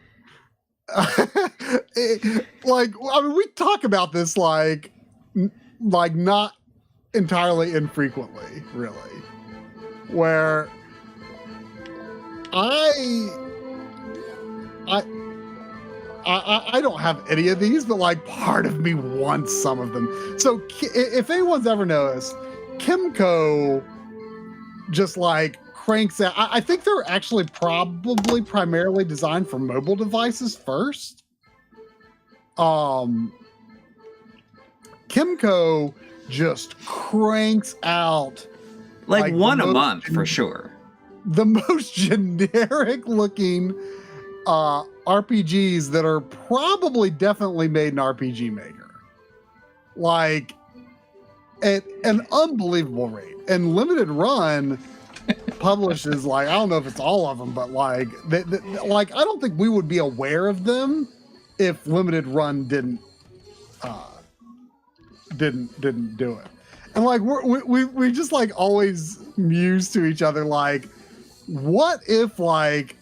[SPEAKER 2] We talk about this like not entirely infrequently, really. Where I don't have any of these, but like part of me wants some of them. So if anyone's ever noticed, Kimco just like cranks out. I think they're actually probably primarily designed for mobile devices first. Kimco just cranks out
[SPEAKER 1] like one a month for sure.
[SPEAKER 2] The most generic looking RPGs that are probably definitely made in RPG Maker. Like at an unbelievable rate. And Limited Run publishes like, I don't know if it's all of them, but like like I don't think we would be aware of them if Limited Run didn't do it. And like we just like always muse to each other like, what if like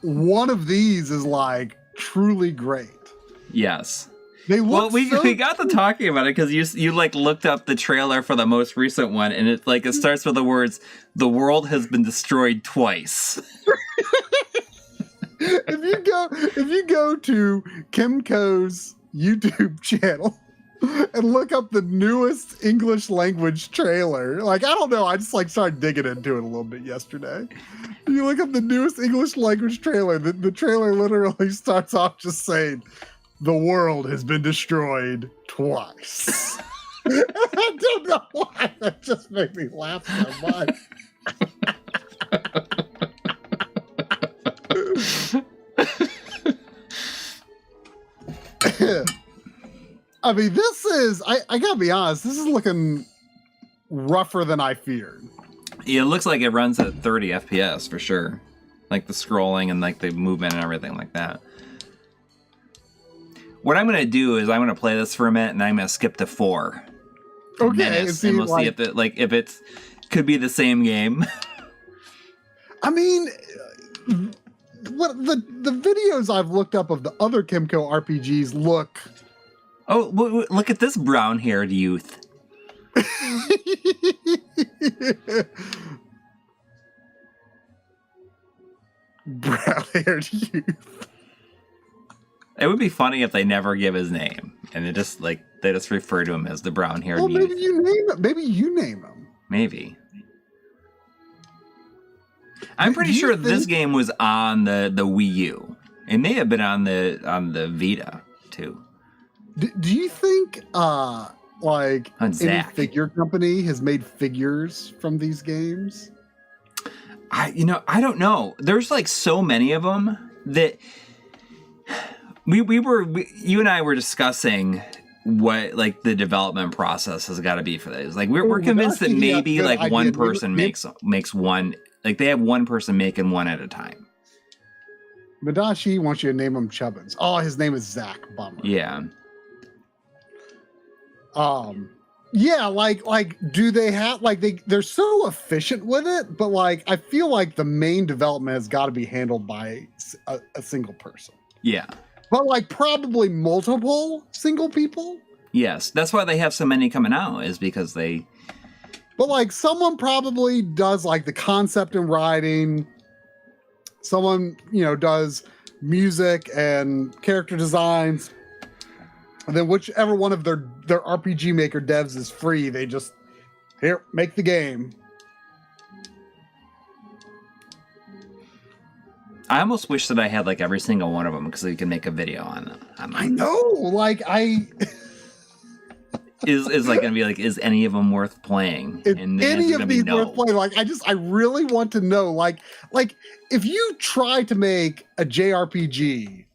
[SPEAKER 2] one of these is like truly great?
[SPEAKER 1] Yes.
[SPEAKER 2] They look
[SPEAKER 1] we got to talking about it because you like looked up the trailer for the most recent one, and it starts with the words, "The world has been destroyed twice."
[SPEAKER 2] If you go to Kimco's YouTube channel and look up the newest English language trailer, like I don't know, I just like started digging into it a little bit yesterday. You look up the newest English language trailer, the trailer literally starts off just saying, "The world has been destroyed twice." I don't know why that just made me laugh so much. I mean, this is, I gotta be honest, this is looking rougher than I feared.
[SPEAKER 1] Yeah, it looks like it runs at 30 FPS for sure. Like the scrolling and like the movement and everything like that. What I'm going to do is I'm going to play this for a minute and I'm going to skip to 4.
[SPEAKER 2] Okay.
[SPEAKER 1] And we'll see if it's could be the same game.
[SPEAKER 2] I mean, what the videos I've looked up of the other Kimco RPGs look.
[SPEAKER 1] Oh, look at this brown-haired youth.
[SPEAKER 2] Brown-haired youth.
[SPEAKER 1] It would be funny if they never give his name and they just refer to him as the brown-haired youth.
[SPEAKER 2] Maybe you name it. Maybe you name him.
[SPEAKER 1] Maybe. I'm pretty sure this game was on the Wii U. It may have been on the Vita too.
[SPEAKER 2] Do you think like any
[SPEAKER 1] Zach.
[SPEAKER 2] figure company has made figures from these games?
[SPEAKER 1] I don't know. There's like so many of them that you and I were discussing what like the development process has got to be for this. Like we're convinced that maybe like one person makes one, like they have one person making one at a time.
[SPEAKER 2] Madashi wants you to name him Chubbins. Oh, his name is Zach. Bummer.
[SPEAKER 1] Yeah.
[SPEAKER 2] Yeah, like do they have like they're so efficient with it, but like I feel like the main development has got to be handled by a single person.
[SPEAKER 1] Yeah.
[SPEAKER 2] But like probably multiple single people.
[SPEAKER 1] Yes, that's why they have so many coming out, is because they.
[SPEAKER 2] But like someone probably does like the concept and writing. Someone, does music and character designs. And then whichever one of their RPG Maker devs is free, they just, here, make the game.
[SPEAKER 1] I almost wish that I had like every single one of them because we could make a video on them.
[SPEAKER 2] I know, like
[SPEAKER 1] is like gonna be like, is any of them worth playing?
[SPEAKER 2] If
[SPEAKER 1] and the
[SPEAKER 2] any
[SPEAKER 1] answer's
[SPEAKER 2] of
[SPEAKER 1] gonna be
[SPEAKER 2] these
[SPEAKER 1] no.
[SPEAKER 2] worth playing, like I really want to know, like if you try to make a JRPG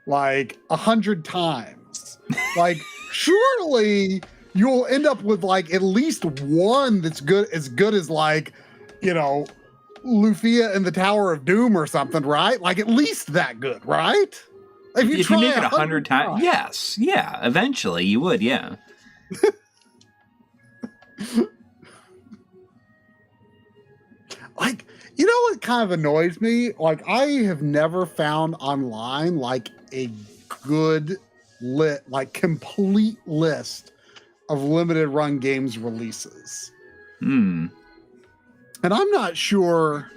[SPEAKER 2] like 100 times, like surely you'll end up with like at least one that's as good as like, Lufia and the Tower of Doom or something, right? Like at least that good, right?
[SPEAKER 1] If you make it 100 times, yes, yeah, eventually you would, yeah.
[SPEAKER 2] Like, what kind of annoys me? Like, I have never found online like a good complete list of limited run games releases. And I'm not sure.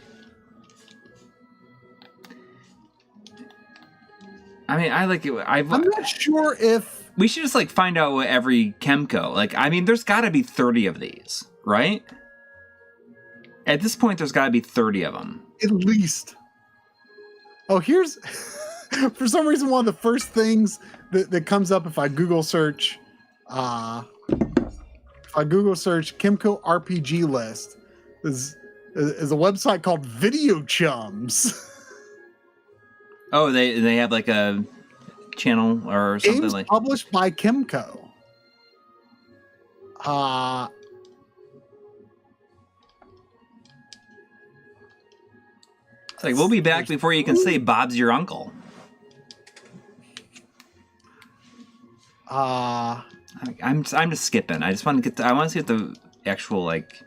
[SPEAKER 1] I mean, I like it.
[SPEAKER 2] I'm not sure if
[SPEAKER 1] we should just like find out what every Chemco. Like, I mean, there's got to be 30 of these, right? At this point, there's got to be 30 of them.
[SPEAKER 2] At least. Oh, here's for some reason one of the first things that comes up if I Google search Chemco RPG list is a website called Video Chums.
[SPEAKER 1] Oh, they have like a channel or something
[SPEAKER 2] Games
[SPEAKER 1] like
[SPEAKER 2] published by Chemco.
[SPEAKER 1] It's like, we'll be back before you can say Bob's your uncle. I'm just skipping. I just want to I want to see what the actual like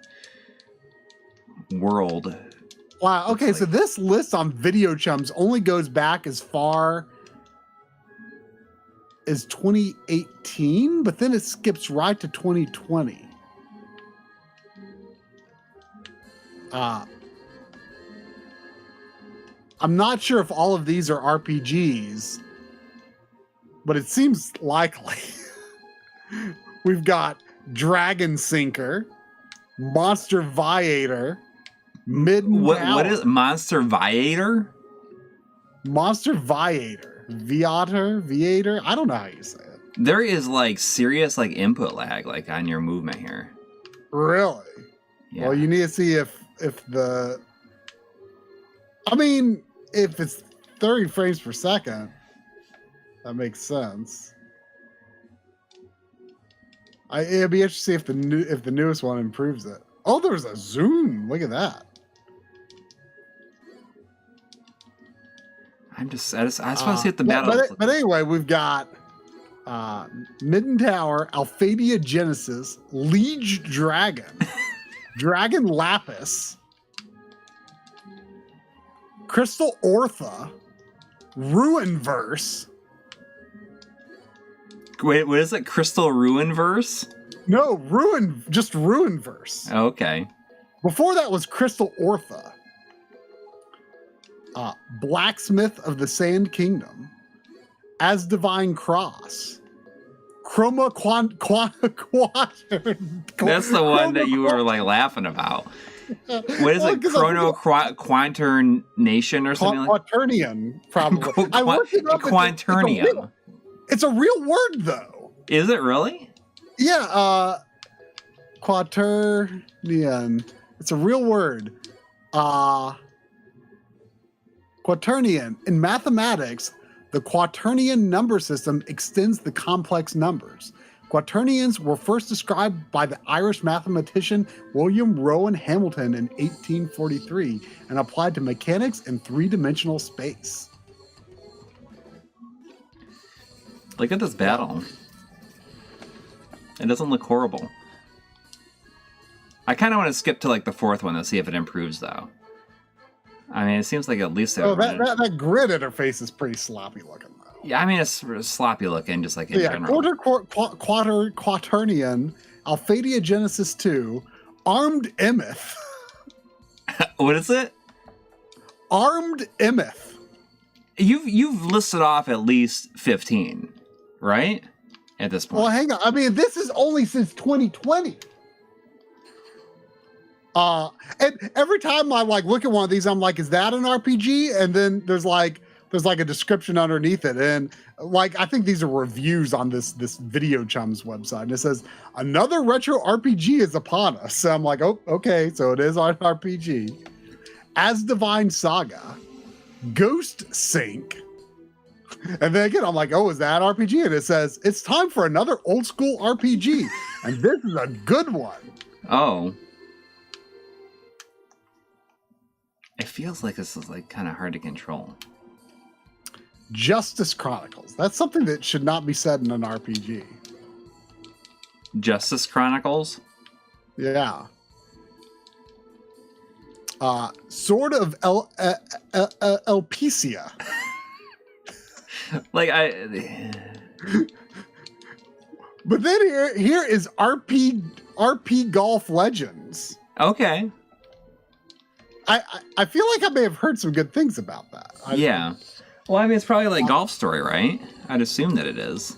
[SPEAKER 1] world.
[SPEAKER 2] Wow. Okay,
[SPEAKER 1] like.
[SPEAKER 2] So this list on Video Chums only goes back as far as 2018, but then it skips right to 2020. I'm not sure if all of these are RPGs, but it seems likely. We've got Dragon Sinker, Monster Viator, Midden Tower.
[SPEAKER 1] What is Monster Viator?
[SPEAKER 2] Monster Viator. Viator? I don't know how you say it.
[SPEAKER 1] There is like serious like input lag like on your movement here.
[SPEAKER 2] Really?
[SPEAKER 1] Yeah.
[SPEAKER 2] Well, you need to see if the... I mean, if it's 30 frames per second, that makes sense. It'd be interesting to see if the newest one improves it. Oh, there's a zoom. Look at that.
[SPEAKER 1] I just want to see what the battle.
[SPEAKER 2] But anyway, we've got Midden Tower, Alphadia Genesis, Liege Dragon, Dragon Lapis, Crystal Ortha, Ruinverse.
[SPEAKER 1] Wait, what is it? Crystal Ruinverse?
[SPEAKER 2] No, just Ruinverse.
[SPEAKER 1] Oh, okay.
[SPEAKER 2] Before that was Crystal Ortha. Blacksmith of the Sand Kingdom, Asdivine Cross, Chroma Quattern.
[SPEAKER 1] That's the one that you were like laughing about. What is it? Chrono Quantern Nation or something like that?
[SPEAKER 2] Quaternium, probably. I looked it up.
[SPEAKER 1] Quaternium.
[SPEAKER 2] It's a real word, though.
[SPEAKER 1] Is it really?
[SPEAKER 2] Yeah, quaternion. It's a real word. Quaternion. In mathematics, the quaternion number system extends the complex numbers. Quaternions were first described by the Irish mathematician William Rowan Hamilton in 1843 and applied to mechanics in three-dimensional space.
[SPEAKER 1] Look at this battle. It doesn't look horrible. I kind of want to skip to like the fourth one to see if it improves, though. I mean, it seems like at least...
[SPEAKER 2] that grid interface is pretty sloppy looking, though.
[SPEAKER 1] Yeah, I mean, it's sloppy looking, just like in general.
[SPEAKER 2] Quaternion, Alphadia Genesis 2, Armed Emeth.
[SPEAKER 1] What is it?
[SPEAKER 2] Armed Emeth.
[SPEAKER 1] You've listed off at least 15, right? At this point.
[SPEAKER 2] Well, hang on. I mean, this is only since 2020. And every time I like look at one of these, I'm like, is that an RPG? And then there's like a description underneath it. And like, I think these are reviews on this Video Chums website. And it says, another retro RPG is upon us. So I'm like, oh, okay. So it is an RPG. Asdivine Saga, Ghost Sync. And then again, I'm like, oh, is that RPG? And it says, it's time for another old school RPG. And this is a good one.
[SPEAKER 1] Oh. It feels like this is like kind of hard to control.
[SPEAKER 2] Justice Chronicles. That's something that should not be said in an RPG.
[SPEAKER 1] Justice Chronicles?
[SPEAKER 2] Yeah. Sword of Elpicia.
[SPEAKER 1] Like
[SPEAKER 2] But then here is RP Golf Legends.
[SPEAKER 1] Okay.
[SPEAKER 2] I feel like I may have heard some good things about that.
[SPEAKER 1] Yeah. Well, I mean, it's probably like Golf Story, right? I'd assume that it is.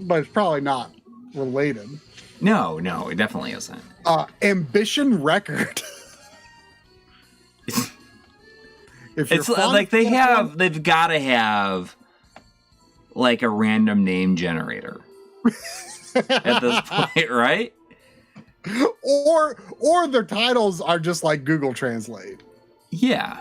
[SPEAKER 2] But it's probably not related.
[SPEAKER 1] No, it definitely isn't.
[SPEAKER 2] Ambition Record.
[SPEAKER 1] It's like they've got to have like a random name generator at this point, right?
[SPEAKER 2] Or their titles are just like Google Translate.
[SPEAKER 1] Yeah.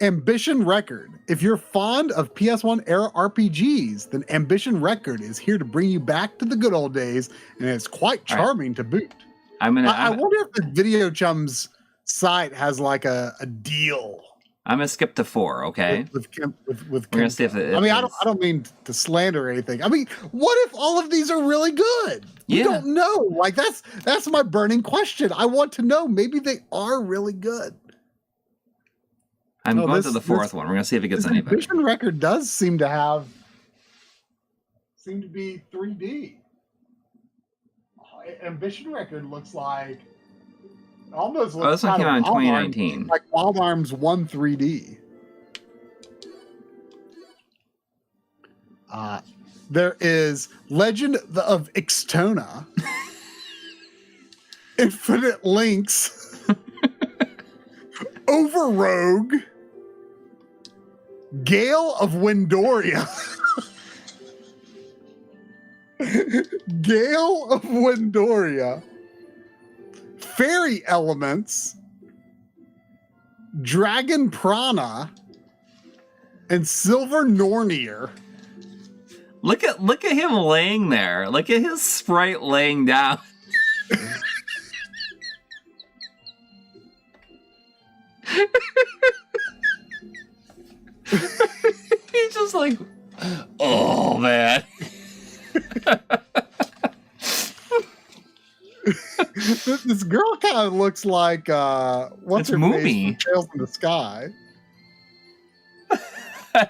[SPEAKER 2] Ambition Record. If you're fond of PS1 era RPGs, then Ambition Record is here to bring you back to the good old days, and it's quite charming to boot. I wonder if the Video Chums site has like a deal.
[SPEAKER 1] I'm gonna skip to 4, okay?
[SPEAKER 2] With
[SPEAKER 1] We're gonna see if it.
[SPEAKER 2] I mean, I don't mean to slander or anything. I mean, what if all of these are really good?
[SPEAKER 1] Yeah.
[SPEAKER 2] We don't know. Like that's my burning question. I want to know. Maybe they are really good.
[SPEAKER 1] I'm going to the fourth one. We're gonna see if it gets any better.
[SPEAKER 2] Ambition Record does seem to be 3D. Ambition Record looks like almost looks
[SPEAKER 1] this one came out in 2019.
[SPEAKER 2] Like Wild Arms 1 3D. There is Legend of Ixtona, Infinite Links, Overrogue, Gale of Windoria. Gale of Windoria, Fairy Elements, Dragon Prana, and Silver Nornir.
[SPEAKER 1] Look at him laying there. Look at his sprite laying down. He's just like, oh man.
[SPEAKER 2] This girl kind of looks like what's
[SPEAKER 1] it's
[SPEAKER 2] her
[SPEAKER 1] Moomy.
[SPEAKER 2] face from Tales in the Sky.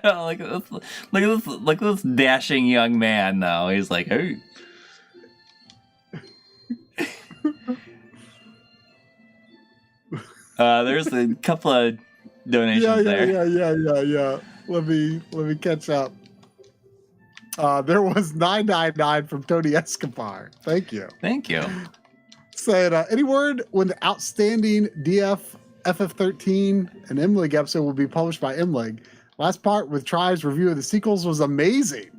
[SPEAKER 1] Look at this dashing young man though. He's like, hey. There's a couple of donations there.
[SPEAKER 2] Yeah. Let me catch up. There was 999 from Tony Escobar. Thank you. Said, any word when the outstanding DF FF13 and MLiG episode will be published by MLiG? Last part with Tribe's review of the sequels was amazing.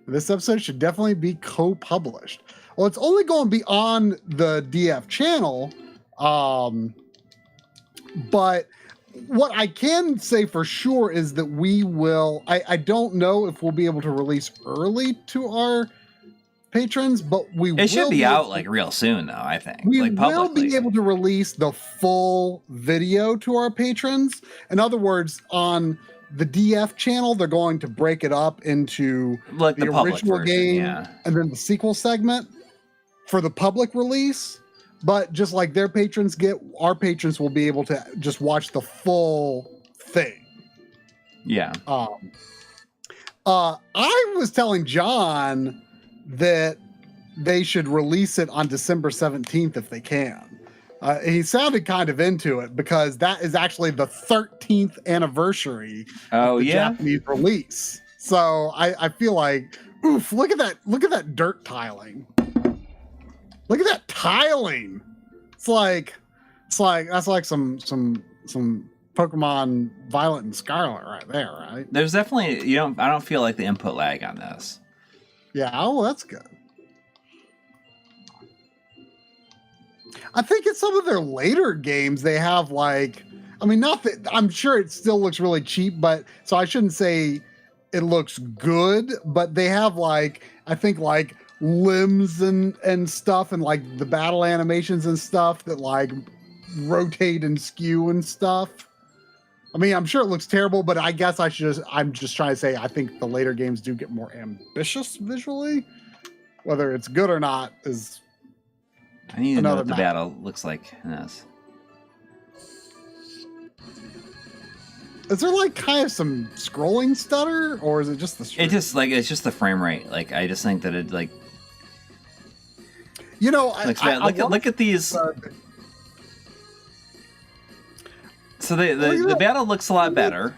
[SPEAKER 2] This episode should definitely be co-published. Well, it's only going to be on the DF channel, but what I can say for sure is that we will. I don't know if we'll be able to release early to our patrons, but
[SPEAKER 1] It should be out like real soon, though. I think
[SPEAKER 2] we
[SPEAKER 1] like
[SPEAKER 2] will
[SPEAKER 1] publicly.
[SPEAKER 2] be able to release the full video to our patrons. In other words, on the DF channel, they're going to break it up into
[SPEAKER 1] like the public
[SPEAKER 2] original
[SPEAKER 1] version,
[SPEAKER 2] game
[SPEAKER 1] yeah.
[SPEAKER 2] and then the sequel segment for the public release. But just like their patrons get, our patrons will be able to just watch the full thing.
[SPEAKER 1] Yeah.
[SPEAKER 2] I was telling John that they should release it on December 17th if they can. He sounded kind of into it because that is actually the 13th anniversary of the Japanese release. So I feel like, oof, look at that dirt tiling. Look at that tiling. It's like that's like some Pokemon Violet and Scarlet right there, right?
[SPEAKER 1] There's definitely I don't feel like the input lag on this.
[SPEAKER 2] Yeah, oh, that's good. I think in some of their later games they have like, I mean, not that I'm sure it still looks really cheap, but so I shouldn't say it looks good, but they have like, I think like limbs and stuff and like the battle animations and stuff that like rotate and skew and stuff. I mean, I'm sure it looks terrible, but I guess I'm just trying to say I think the later games do get more ambitious visually. Whether it's good or not is
[SPEAKER 1] I need to know what the
[SPEAKER 2] matter.
[SPEAKER 1] battle looks like in this.
[SPEAKER 2] Is there like kind of some scrolling stutter, or is it just the stream?
[SPEAKER 1] It's just the frame rate. Like I just think that it like look at these. So the battle looks a lot better.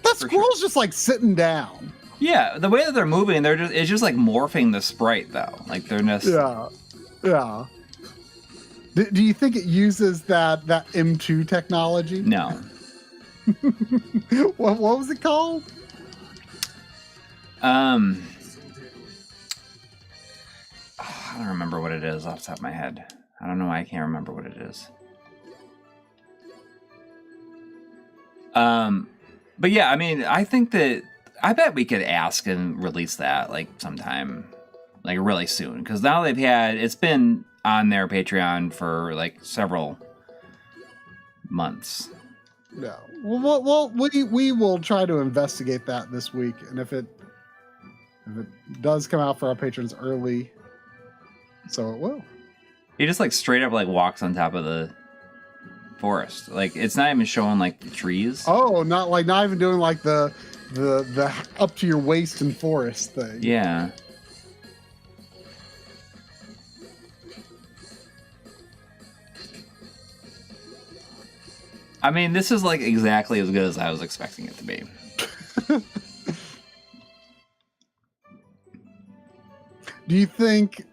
[SPEAKER 2] That squirrel's just like sitting down.
[SPEAKER 1] Yeah, the way that they're moving, it's just like morphing the sprite though. Like they're just
[SPEAKER 2] yeah. Do you think it uses that M2 technology?
[SPEAKER 1] No.
[SPEAKER 2] What was it called?
[SPEAKER 1] I don't remember what it is off the top of my head. I don't know why I can't remember what it is. But yeah, I mean, I bet we could ask and release that like sometime, like really soon, because now it's been on their Patreon for like several months.
[SPEAKER 2] No. Well, we will try to investigate that this week, and if it does come out for our patrons early, so it will.
[SPEAKER 1] He just like straight up like walks on top of the forest. Like it's not even showing like the trees.
[SPEAKER 2] Oh, not even doing like the up to your waist in forest thing.
[SPEAKER 1] Yeah. I mean, this is like exactly as good as I was expecting it to be.
[SPEAKER 2] Do you think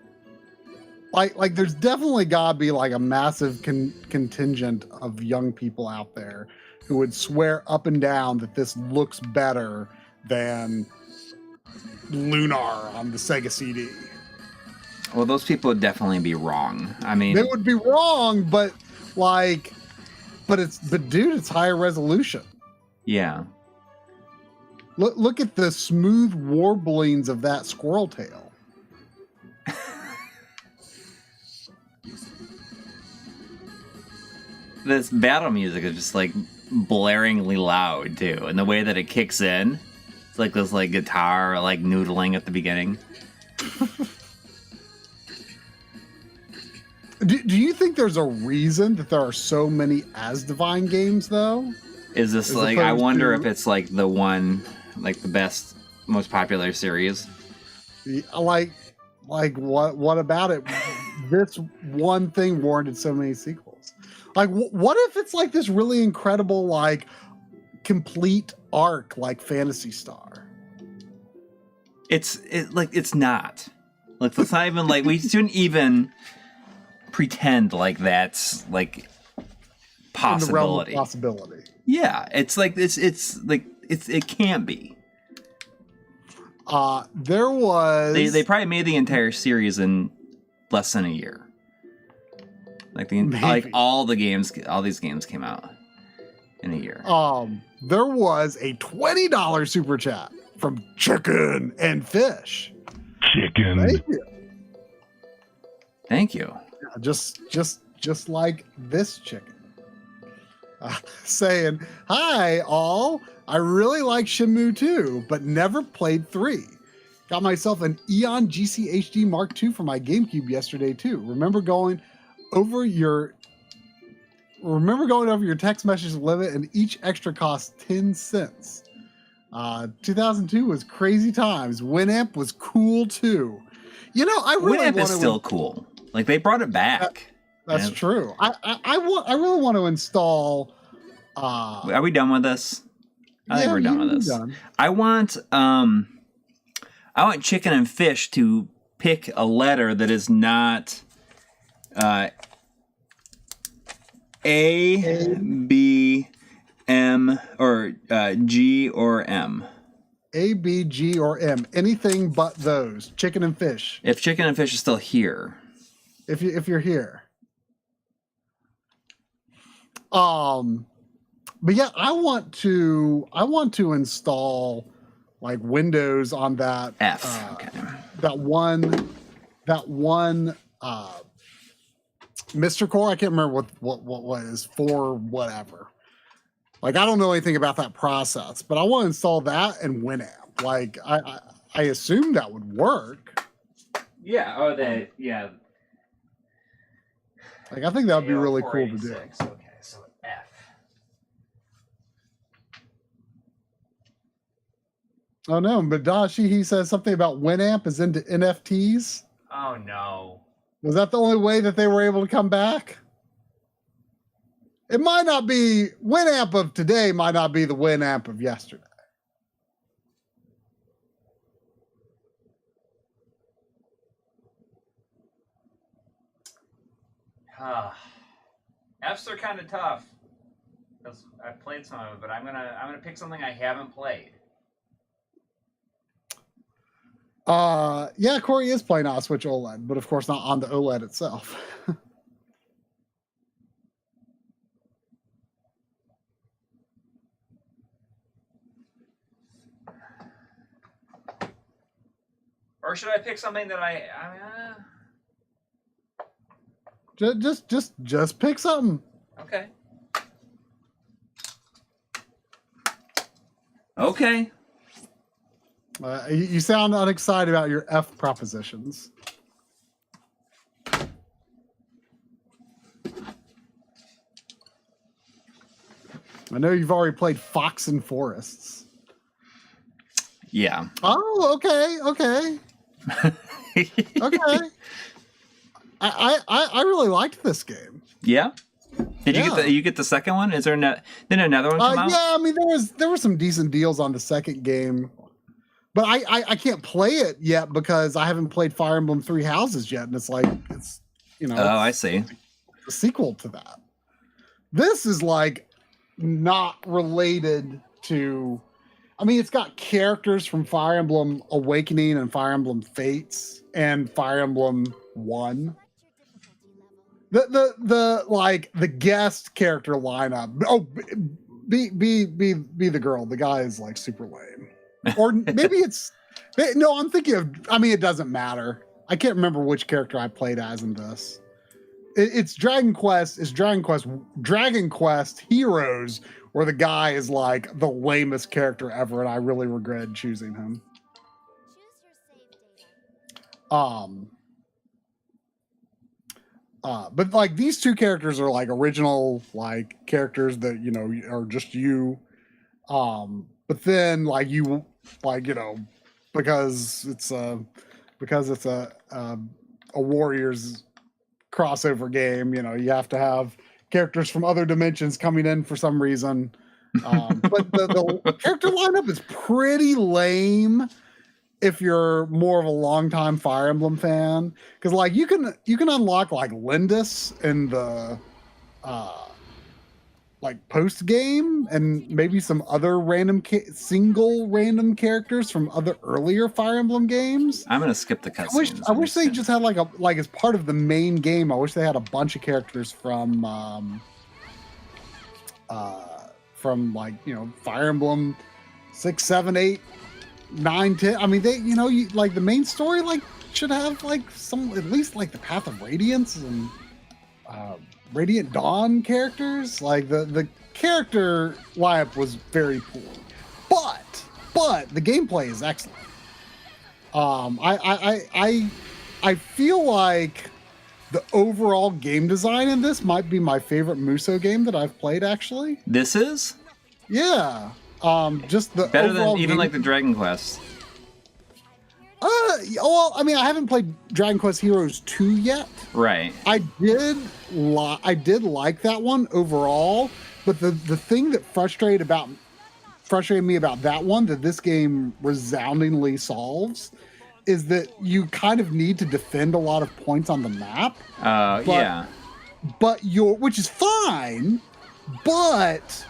[SPEAKER 2] like there's definitely gotta be like a massive contingent of young people out there who would swear up and down that this looks better than Lunar on the Sega CD?
[SPEAKER 1] Well, those people would definitely be wrong. I mean,
[SPEAKER 2] they would be wrong, but dude, it's higher resolution.
[SPEAKER 1] Yeah.
[SPEAKER 2] Look at the smooth warblings of that squirrel tail.
[SPEAKER 1] This battle music is just like blaringly loud too, and the way that it kicks in, it's like this like guitar like noodling at the beginning.
[SPEAKER 2] Do you think there's a reason that there are so many Asdivine games though?
[SPEAKER 1] Is this like, I wonder if it's like the one, like the best, most popular series?
[SPEAKER 2] Like what about it? This one thing warranted so many sequels. Like, what if it's like this really incredible, like, complete arc, like Phantasy Star?
[SPEAKER 1] It's not. Like, let's not even like, we shouldn't even pretend like that's like possibility.
[SPEAKER 2] In the realm of possibility.
[SPEAKER 1] Yeah, it's like it can't be.
[SPEAKER 2] There was
[SPEAKER 1] They probably made the entire series in less than a year. Like all these games came out in a year.
[SPEAKER 2] There was a $20 super chat from Chicken and Fish.
[SPEAKER 6] Chicken.
[SPEAKER 1] Thank you.
[SPEAKER 2] Just like this chicken. Saying, hi all, I really like Shenmue 2, but never played 3. Got myself an Eon GC HD Mark II for my GameCube yesterday too. Remember going over your text message limit, and each extra cost 10 cents. 2002 was crazy times. Winamp was cool too. You know, I really
[SPEAKER 1] Winamp is still cool. Like they brought it back.
[SPEAKER 2] That's true. I really want to install.
[SPEAKER 1] Are we done with this? I think we're done with this.
[SPEAKER 2] Done.
[SPEAKER 1] I want Chicken and Fish to pick a letter that is not A, B, M, or G or M.
[SPEAKER 2] A, B, G, or M. Anything but those. Chicken and Fish.
[SPEAKER 1] If Chicken and Fish is still here.
[SPEAKER 2] If you're here. But yeah, I want to install like Windows on that
[SPEAKER 1] F. Okay.
[SPEAKER 2] That one Mr. Core. I can't remember what is for whatever. Like I don't know anything about that process, but I want to install that and Winamp. Like I assume that would work.
[SPEAKER 1] Yeah. Oh, yeah.
[SPEAKER 2] Like I think that would be really cool to do.
[SPEAKER 1] Okay, so F.
[SPEAKER 2] Oh no, but Dashi, he says something about Winamp is into NFTs.
[SPEAKER 1] Oh no.
[SPEAKER 2] Was that the only way that they were able to come back? It might not be Winamp of today, might not be the Winamp of yesterday.
[SPEAKER 1] F's are kind of tough. I've played some of it, but I'm gonna pick something I haven't played.
[SPEAKER 2] Yeah, Corey is playing on a Switch OLED, but of course not on the OLED itself.
[SPEAKER 1] Or should I pick something that
[SPEAKER 2] Just pick something.
[SPEAKER 1] Okay. Okay.
[SPEAKER 2] You sound unexcited about your F propositions. I know you've already played Fox and Forests.
[SPEAKER 1] Yeah.
[SPEAKER 2] Oh, okay. Okay. I really liked this game.
[SPEAKER 1] Yeah. Did you get the second one? Is there did another one come out?
[SPEAKER 2] Yeah, I mean there were some decent deals on the second game, but I can't play it yet because I haven't played Fire Emblem Three Houses yet, and it's
[SPEAKER 1] I see.
[SPEAKER 2] A sequel to that. This is like not related to. I mean, it's got characters from Fire Emblem Awakening and Fire Emblem Fates and Fire Emblem 1. The guest character lineup. Oh, be the girl. The guy is like super lame. Or maybe it's no. I'm thinking of. I mean, it doesn't matter. I can't remember which character I played as in this. It's Dragon Quest. It's Dragon Quest Heroes, where the guy is like the lamest character ever, and I really regret choosing him. But like these two characters are like original like characters that are just you. But then like you like because it's a Warriors crossover game, you have to have characters from other dimensions coming in for some reason. But the character lineup is pretty lame if you're more of a longtime Fire Emblem fan, because like you can unlock like Lindis in like post game and maybe some other single random characters from other earlier Fire Emblem games.
[SPEAKER 1] I'm gonna skip the cutscenes.
[SPEAKER 2] I wish they just had like as part of the main game. I wish they had a bunch of characters from like, you know, Fire Emblem 6, 7, 8, 9, 10. I mean, they, you know, like the main story like should have like some, at least like the Path of Radiance and Radiant Dawn characters. Like the character lineup was very poor, but the gameplay is excellent. I feel like the overall game design in this might be my favorite Muso game that I've played, actually.
[SPEAKER 1] This is?
[SPEAKER 2] Yeah. Just the
[SPEAKER 1] better than even
[SPEAKER 2] game...
[SPEAKER 1] like the Dragon Quest.
[SPEAKER 2] Well, I mean, I haven't played Dragon Quest Heroes 2 yet.
[SPEAKER 1] Right.
[SPEAKER 2] I did like that one overall, but the thing that frustrated me about that one that this game resoundingly solves is that you kind of need to defend a lot of points on the map.
[SPEAKER 1] Yeah.
[SPEAKER 2] But which is fine, but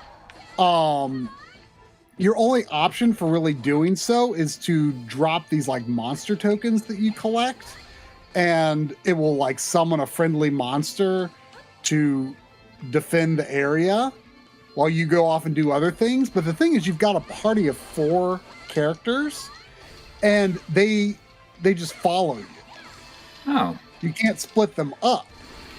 [SPEAKER 2] your only option for really doing so is to drop these like monster tokens that you collect, and it will like summon a friendly monster to defend the area while you go off and do other things. But the thing is, you've got a party of 4 characters, and they just follow you.
[SPEAKER 1] Oh.
[SPEAKER 2] You can't split them up.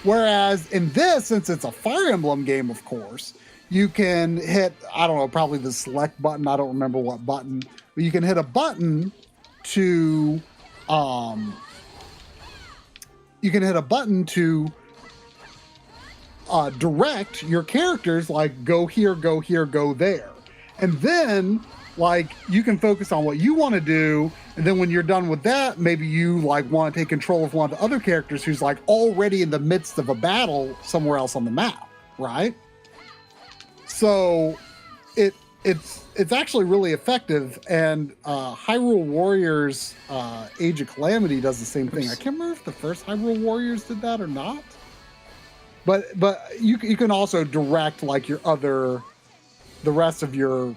[SPEAKER 2] Whereas in this, since it's a Fire Emblem game, of course, you can hit, I don't know, probably the select button. I don't remember what button, but you can hit a button to, direct your characters, like go here, go here, go there. And then like you can focus on what you want to do. And then when you're done with that, maybe you like want to take control of one of the other characters who's like already in the midst of a battle somewhere else on the map, right? So it's actually really effective. And Hyrule Warriors Age of Calamity does the same thing. I can't remember if the first Hyrule Warriors did that or not. But you can also direct like the rest of your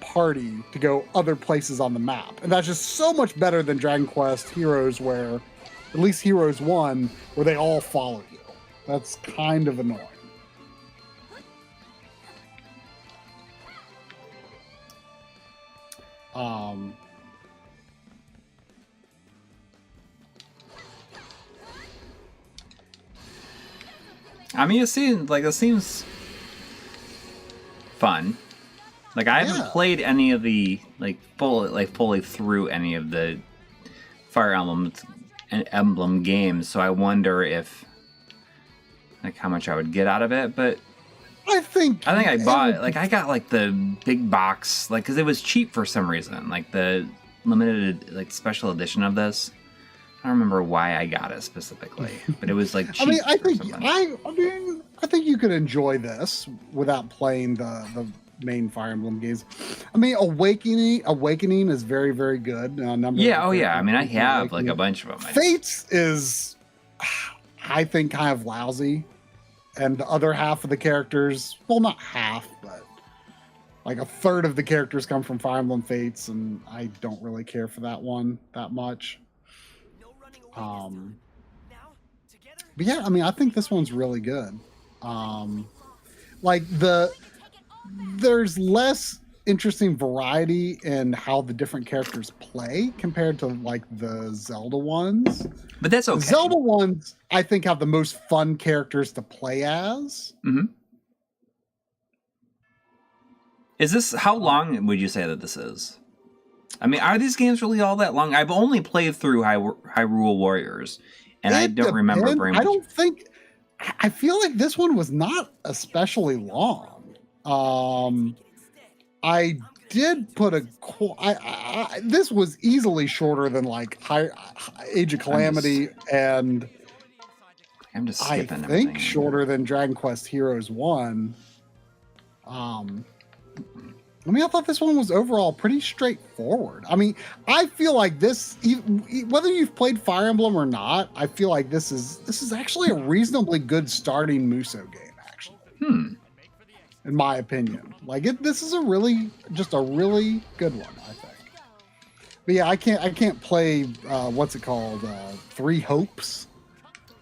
[SPEAKER 2] party to go other places on the map, and that's just so much better than Dragon Quest Heroes, where at least Heroes 1, where they all follow you. That's kind of annoying.
[SPEAKER 1] I mean, it seems fun. Like I haven't played any of the fully through any of the Fire Emblem games, so I wonder if like how much I would get out of it. But I think I bought I got like the big box, like because it was cheap for some reason, like the limited like special edition of this. I don't remember why I got it specifically, but it was like cheap.
[SPEAKER 2] I think you could enjoy this without playing the main Fire Emblem games. I mean, Awakening is very, very good. I mean, I have like a bunch of them. Fates is, I think, kind of lousy, and the other half of the characters, well, not half, but like a third of the characters come from Fire Emblem Fates, and I don't really care for that one that much. But yeah, I mean, I think this one's really good. There's less interesting variety in how the different characters play compared to like the Zelda ones.
[SPEAKER 1] But that's okay.
[SPEAKER 2] The Zelda ones, I think, have the most fun characters to play as.
[SPEAKER 1] Mm-hmm. Is this, how long would you say that this is? I mean, are these games really all that long? I've only played through Hyrule Warriors, and I don't remember very much.
[SPEAKER 2] I feel like this one was not especially long. I did put this was easily shorter than like Age of Calamity, and
[SPEAKER 1] I'm just skipping
[SPEAKER 2] I think
[SPEAKER 1] everything.
[SPEAKER 2] Shorter than Dragon Quest Heroes 1. I mean, I thought this one was overall pretty straightforward. I mean, I feel like this, whether you've played Fire Emblem or not, I feel like this is actually a reasonably good starting Muso game, actually. in my opinion. Like this is a really good one, I think. But yeah, I can't play what's it called, Three Hopes,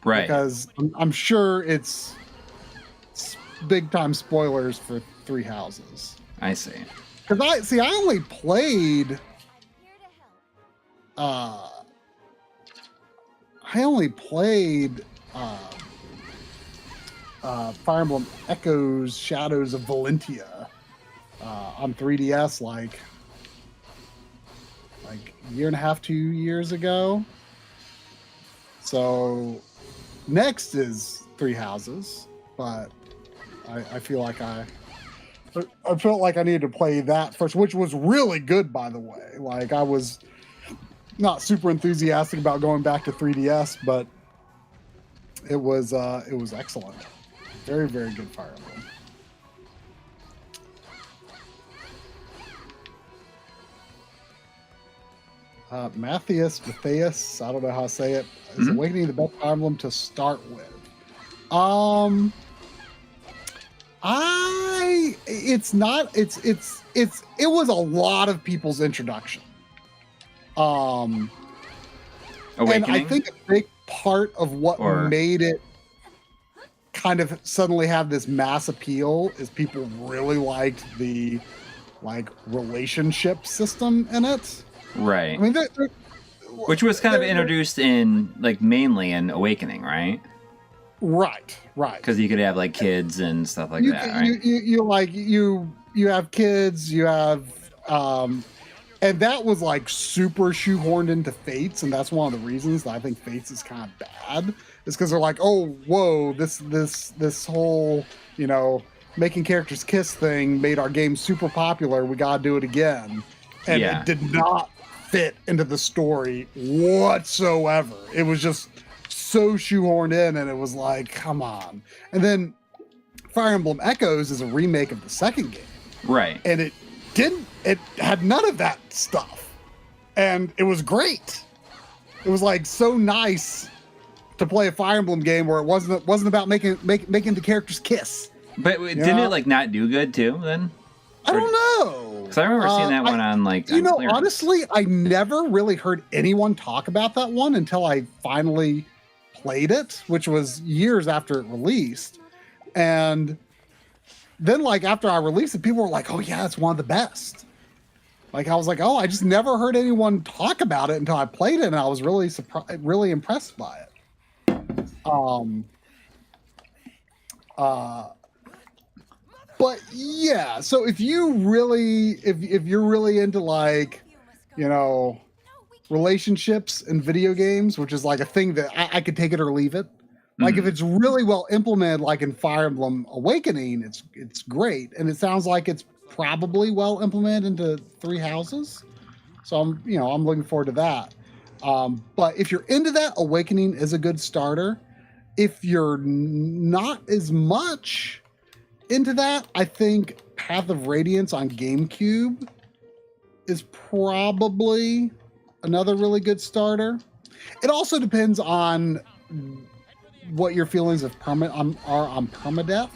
[SPEAKER 1] Right.
[SPEAKER 2] Because I'm sure it's big time spoilers for Three Houses.
[SPEAKER 1] I see.
[SPEAKER 2] Because I only played Fire Emblem Echoes Shadows of Valentia on 3DS like a year and a half, 2 years ago. So next is Three Houses, but I feel like I felt like I needed to play that first, which was really good, by the way. Like, I was not super enthusiastic about going back to 3DS, but it was excellent. Very, very good Fire Emblem. Matthias, I don't know how to say it, is Awakening the best Fire Emblem to start with. It was a lot of people's introduction.
[SPEAKER 1] Awakening?
[SPEAKER 2] And I think a big part of what made it kind of suddenly have this mass appeal is people really liked the relationship system in it.
[SPEAKER 1] Right.
[SPEAKER 2] I mean,
[SPEAKER 1] which was kind of introduced in mainly in Awakening, right?
[SPEAKER 2] Right.
[SPEAKER 1] Because you could have kids and stuff like that, right?
[SPEAKER 2] You have kids, you have and that was super shoehorned into Fates, and that's one of the reasons that I think Fates is kind of bad. Is because they're like, oh, whoa, this whole making characters kiss thing made our game super popular. We gotta do it again, and it did not fit into the story whatsoever. It was just so shoehorned in, and it was like, come on. And then Fire Emblem Echoes is a remake of the second game,
[SPEAKER 1] right?
[SPEAKER 2] And it had none of that stuff, and it was great. It was so nice to play a Fire Emblem game where it wasn't about making the characters kiss.
[SPEAKER 1] But didn't it not do good too then?
[SPEAKER 2] I don't know.
[SPEAKER 1] Because I remember seeing that one on clearance.
[SPEAKER 2] Honestly, I never really heard anyone talk about that one until I finally played it, which was years after it released. And then after I released it, people were like, oh yeah, it's one of the best. I was like, oh, I just never heard anyone talk about it until I played it, and I was really really impressed by it. But yeah, so if you're really into relationships in video games, which is a thing that I could take it or leave it. If it's really well implemented, in Fire Emblem Awakening, it's great, and it sounds like it's probably well implemented into Three Houses. So I'm looking forward to that. But if you're into that, Awakening is a good starter. If you're not as much into that, I think Path of Radiance on GameCube is probably another really good starter. It also depends on what your feelings of are on permadeath.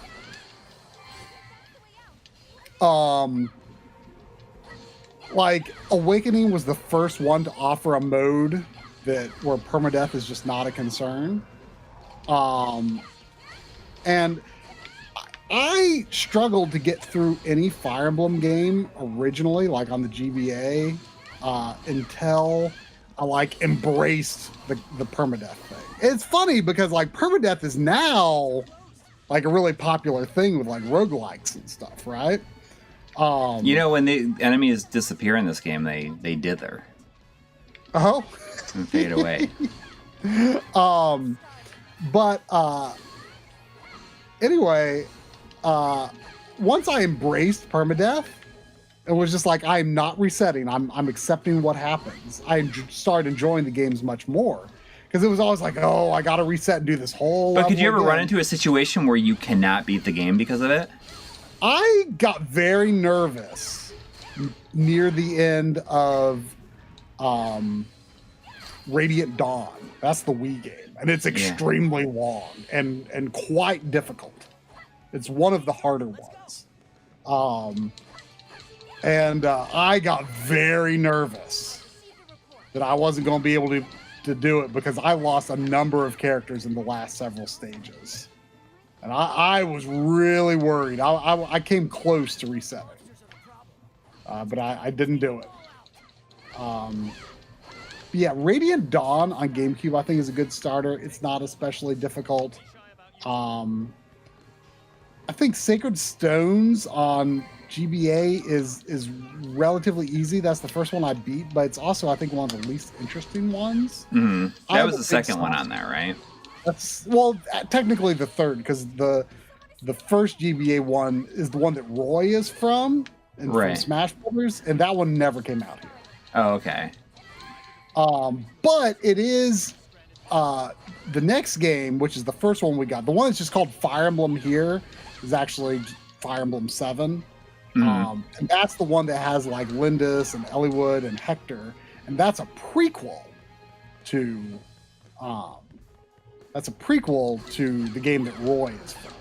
[SPEAKER 2] Awakening was the first one to offer a mode where permadeath is just not a concern. And I struggled to get through any Fire Emblem game originally, on the GBA, until I embraced the permadeath thing. It's funny because permadeath is now a really popular thing with roguelikes and stuff, right?
[SPEAKER 1] When the enemies disappear in this game, they dither.
[SPEAKER 2] Oh.
[SPEAKER 1] And fade away.
[SPEAKER 2] Anyway, once I embraced permadeath, it was just I'm not resetting. I'm accepting what happens. I started enjoying the games much more because it was always oh, I got to reset and do this whole.
[SPEAKER 1] But could you ever run into a situation where you cannot beat the game because of it?
[SPEAKER 2] I got very nervous near the end of Radiant Dawn. That's the Wii game, and it's extremely long and quite difficult. It's one of the harder ones. And I got very nervous that I wasn't going to be able to do it because I lost a number of characters in the last several stages. And I was really worried. I came close to resetting, but I didn't do it. Yeah, Radiant Dawn on GameCube I think is a good starter. It's not especially difficult. I think Sacred Stones on GBA is relatively easy. That's the first one I beat, but it's also I think one of the least interesting ones.
[SPEAKER 1] Mm-hmm. That was the second one on there, right?
[SPEAKER 2] That's technically the third because the first GBA one is the one that Roy is from and from Smash Brothers, and that one never came out here.
[SPEAKER 1] Oh, okay.
[SPEAKER 2] But it is the next game, which is the first one we got. The one that's just called Fire Emblem here is actually Fire Emblem 7. And that's the one that has like Lindis and Eliwood and Hector, and that's a prequel to the game that Roy is from.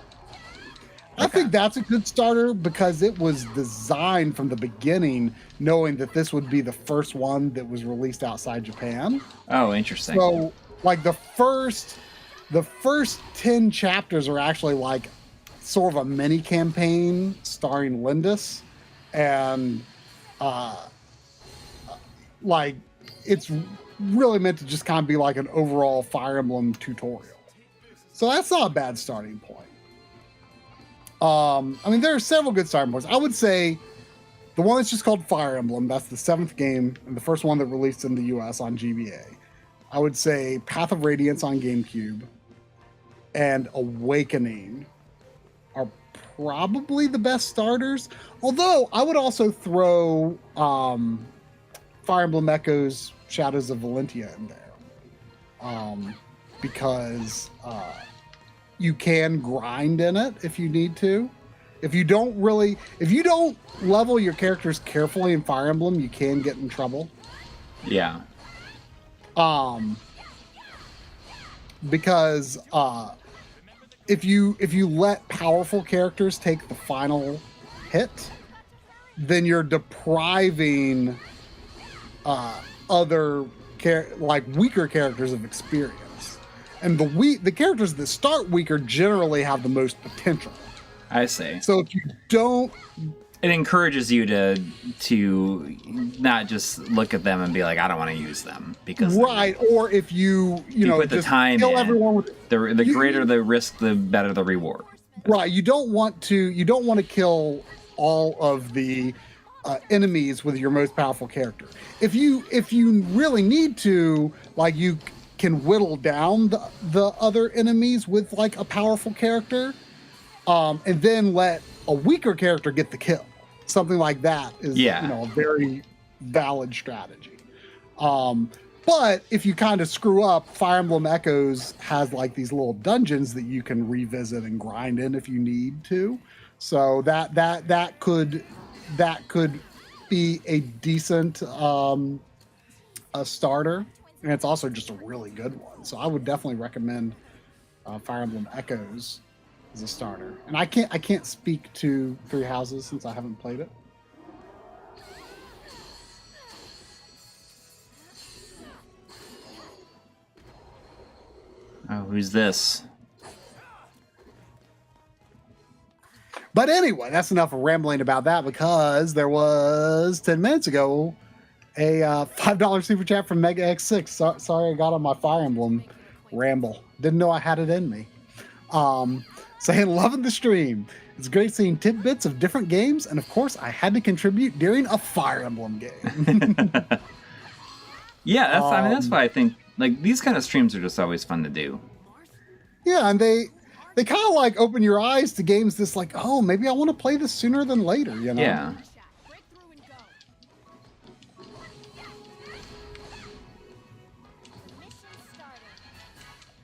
[SPEAKER 2] I think that's a good starter because it was designed from the beginning knowing that this would be the first one that was released outside Japan.
[SPEAKER 1] Oh, interesting.
[SPEAKER 2] So like the first 10 chapters are actually like sort of a mini campaign starring Lindis, and like it's really meant to just kind of be like an overall Fire Emblem tutorial. So that's not a bad starting point. I mean, there are several good starting points. I would say the one that's just called Fire Emblem, that's the 7th game and the first one that released in the US on GBA. I would say Path of Radiance on GameCube and Awakening are probably the best starters. Although I would also throw Fire Emblem Echoes Shadows of Valentia in there. Because you can grind in it if you need to. If you don't level your characters carefully in Fire Emblem, you can get in trouble.
[SPEAKER 1] Yeah.
[SPEAKER 2] Because if you let powerful characters take the final hit, then you're depriving other weaker characters of experience. And the characters that start weaker generally have the most potential.
[SPEAKER 1] I see.
[SPEAKER 2] So if you don't,
[SPEAKER 1] it encourages you to not just look at them and be like, I don't want to use them because
[SPEAKER 2] or if you
[SPEAKER 1] put the time
[SPEAKER 2] kill
[SPEAKER 1] in,
[SPEAKER 2] everyone with
[SPEAKER 1] the greater the risk, the better the reward.
[SPEAKER 2] Right. You don't want to kill all of the enemies with your most powerful character. If you really need to, like, you can whittle down the other enemies with like a powerful character, and then let a weaker character get the kill. Something like that is a very valid strategy. But if you kind of screw up, Fire Emblem Echoes has like these little dungeons that you can revisit and grind in if you need to. So that could be a decent a starter, and it's also just a really good one. So I would definitely recommend Fire Emblem Echoes as a starter. And I can't speak to Three Houses since I haven't played it.
[SPEAKER 1] Oh, who's this?
[SPEAKER 2] But anyway, that's enough of rambling about that, because there was 10 minutes ago a $5 super chat from Mega X6. Sorry I got on my Fire Emblem ramble. Didn't know I had it in me. Saying, loving the stream. It's great seeing tidbits of different games, and of course I had to contribute during a Fire Emblem game.
[SPEAKER 1] Yeah, that's why I think like these kind of streams are just always fun to do.
[SPEAKER 2] Yeah, and they kind of like open your eyes to games that's like, oh, maybe I want to play this sooner than later, you know?
[SPEAKER 1] Yeah.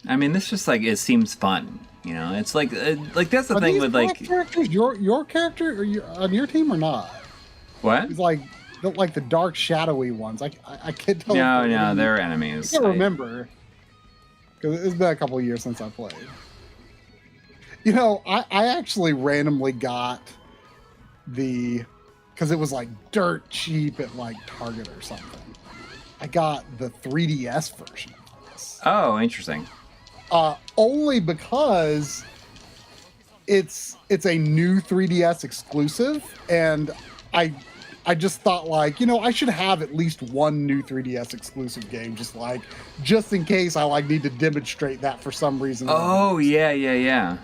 [SPEAKER 1] I mean, this just like it seems fun, you know. It's like that's the thing with like
[SPEAKER 2] characters. Your character on your team or not?
[SPEAKER 1] What?
[SPEAKER 2] It's like the dark, shadowy ones. I can't tell.
[SPEAKER 1] No, they're enemies.
[SPEAKER 2] I can't remember because it's been a couple of years since I played. You know, I actually randomly got because it was like dirt cheap at like Target or something. I got the 3DS version of this.
[SPEAKER 1] Oh, interesting.
[SPEAKER 2] Only because it's a new 3DS exclusive, and I just thought like, I should have at least one new 3DS exclusive game, just in case I like need to demonstrate that for some reason.
[SPEAKER 1] Oh yeah.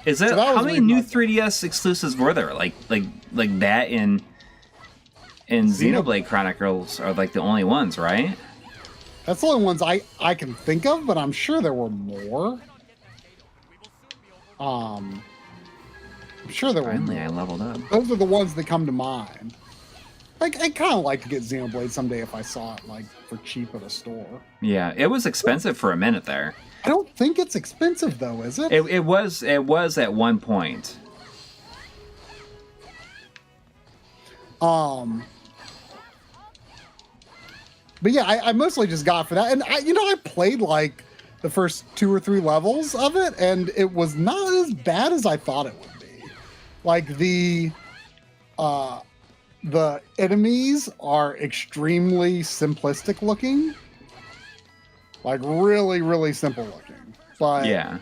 [SPEAKER 1] Is that,
[SPEAKER 2] that
[SPEAKER 1] how many new 3DS exclusives were there? Like that in Xenoblade Chronicles are like the only ones, right?
[SPEAKER 2] That's the only ones I can think of, but I'm sure there were more. I'm sure there were
[SPEAKER 1] Finally,
[SPEAKER 2] more.
[SPEAKER 1] I leveled up.
[SPEAKER 2] Those are the ones that come to mind. Like, I kind of like to get Xenoblade someday if I saw it like for cheap at a store.
[SPEAKER 1] Yeah, it was expensive for a minute there.
[SPEAKER 2] I don't think it's expensive though, is it?
[SPEAKER 1] It was at one point.
[SPEAKER 2] But yeah, I mostly just got for that, and I played like the first 2 or 3 levels of it, and it was not as bad as I thought it would be. Like the enemies are extremely simplistic looking, like really, really simple looking. But
[SPEAKER 1] Yeah.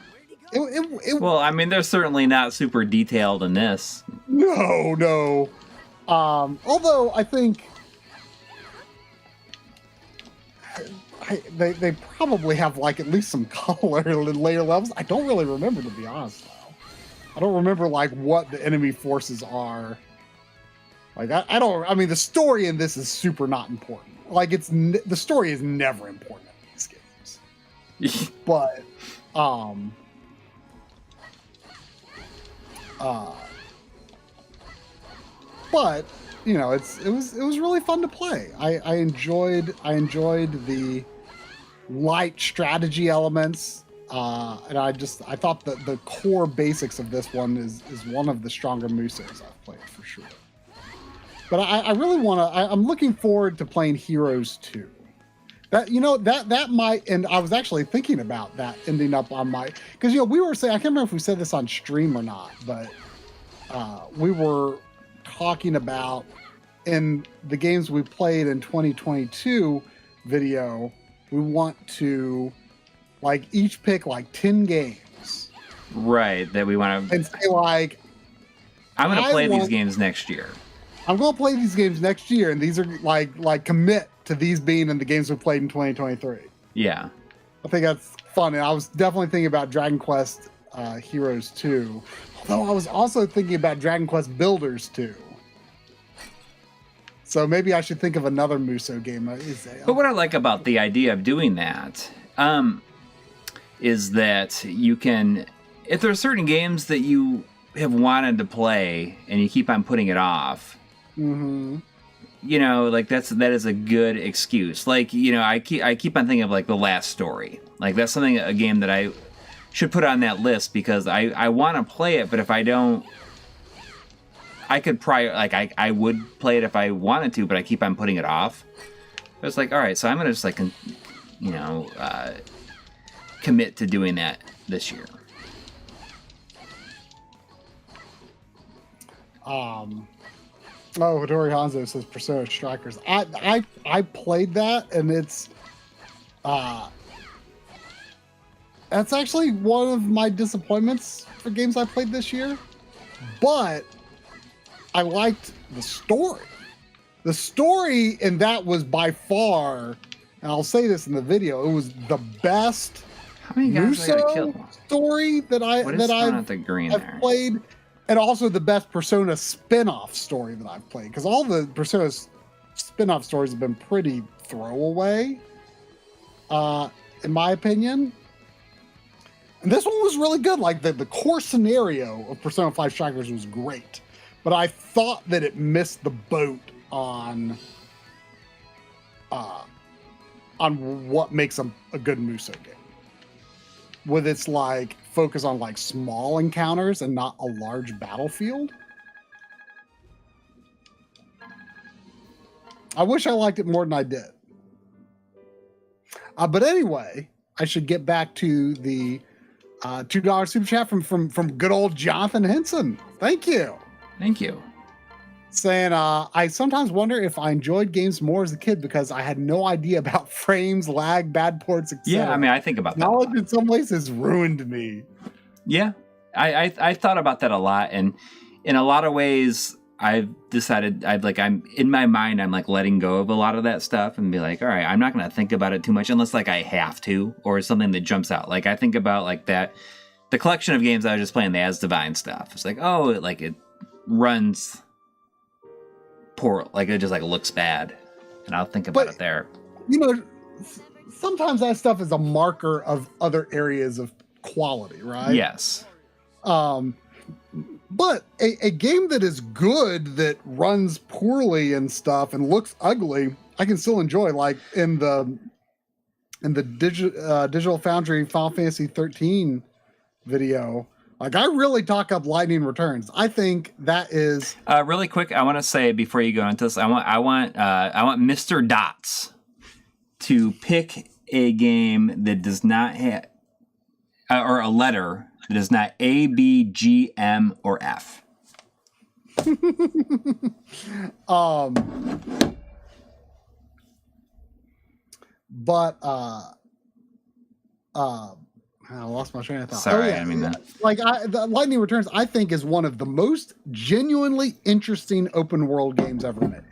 [SPEAKER 2] Well,
[SPEAKER 1] I mean, they're certainly not super detailed in this.
[SPEAKER 2] no. Although I think they probably have like at least some color in later levels. I don't really remember, to be honest, though. I don't remember like what the enemy forces are. Like I mean, the story in this is super not important. Like the story is never important in these games. But it was really fun to play. I enjoyed the light strategy elements, and I thought that the core basics of this one is one of the stronger Musos I've played for sure. But I really I'm looking forward to playing Heroes 2. That might, and I was actually thinking about that ending up on because we were saying, I can't remember if we said this on stream or not, but we were talking about in the games we played in 2022 video, we want to like each pick like 10 games.
[SPEAKER 1] Right, that we want to.
[SPEAKER 2] And say like,
[SPEAKER 1] I'm going to play these games next year.
[SPEAKER 2] I'm going to play these games next year, and these are like commit to these being in the games we played in 2023.
[SPEAKER 1] Yeah.
[SPEAKER 2] I think that's fun. And I was definitely thinking about Dragon Quest Heroes 2. Although I was also thinking about Dragon Quest Builders 2. So maybe I should think of another Muso game.
[SPEAKER 1] But what I like about the idea of doing that is that you can, if there are certain games that you have wanted to play and you keep on putting it off, like that is a good excuse. Like, I keep on thinking of like The Last Story. Like that's a game that I should put on that list because I want to play it, but if I don't, I could I would play it if I wanted to, but I keep on putting it off. It's like, all right, so I'm gonna just commit to doing that this year.
[SPEAKER 2] Hattori Hanzo says Persona Strikers. I played that, and it's that's actually one of my disappointments for games I played this year. But I liked the story. The story in that was by far, and I'll say this in the video, it was the best
[SPEAKER 1] How many guys do I gotta kill?
[SPEAKER 2] story that I've played, and also the best Persona spin-off story that I've played. Because all the Persona spin-off stories have been pretty throwaway, in my opinion. And this one was really good. Like the core scenario of Persona 5 Strikers was great, but I thought that it missed the boat on what makes a good Muso game. With its like focus on like small encounters and not a large battlefield. I wish I liked it more than I did. But anyway, I should get back to the $2 super chat from good old Jonathan Henson. Thank you.
[SPEAKER 1] Thank you.
[SPEAKER 2] saying, I sometimes wonder if I enjoyed games more as a kid because I had no idea about frames, lag, bad ports, etc.
[SPEAKER 1] Yeah, I mean, I think about that.
[SPEAKER 2] Knowledge in some ways has ruined me.
[SPEAKER 1] Yeah, I thought about that a lot, and in a lot of ways, I've decided I'm in my mind, I'm like letting go of a lot of that stuff and be like, all right, I'm not going to think about it too much unless like I have to, or something that jumps out. Like I think about like that, the collection of games I was just playing, the Asdivine stuff. It's like, oh, it runs poor, like it just like looks bad, and I'll think about it there.
[SPEAKER 2] You know, sometimes that stuff is a marker of other areas of quality, right?
[SPEAKER 1] Yes.
[SPEAKER 2] But a game that is good, that runs poorly and stuff and looks ugly, I can still enjoy. Like in the Digital Foundry Final Fantasy 13 video, like I really talk up Lightning Returns. I think that is
[SPEAKER 1] really quick. I want to say before you go into this, I want Mr. Dots to pick a game that does not have or a letter that is not A, B, G, M, or F.
[SPEAKER 2] But I lost my train of thought.
[SPEAKER 1] Sorry, I mean that.
[SPEAKER 2] Like the Lightning Returns, I think, is one of the most genuinely interesting open world games ever made.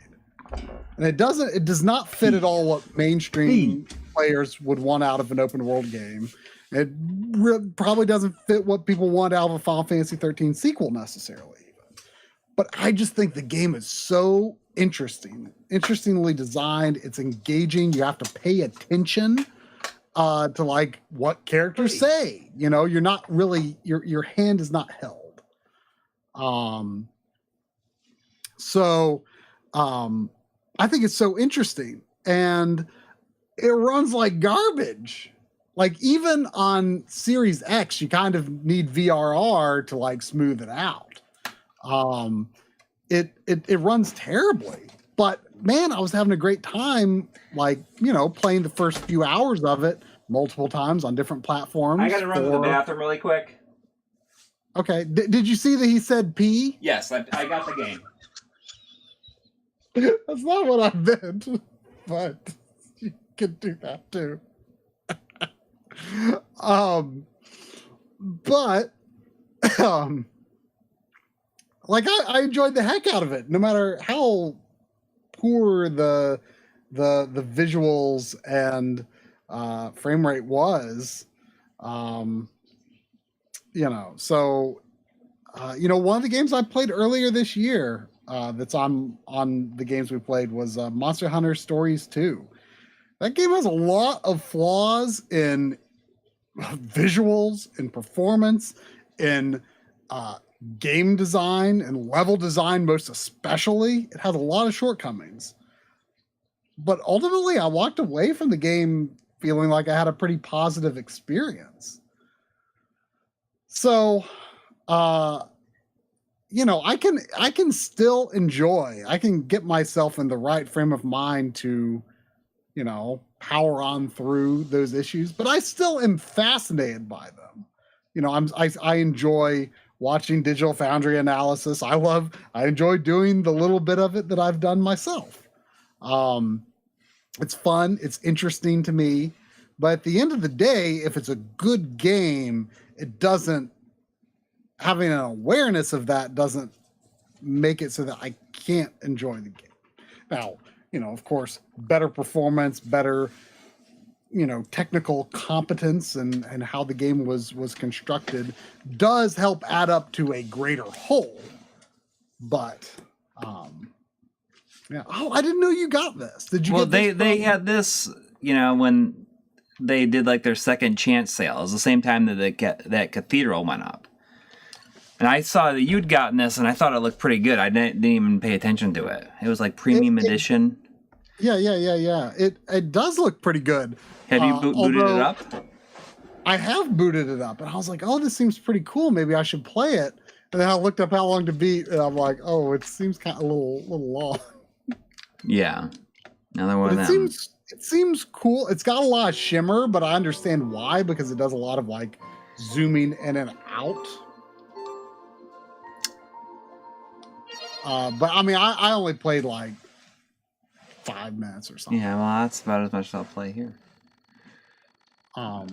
[SPEAKER 2] And it does not fit at all what mainstream players would want out of an open world game. It probably doesn't fit what people want out of a Final Fantasy 13 sequel necessarily. But I just think the game is so interestingly designed. It's engaging. You have to pay attention to like what characters say. You know, you're not really your hand is not held. I think it's so interesting, and it runs like garbage. Like even on Series X, you kind of need VRR to like smooth it out. It runs terribly, but man, I was having a great time. Like, you know, playing the first few hours of it multiple times on different platforms.
[SPEAKER 1] I got to run to the bathroom really quick.
[SPEAKER 2] Okay. Did you see that he said pee?
[SPEAKER 1] Yes, I got the game.
[SPEAKER 2] That's not what I meant, but you could do that too. Like I enjoyed the heck out of it, no matter how poor the visuals and frame rate was. You know, so you know, one of the games I played earlier this year that's on the games we played was Monster Hunter Stories 2. That game has a lot of flaws in visuals, in performance, in game design and level design, most especially. It has a lot of shortcomings. But ultimately, I walked away from the game feeling like I had a pretty positive experience. So, you know, I can still enjoy. I can get myself in the right frame of mind to, you know, power on through those issues, but I still am fascinated by them. You know, I enjoy watching Digital Foundry analysis. I enjoy doing the little bit of it that I've done myself. It's fun. It's interesting to me. But at the end of the day, if it's a good game, it doesn't, having an awareness of that doesn't make it so that I can't enjoy the game. Now, you know, of course, better performance, better, you know, technical competence and how the game was constructed does help add up to a greater whole. But yeah. Oh, I didn't know you got this. Did you get this?
[SPEAKER 1] They had this, you know, when they did like their second chance sale. It was the same time that that Cathedral went up. And I saw that you'd gotten this, and I thought it looked pretty good. I didn't even pay attention to it. It was like premium edition.
[SPEAKER 2] Yeah. It does look pretty good.
[SPEAKER 1] Have you booted it up?
[SPEAKER 2] I have booted it up, and I was like, "Oh, this seems pretty cool. Maybe I should play it." And then I looked up how long to beat, and I'm like, "Oh, it seems kind of a little long."
[SPEAKER 1] Yeah, another one of
[SPEAKER 2] them.
[SPEAKER 1] It
[SPEAKER 2] seems cool. It's got a lot of shimmer, but I understand why, because it does a lot of like zooming in and out. But I mean, I only played like 5 minutes or something.
[SPEAKER 1] Yeah, well, that's about as much as I'll play here.
[SPEAKER 2] But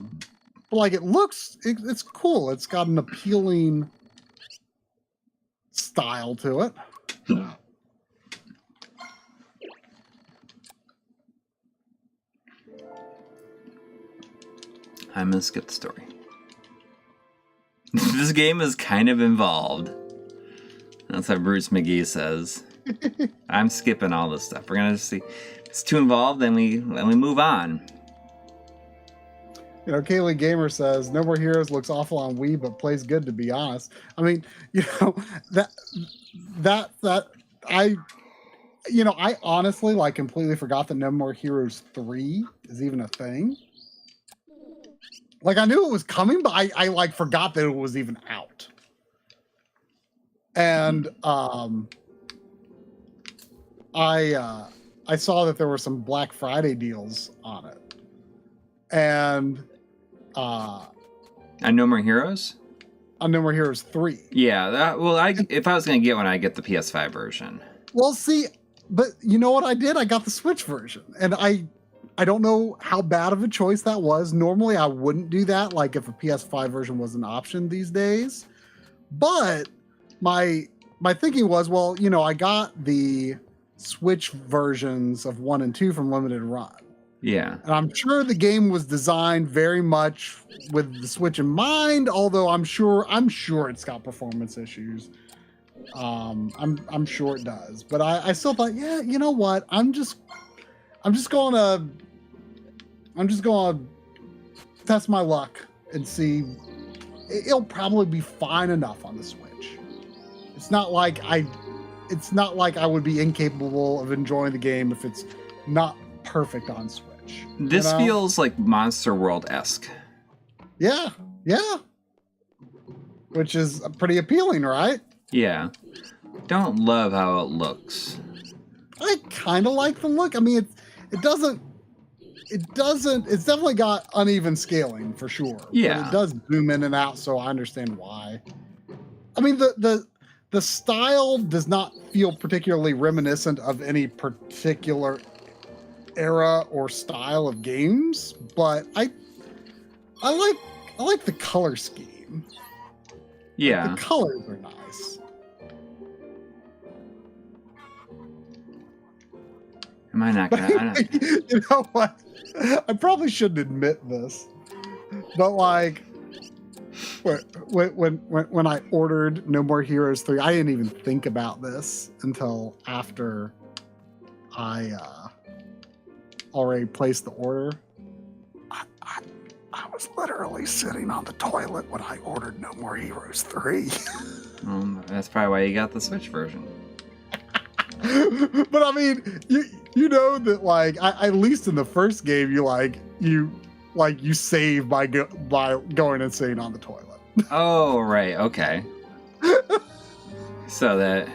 [SPEAKER 2] like it looks, it's cool. It's got an appealing style to it.
[SPEAKER 1] I'm gonna skip the story. This game is kind of involved. That's what Bruce McGee says. I'm skipping all this stuff. We're gonna see. It's too involved, then we move on.
[SPEAKER 2] You know, Kaylee Gamer says, No More Heroes looks awful on Wii, but plays good, to be honest. I mean, you know, I honestly, like, completely forgot that No More Heroes 3 is even a thing. Like, I knew it was coming, but I like, forgot that it was even out. And, I saw that there were some Black Friday deals on it. And
[SPEAKER 1] No More Heroes?
[SPEAKER 2] On No More Heroes 3.
[SPEAKER 1] Yeah, if I was gonna get one, I'd get the PS5 version.
[SPEAKER 2] Well, see, but you know what I did? I got the Switch version. And I don't know how bad of a choice that was. Normally I wouldn't do that, like if a PS5 version was an option these days. But my thinking was, well, you know, I got the Switch versions of 1 and 2 from Limited Run.
[SPEAKER 1] Yeah.
[SPEAKER 2] And I'm sure the game was designed very much with the Switch in mind, although I'm sure it's got performance issues. I'm sure it does. But I still thought, yeah, you know what? I'm just gonna test my luck and see. It'll probably be fine enough on the Switch. It's not like I would be incapable of enjoying the game if it's not perfect on Switch.
[SPEAKER 1] This feels like Monster World-esque.
[SPEAKER 2] Yeah. Which is pretty appealing, right?
[SPEAKER 1] Yeah. Don't love how it looks.
[SPEAKER 2] I kind of like the look. I mean, it's definitely got uneven scaling for sure.
[SPEAKER 1] Yeah.
[SPEAKER 2] But it does zoom in and out, so I understand why. I mean, the style does not feel particularly reminiscent of any particular era or style of games, but I like the color scheme.
[SPEAKER 1] Yeah.
[SPEAKER 2] The colors are nice.
[SPEAKER 1] Am I not gonna?
[SPEAKER 2] You know what? I probably shouldn't admit this, but like when I ordered No More Heroes 3, I didn't even think about this until after I already placed the order. I was literally sitting on the toilet when I ordered No More Heroes 3.
[SPEAKER 1] That's probably why you got the Switch version.
[SPEAKER 2] But I mean, you know that, like, at least in the first game, you save by going and sitting on the toilet.
[SPEAKER 1] Oh, right, okay. So that,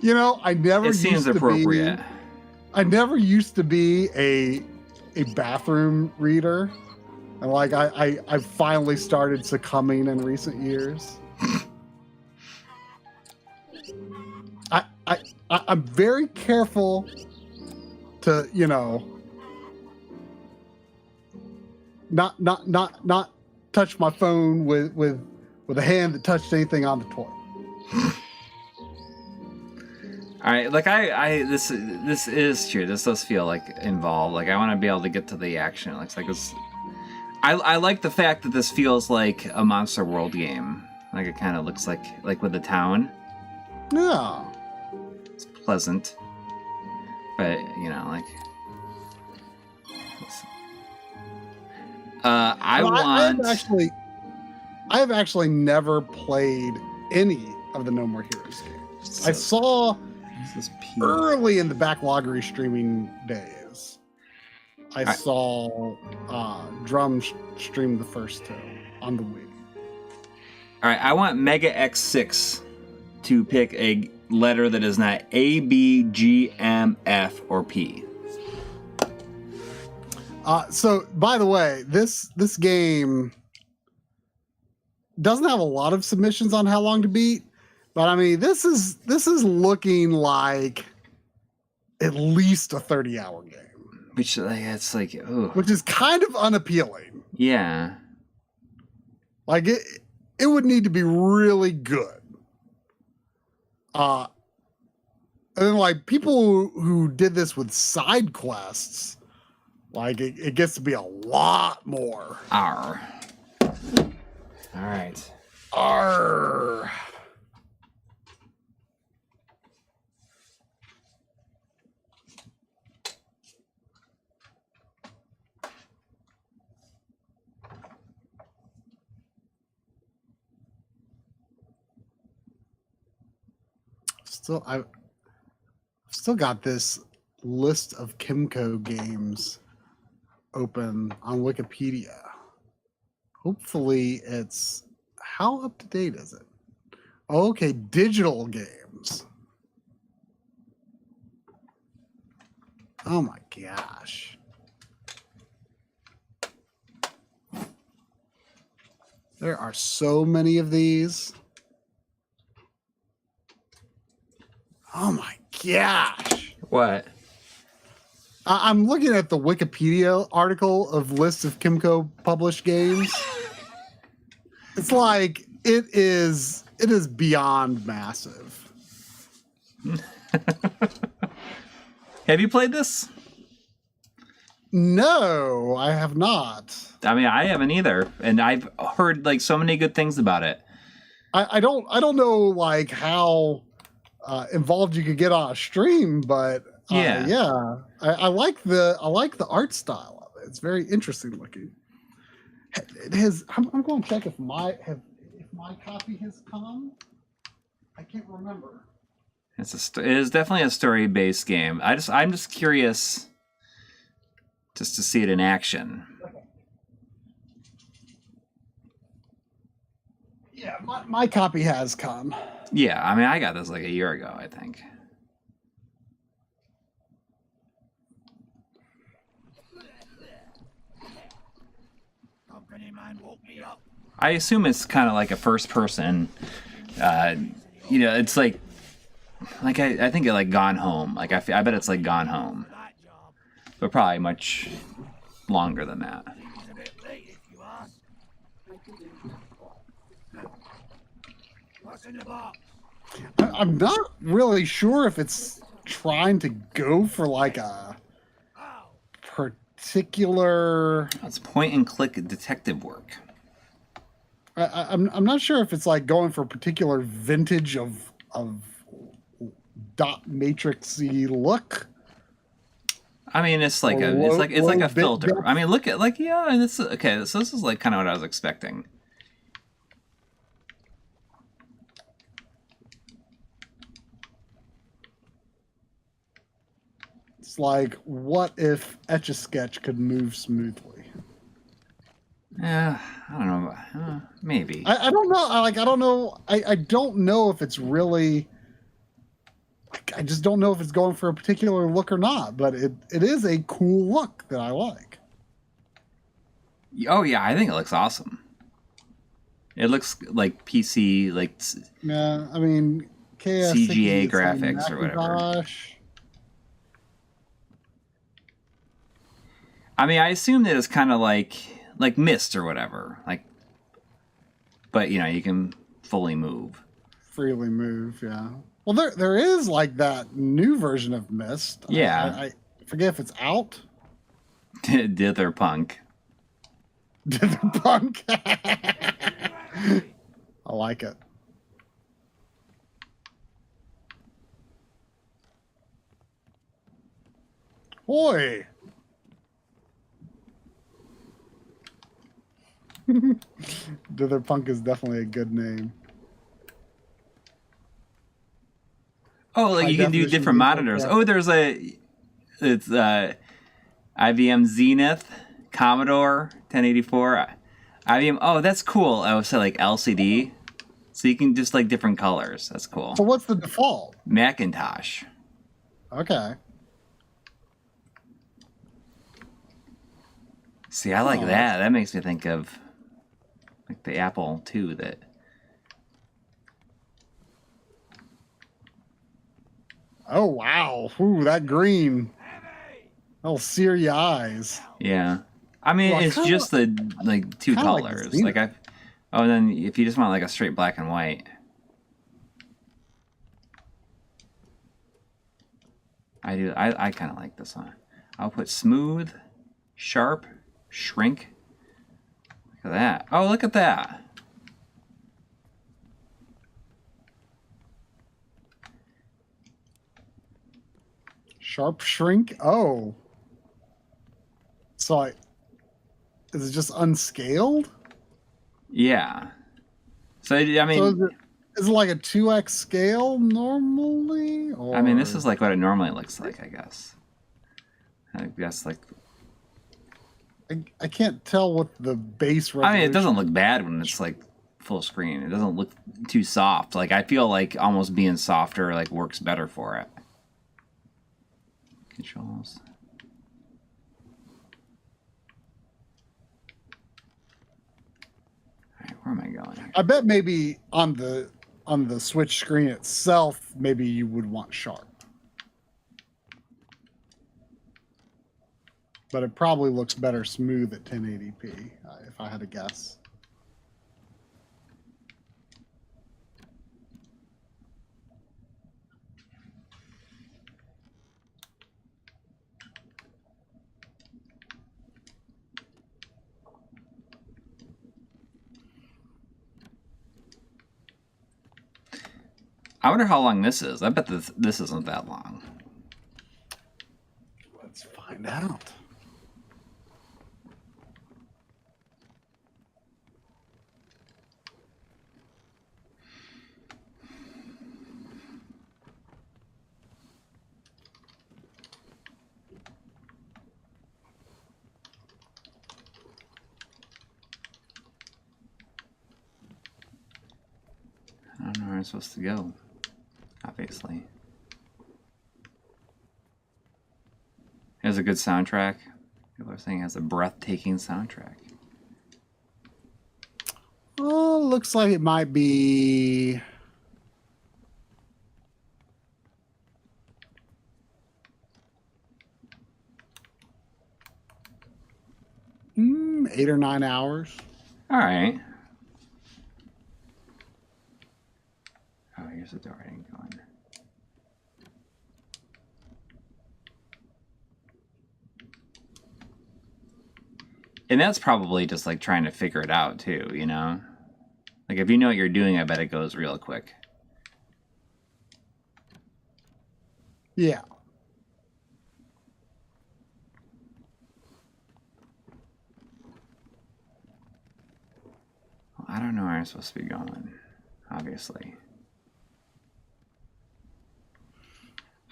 [SPEAKER 2] you know,
[SPEAKER 1] it seems appropriate.
[SPEAKER 2] I never used to be a bathroom reader, and like I finally started succumbing in recent years. I'm very careful to, you know, not touch my phone with a hand that touched anything on the toilet.
[SPEAKER 1] All right, like this is true. This does feel like involved. Like I want to be able to get to the action. It looks like this. I like the fact that this feels like a Monster World game. Like it kind of looks like with the town.
[SPEAKER 2] Yeah.
[SPEAKER 1] It's pleasant, but you know, like. I have actually never played any of the No More Heroes games. I saw early in the backloggery streaming days. I saw Drum stream the first 2 on the Wii. All right, I want Mega X6 to pick a letter that is not A, B, G, M, F, or P.
[SPEAKER 2] So, by the way, this game doesn't have a lot of submissions on how long to beat, But I mean, this is looking like at least a 30-hour game,
[SPEAKER 1] Which like it's like, oh,
[SPEAKER 2] which is kind of unappealing.
[SPEAKER 1] yeah.
[SPEAKER 2] Like it would need to be really good. And then like people who did this with side quests, like it gets to be a lot more.
[SPEAKER 1] R. All right.
[SPEAKER 2] Arr. I've still got this list of Kimco games open on Wikipedia. Hopefully it's, how up to date is it? Okay, digital games. Oh my gosh. There are so many of these. Oh my gosh.
[SPEAKER 1] What?
[SPEAKER 2] I'm looking at the Wikipedia article of lists of Kimco published games. It's like it is beyond massive.
[SPEAKER 1] Have you played this?
[SPEAKER 2] No, I have not.
[SPEAKER 1] I mean, I haven't either, and I've heard like so many good things about it.
[SPEAKER 2] I don't know like how involved you could get on a stream, but I like the art style of it. It's very interesting looking. It has. I'm going to check if my copy has come. I can't remember.
[SPEAKER 1] It is definitely a story-based game. I'm just curious, just to see it in action.
[SPEAKER 2] Yeah, my copy has come.
[SPEAKER 1] Yeah, I mean, I got this like a year ago, I think. I assume it's kind of like a first-person. It's like I think it like Gone Home. Like I bet it's like Gone Home, but probably much longer than that.
[SPEAKER 2] I'm not really sure if it's trying to go for like a particular.
[SPEAKER 1] It's point-and-click detective work.
[SPEAKER 2] I'm not sure if it's like going for a particular vintage of dot matrixy look.
[SPEAKER 1] I mean, it's like a filter. Depth. I mean, look at and it's okay. So this is like kind of what I was expecting.
[SPEAKER 2] It's like, what if Etch-a-Sketch could move smoothly?
[SPEAKER 1] Yeah, I don't know. Maybe.
[SPEAKER 2] I don't know. I don't know. I don't know if it's really. I just don't know if it's going for a particular look or not. But it is a cool look that I like.
[SPEAKER 1] Oh yeah, I think it looks awesome. It looks like PC, like
[SPEAKER 2] yeah. I mean,
[SPEAKER 1] CGA graphics or whatever. I mean, I assume that it's kind of like Myst or whatever, but you can fully move.
[SPEAKER 2] Freely move, yeah. Well, there is like that new version of Myst.
[SPEAKER 1] Yeah.
[SPEAKER 2] I forget if it's out.
[SPEAKER 1] Dither Punk.
[SPEAKER 2] Dither Punk. I like it. Boy. Dither Punk is definitely a good name.
[SPEAKER 1] Oh, like you can do different monitors. Oh, it's IBM Zenith, Commodore 1084, IBM. Oh, that's cool. I would say like LCD, so you can just like different colors. That's cool.
[SPEAKER 2] So what's the default?
[SPEAKER 1] Macintosh.
[SPEAKER 2] Okay.
[SPEAKER 1] See, I like that. That makes me think of like the Apple II that.
[SPEAKER 2] Oh, wow. Ooh, that green. That'll sear your eyes.
[SPEAKER 1] Yeah. I mean,
[SPEAKER 2] Well,
[SPEAKER 1] it's just the like two
[SPEAKER 2] kinda like the
[SPEAKER 1] colors.
[SPEAKER 2] Zenith.
[SPEAKER 1] And then if you just want like a straight black and white. I kind of like this one. I'll put smooth, sharp, shrink. Look at that. Oh, look at that.
[SPEAKER 2] Sharp shrink. Oh. So is it just unscaled?
[SPEAKER 1] Yeah. So I mean,
[SPEAKER 2] So is it like a 2x scale normally? Or...
[SPEAKER 1] I mean, this is like what it normally looks like, I guess. I guess like.
[SPEAKER 2] I can't tell what the base resolution.
[SPEAKER 1] I mean, it doesn't look bad when it's like full screen. It doesn't look too soft. Like I feel like almost being softer like works better for it. Controls. All right, where am I going?
[SPEAKER 2] I bet maybe on the Switch screen itself, maybe you would want sharp. But it probably looks better smooth at 1080p, if I had to guess.
[SPEAKER 1] I wonder how long this is. I bet this isn't that long.
[SPEAKER 2] Let's find out.
[SPEAKER 1] I don't know where I'm supposed to go. Obviously. It has a good soundtrack. People are saying it has a breathtaking soundtrack.
[SPEAKER 2] Oh, looks like it might be. Mm, 8 or 9 hours.
[SPEAKER 1] All right. Oh, here's the door. I didn't go in. And that's probably just like trying to figure it out too, you know? Like if you know what you're doing, I bet it goes real quick.
[SPEAKER 2] Yeah.
[SPEAKER 1] Well, I don't know where I'm supposed to be going, obviously.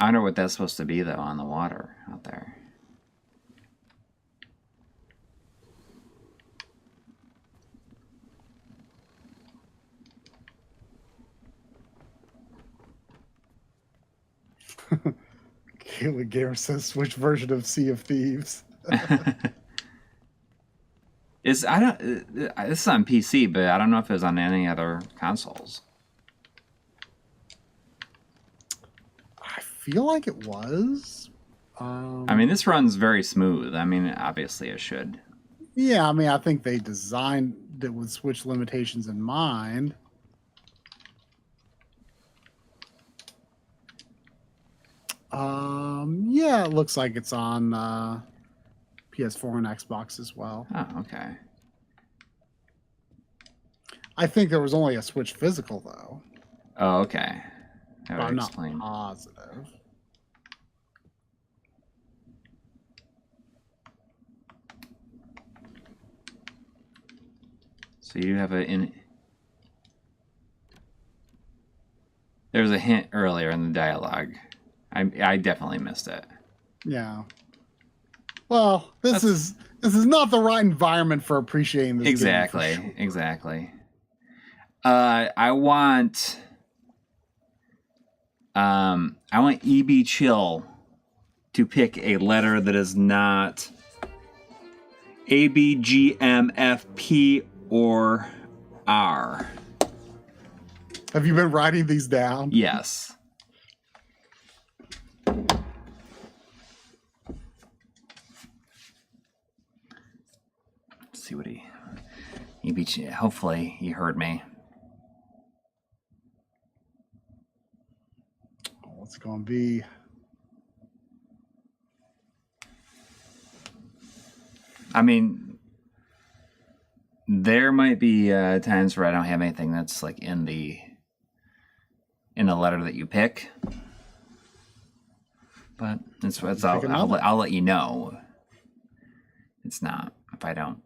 [SPEAKER 1] I wonder what that's supposed to be, though, on the water out there.
[SPEAKER 2] Kayla Gamer says, which version of Sea of Thieves?
[SPEAKER 1] This is on PC, but I don't know if it was on any other consoles.
[SPEAKER 2] I feel like it was.
[SPEAKER 1] I mean, this runs very smooth. I mean, obviously it should.
[SPEAKER 2] Yeah, I mean, I think they designed it with Switch limitations in mind. Yeah, it looks like it's on PS4 and Xbox as well.
[SPEAKER 1] Oh, okay.
[SPEAKER 2] I think there was only a Switch physical, though.
[SPEAKER 1] Oh, okay. That
[SPEAKER 2] But
[SPEAKER 1] would
[SPEAKER 2] I'm not
[SPEAKER 1] explain.
[SPEAKER 2] positive.
[SPEAKER 1] So you have There's a hint earlier in the dialogue. I definitely missed it.
[SPEAKER 2] Yeah. Well, this is not the right environment for appreciating this
[SPEAKER 1] Exactly.
[SPEAKER 2] game.
[SPEAKER 1] Exactly. I want EB Chill to pick a letter that is not A, B, G, M, F, P, or R.
[SPEAKER 2] Have you been writing these down?
[SPEAKER 1] Yes. Hopefully you heard me.
[SPEAKER 2] What's going to be?
[SPEAKER 1] I mean, there might be times where I don't have anything that's like in the letter that you pick, but I'll let you know. It's not if I don't.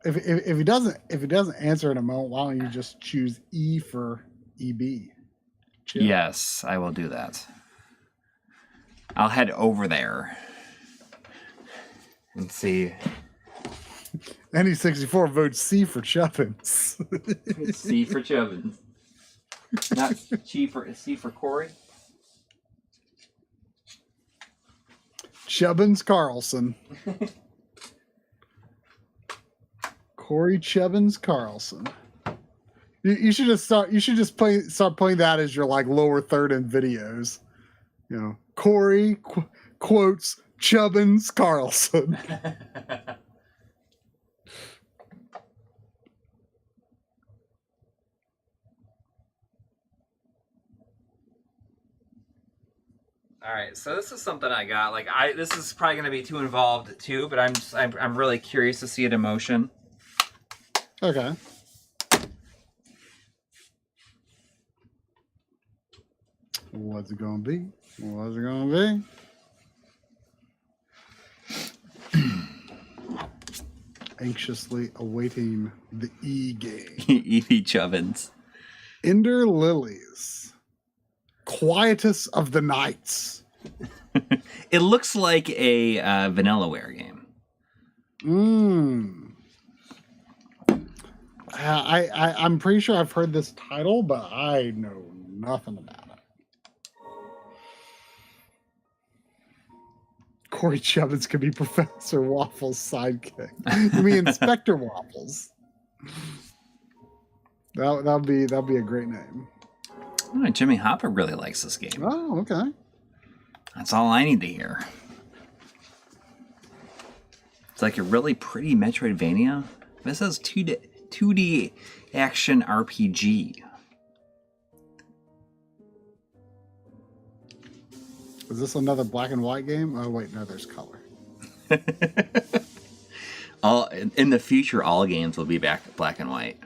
[SPEAKER 2] If he doesn't answer in a moment, why don't you just choose E for EB? Chip.
[SPEAKER 1] Yes, I will do that. I'll head over there and see.
[SPEAKER 2] NE64 votes C for Chubbins.
[SPEAKER 1] C for Chubbins. Not C for Corey.
[SPEAKER 2] Chubbins Carlson. Corey Chubbins Carlson. You should just start. You should just start playing that as your like lower third in videos. You know, Corey quotes Chubbins Carlson.
[SPEAKER 1] All right, so this is something I got. Like this is probably going to be too involved too, but I'm really curious to see it in motion.
[SPEAKER 2] Okay. What's it gonna be? What's it gonna be? Anxiously awaiting the E game.
[SPEAKER 1] E.V. Chubbins.
[SPEAKER 2] Ender Lilies. Quietus of the Nights.
[SPEAKER 1] It looks like a Vanillaware game.
[SPEAKER 2] I'm pretty sure I've heard this title, but I know nothing about it. Corey Chubbins could be Professor Waffles' sidekick. You mean Inspector Waffles? That'll be a great name.
[SPEAKER 1] Oh, Jimmy Hopper really likes this game.
[SPEAKER 2] Oh, okay.
[SPEAKER 1] That's all I need to hear. It's like a really pretty Metroidvania. This says 2D action RPG.
[SPEAKER 2] Is this another black and white game? Oh wait, no, there's color.
[SPEAKER 1] All in the future, all games will be black and white.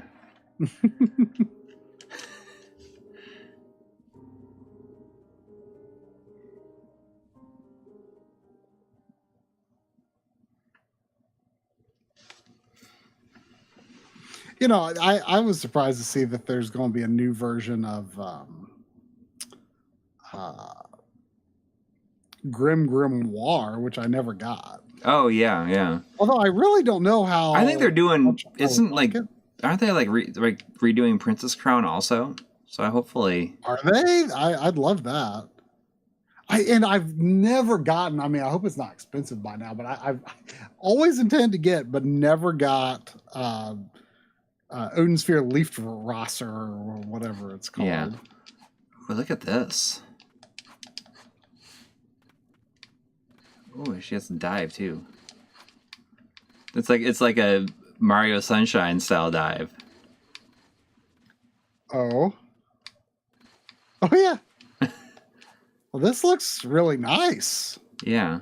[SPEAKER 2] You know, I was surprised to see that there's going to be a new version of Grim Grimoire, which I never got.
[SPEAKER 1] Oh yeah, yeah.
[SPEAKER 2] Although I really don't know how.
[SPEAKER 1] I think they're doing. Isn't
[SPEAKER 2] like
[SPEAKER 1] like, aren't they like redoing Princess Crown also? So hopefully.
[SPEAKER 2] Are they? I'd love that. I've never gotten. I mean, I hope it's not expensive by now, but I've always intended to get, but never got Odin Sphere Leafrasser or whatever it's called.
[SPEAKER 1] Yeah. But look at this. Oh, she has to dive too. It's like a Mario Sunshine style dive.
[SPEAKER 2] Oh yeah. Well, this looks really nice.
[SPEAKER 1] Yeah.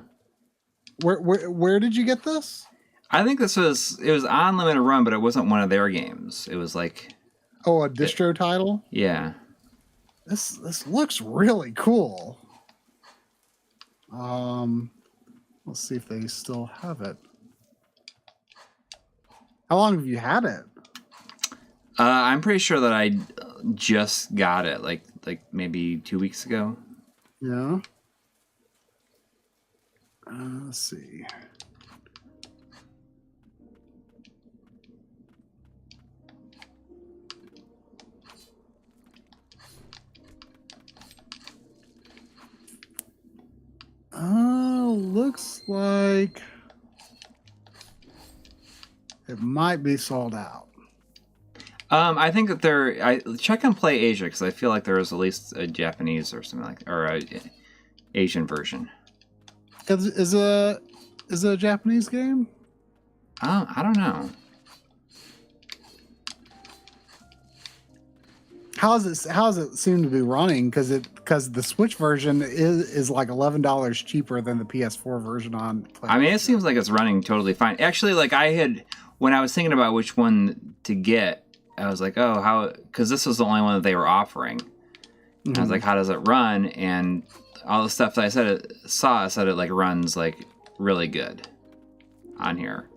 [SPEAKER 2] Where did you get this?
[SPEAKER 1] I think it was on Limited Run, but it wasn't one of their games. It was like
[SPEAKER 2] a distro title.
[SPEAKER 1] Yeah.
[SPEAKER 2] This looks really cool. Let's see if they still have it. How long have you had it?
[SPEAKER 1] I'm pretty sure that I just got it like maybe 2 weeks ago.
[SPEAKER 2] Yeah. Let's see. Looks like it might be sold out.
[SPEAKER 1] I think that I check on Play Asia because I feel like there is at least a Japanese or something like, or a Asian version.
[SPEAKER 2] Is it a Japanese game?
[SPEAKER 1] I don't know.
[SPEAKER 2] How does it seem to be running? Because the Switch version is like $11 cheaper than the PS4 version on PlayStation.
[SPEAKER 1] I mean, it seems like it's running totally fine. Actually, like when I was thinking about which one to get, I was like, oh, how? Because this was the only one that they were offering. Mm-hmm. I was like, how does it run? And all the stuff that I said it like runs like really good on here.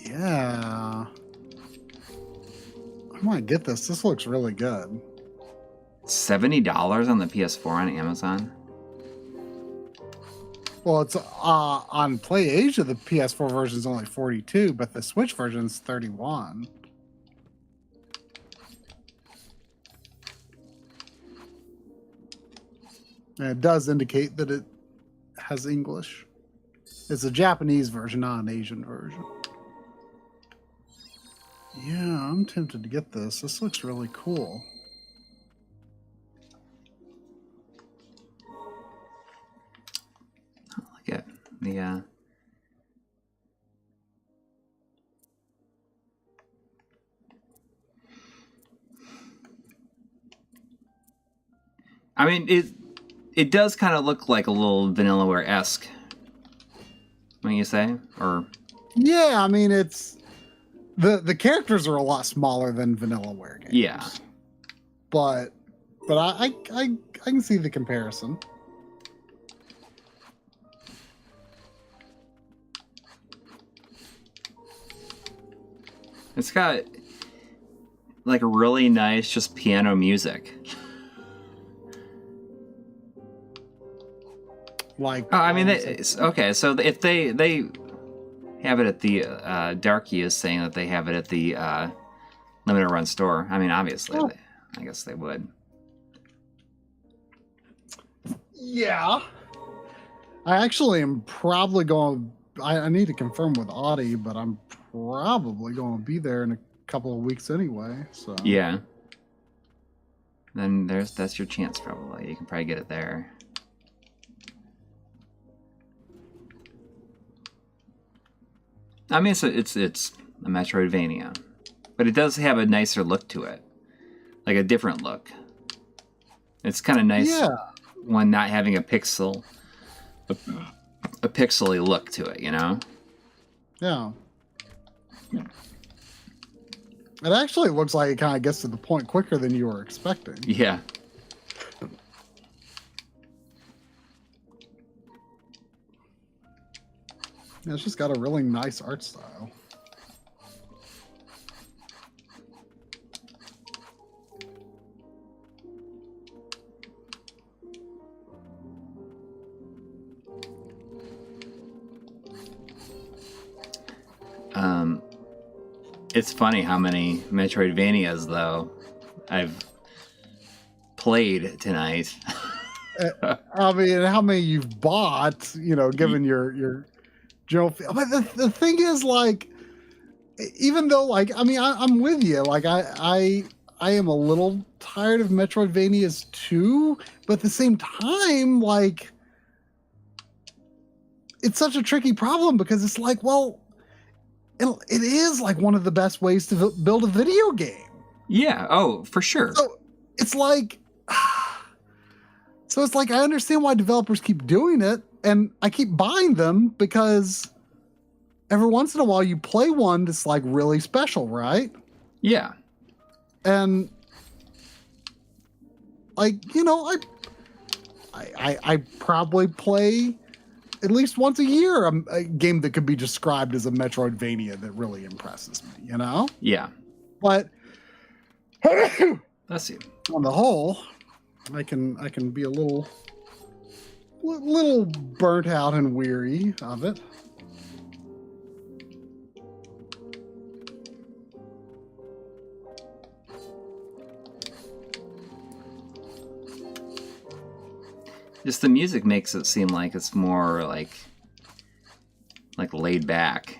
[SPEAKER 2] Yeah. I might get this. This looks really good.
[SPEAKER 1] $70 on the PS4 on Amazon.
[SPEAKER 2] Well, it's on Play Asia. The PS4 version is only $42, but the Switch version is $31. And it does indicate that it has English. It's a Japanese version, not an Asian version. Yeah, I'm tempted to get this. This looks really cool.
[SPEAKER 1] Look at the I mean, it does kind of look like a little Vanillaware-esque. What do you say? Or
[SPEAKER 2] yeah, I mean it's the characters are a lot smaller than Vanillaware games.
[SPEAKER 1] Yeah.
[SPEAKER 2] But I can see the comparison.
[SPEAKER 1] It's got like a really nice just piano music.
[SPEAKER 2] Like,
[SPEAKER 1] oh, I mean, okay. So if they have it at the Darky is saying that they have it at the limited run store. I mean, obviously, I guess they would.
[SPEAKER 2] Yeah. I actually am probably going. I need to confirm with Audie, but I'm probably going to be there in a couple of weeks anyway. So
[SPEAKER 1] yeah. Then that's your chance. Probably you can probably get it there. I mean, it's a Metroidvania, but it does have a nicer look to it, like a different look. It's kind of nice, when not having a pixely look to it, you know?
[SPEAKER 2] Yeah. It actually looks like it kind of gets to the point quicker than you were expecting.
[SPEAKER 1] Yeah.
[SPEAKER 2] It's just got a really nice art style.
[SPEAKER 1] It's funny how many Metroidvanias, though, I've played tonight.
[SPEAKER 2] I mean, how many you've bought, given your general feel. But the thing is, like, even though, like, I mean, I'm with you. Like, I am a little tired of Metroidvanias too, but at the same time, like, it's such a tricky problem because it's like, well, it is like one of the best ways to build a video game.
[SPEAKER 1] Yeah. Oh, for sure.
[SPEAKER 2] So it's like, I understand why developers keep doing it, and I keep buying them because every once in a while you play one that's like really special, right?
[SPEAKER 1] Yeah.
[SPEAKER 2] And like, I probably play at least once a year a game that could be described as a Metroidvania that really impresses me,
[SPEAKER 1] Yeah.
[SPEAKER 2] But
[SPEAKER 1] Let's see.
[SPEAKER 2] On the whole, I can be a little burnt out and weary of it.
[SPEAKER 1] Just the music makes it seem like it's more like laid back.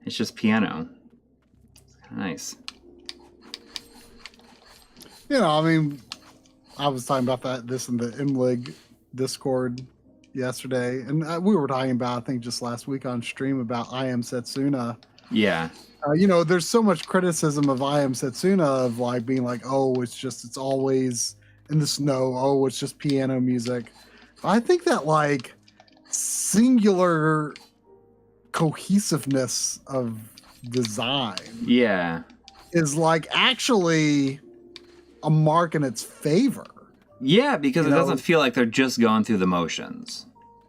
[SPEAKER 1] It's just piano. Nice.
[SPEAKER 2] You know, I mean, I was talking about this in the MLiG Discord yesterday, and we were talking about, I think, just last week on stream about I Am Setsuna.
[SPEAKER 1] Yeah.
[SPEAKER 2] You know, there's so much criticism of I Am Setsuna of like being like, oh, it's always in the snow. Oh, it's just piano music. I think that like singular cohesiveness of design is like actually a mark in its favor.
[SPEAKER 1] Yeah, because it doesn't feel like they're just going through the motions.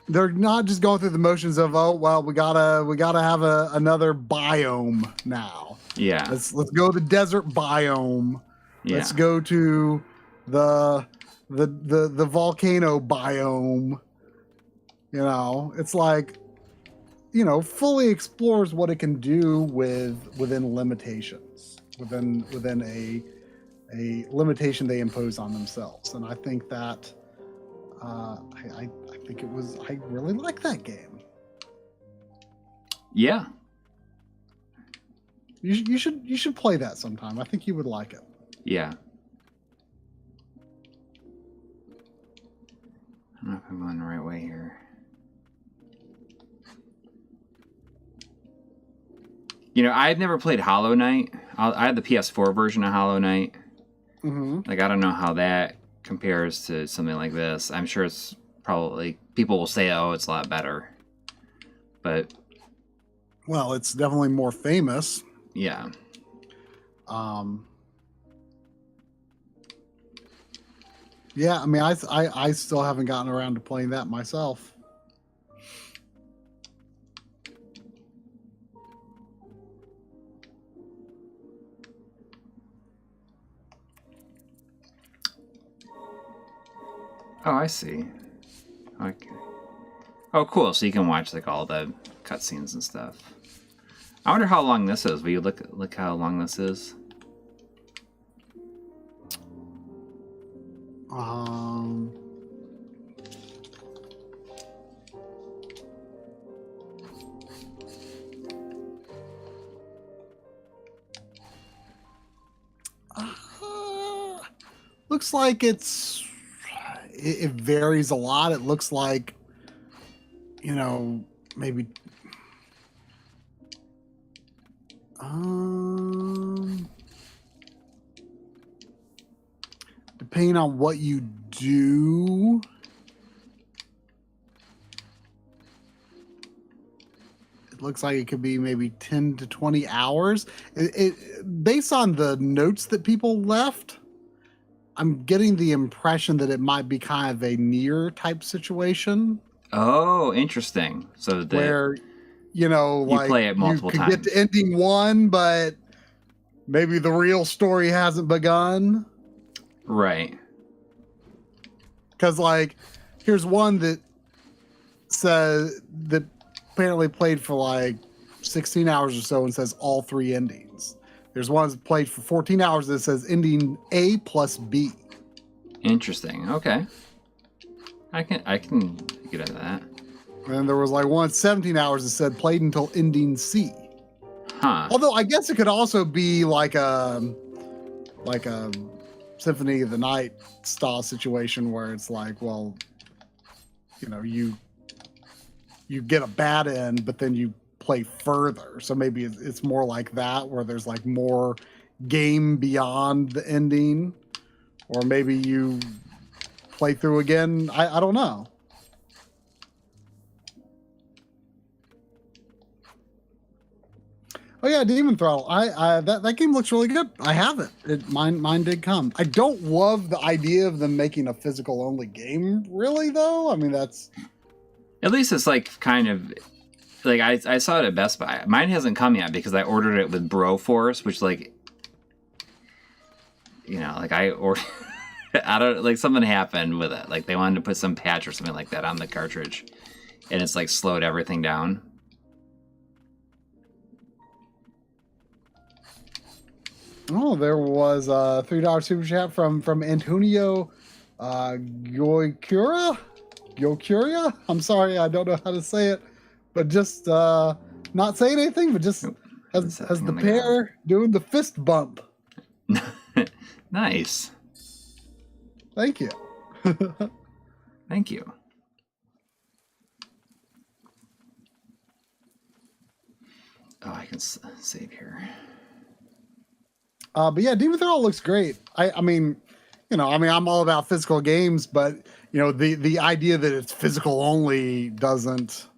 [SPEAKER 2] They're not just going through the motions of, oh well, we gotta have another biome now.
[SPEAKER 1] Yeah.
[SPEAKER 2] Let's go to the desert biome.
[SPEAKER 1] Yeah.
[SPEAKER 2] Let's go to the volcano biome. You know, it's like, you know, fully explores what it can do within limitations, within a limitation they impose on themselves. And I think that I really like that game.
[SPEAKER 1] Yeah.
[SPEAKER 2] You should play that sometime. I think you would like it.
[SPEAKER 1] Yeah. I don't know if I'm going the right way here. You know, I've never played Hollow Knight. I had the PS4 version of Hollow Knight.
[SPEAKER 2] Mm-hmm.
[SPEAKER 1] Like, I don't know how that compares to something like this. I'm sure it's probably, people will say, oh, it's a lot better. But,
[SPEAKER 2] well, it's definitely more famous.
[SPEAKER 1] Yeah.
[SPEAKER 2] Yeah, I mean, I still haven't gotten around to playing that myself.
[SPEAKER 1] Oh, I see. Okay. Oh, cool. So you can watch like all the cutscenes and stuff. I wonder how long this is. Will you look how long this is?
[SPEAKER 2] Looks like it varies a lot. It looks like, you know, maybe depending on what you do, it looks like it could be maybe 10 to 20 hours. Based on the notes that people left, I'm getting the impression that it might be kind of a Nier type situation.
[SPEAKER 1] Oh, interesting. So
[SPEAKER 2] where, you know,
[SPEAKER 1] you
[SPEAKER 2] like
[SPEAKER 1] play it multiple
[SPEAKER 2] you could
[SPEAKER 1] times.
[SPEAKER 2] get to ending one, but maybe the real story hasn't begun.
[SPEAKER 1] Right.
[SPEAKER 2] Because, like, here's one that says that apparently played for like 16 hours or so and says all 3 endings. There's one that played for 14 hours that says ending A plus B.
[SPEAKER 1] Interesting. Okay. I can get into that.
[SPEAKER 2] And there was like one 17 hours that said played until ending C.
[SPEAKER 1] Huh.
[SPEAKER 2] Although I guess it could also be like a Symphony of the Night style situation where it's like, well, you know, you get a bad end, but then you play further. So maybe it's more like that, where there's like more game beyond the ending, or maybe you play through again. I don't know. Oh yeah, Demon Throttle. That game looks really good. I have it. Mine did come. I don't love the idea of them making a physical only game, really, though. I mean, that's
[SPEAKER 1] at least it's like kind of like I saw it at Best Buy. Mine hasn't come yet because I ordered it with Broforce, which, like, you know, like I ordered I don't, like, something happened with it. Like they wanted to put some patch or something like that on the cartridge, and it's like slowed everything down.
[SPEAKER 2] Oh, there was a $3 super chat from Antonio Gyokuria. I'm sorry, I don't know how to say it, but just not saying anything, but just Has the pair doing the fist bump.
[SPEAKER 1] Nice.
[SPEAKER 2] Thank you.
[SPEAKER 1] Thank you. Oh, I can save here.
[SPEAKER 2] But yeah, Demon Thrall looks great. I mean, I'm all about physical games, but the idea that it's physical only doesn't.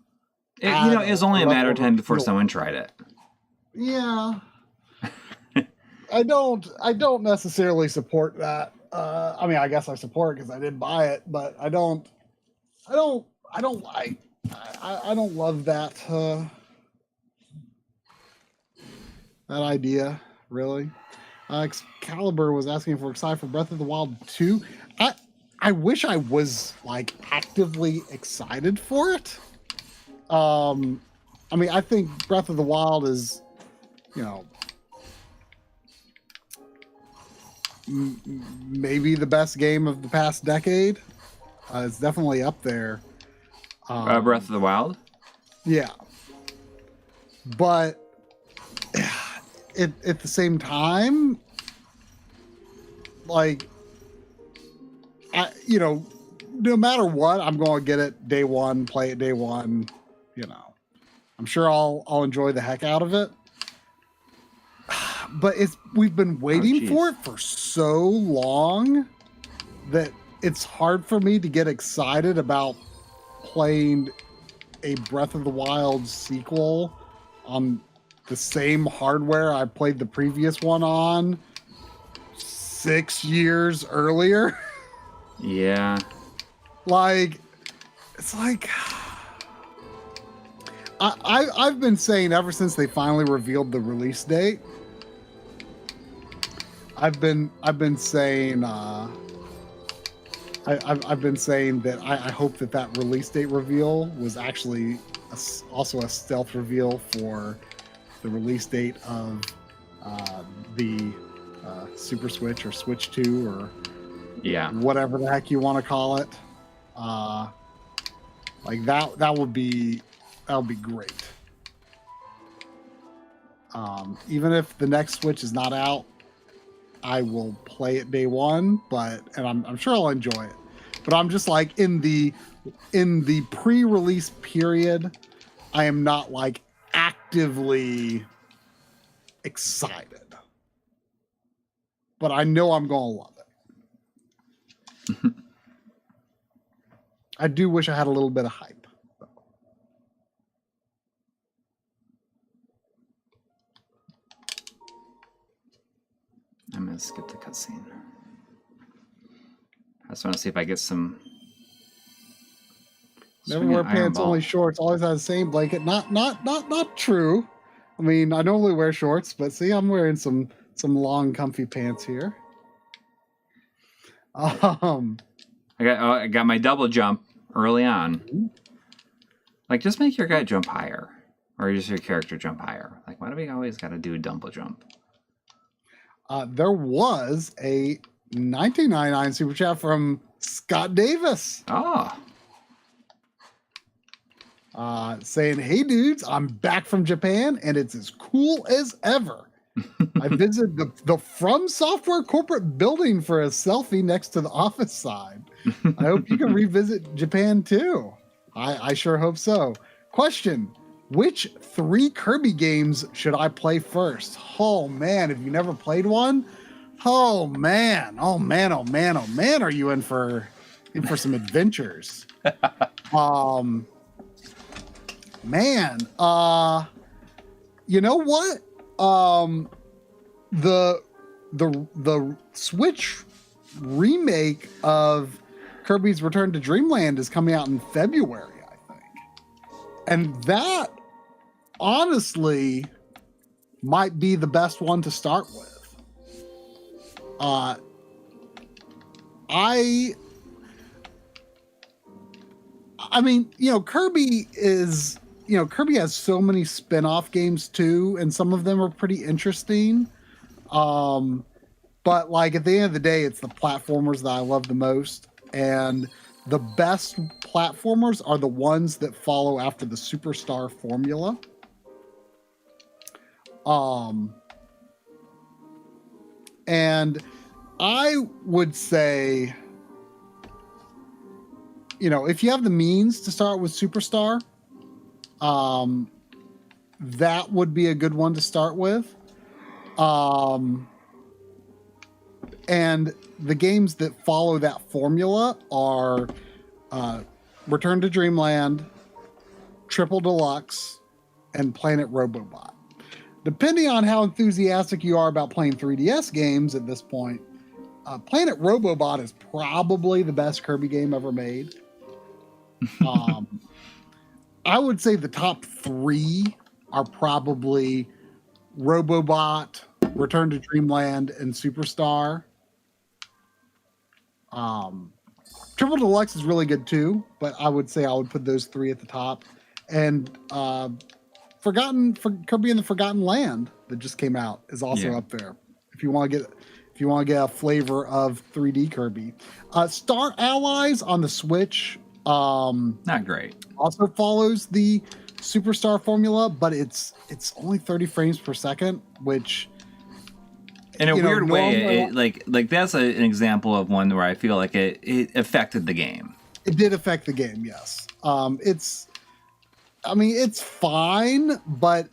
[SPEAKER 1] It was only a matter of time before someone tried it.
[SPEAKER 2] Yeah. I don't necessarily support that. I mean, I guess I support it because I did buy it, but I don't love that that idea, really. Excalibur was asking if we're excited for Breath of the Wild 2. I wish I was like actively excited for it. I mean, I think Breath of the Wild is, maybe the best game of the past decade. It's definitely up there.
[SPEAKER 1] Breath of the Wild?
[SPEAKER 2] Yeah. But at the same time, like, no matter what, I'm going to get it day one, play it day one. I'm sure I'll enjoy the heck out of it. But we've been waiting for it for so long that it's hard for me to get excited about playing a Breath of the Wild sequel on the same hardware I played the previous one on 6 years earlier.
[SPEAKER 1] Yeah.
[SPEAKER 2] It's like I've been saying ever since they finally revealed the release date. I've been saying I've been saying that I hope that release date reveal was actually also a stealth reveal for the release date of the Super Switch or Switch 2 or whatever the heck you want to call it. Like that would be great. Even if the next Switch is not out, I will play it day one, and I'm sure I'll enjoy it. But I'm just like in the pre-release period, I am not like actively excited. But I know I'm gonna love it. I do wish I had a little bit of hype.
[SPEAKER 1] I'm gonna skip the cutscene. I just want to see if I get some.
[SPEAKER 2] Never wear pants, only shorts. Always have the same blanket. Not true. I mean, I normally wear shorts, but see, I'm wearing some long, comfy pants here.
[SPEAKER 1] I got my double jump early on. Like, just make your guy jump higher, or just your character jump higher. Like, why do we always got to do a double jump?
[SPEAKER 2] There was a 1999 super chat from Scott Davis.
[SPEAKER 1] Oh.
[SPEAKER 2] Saying, "Hey dudes, I'm back from Japan and it's as cool as ever. I visited the From Software corporate building for a selfie next to the office side. I hope you can revisit Japan too. I sure hope so. Question: which 3 Kirby games should I play first?" Oh man, have you never played one? Oh man, are you in for some adventures? Man, you know what? The Switch remake of Kirby's Return to Dreamland is coming out in February, I think. And that honestly might be the best one to start with. I mean, Kirby has so many spin-off games too, and some of them are pretty interesting. But like at the end of the day, it's the platformers that I love the most. And the best platformers are the ones that follow after the superstar formula. And I would say, you know, if you have the means to start with Superstar, that would be a good one to start with. And the games that follow that formula are Return to Dreamland, Triple Deluxe, and Planet Robobot. Depending on how enthusiastic you are about playing 3DS games at this point, Planet Robobot is probably the best Kirby game ever made. I would say the top 3 are probably Robobot, Return to Dreamland, and Superstar. Triple Deluxe is really good too, but I would say I would put those 3 at the top. And Kirby and the Forgotten Land that just came out is also up there. If you want to get a flavor of 3D Kirby, Star Allies on the Switch,
[SPEAKER 1] not great.
[SPEAKER 2] Also follows the Superstar formula, but it's only 30 frames per second, which
[SPEAKER 1] in a weird way, like that's an example of one where I feel like it affected the game.
[SPEAKER 2] It did affect the game, yes. It's fine, but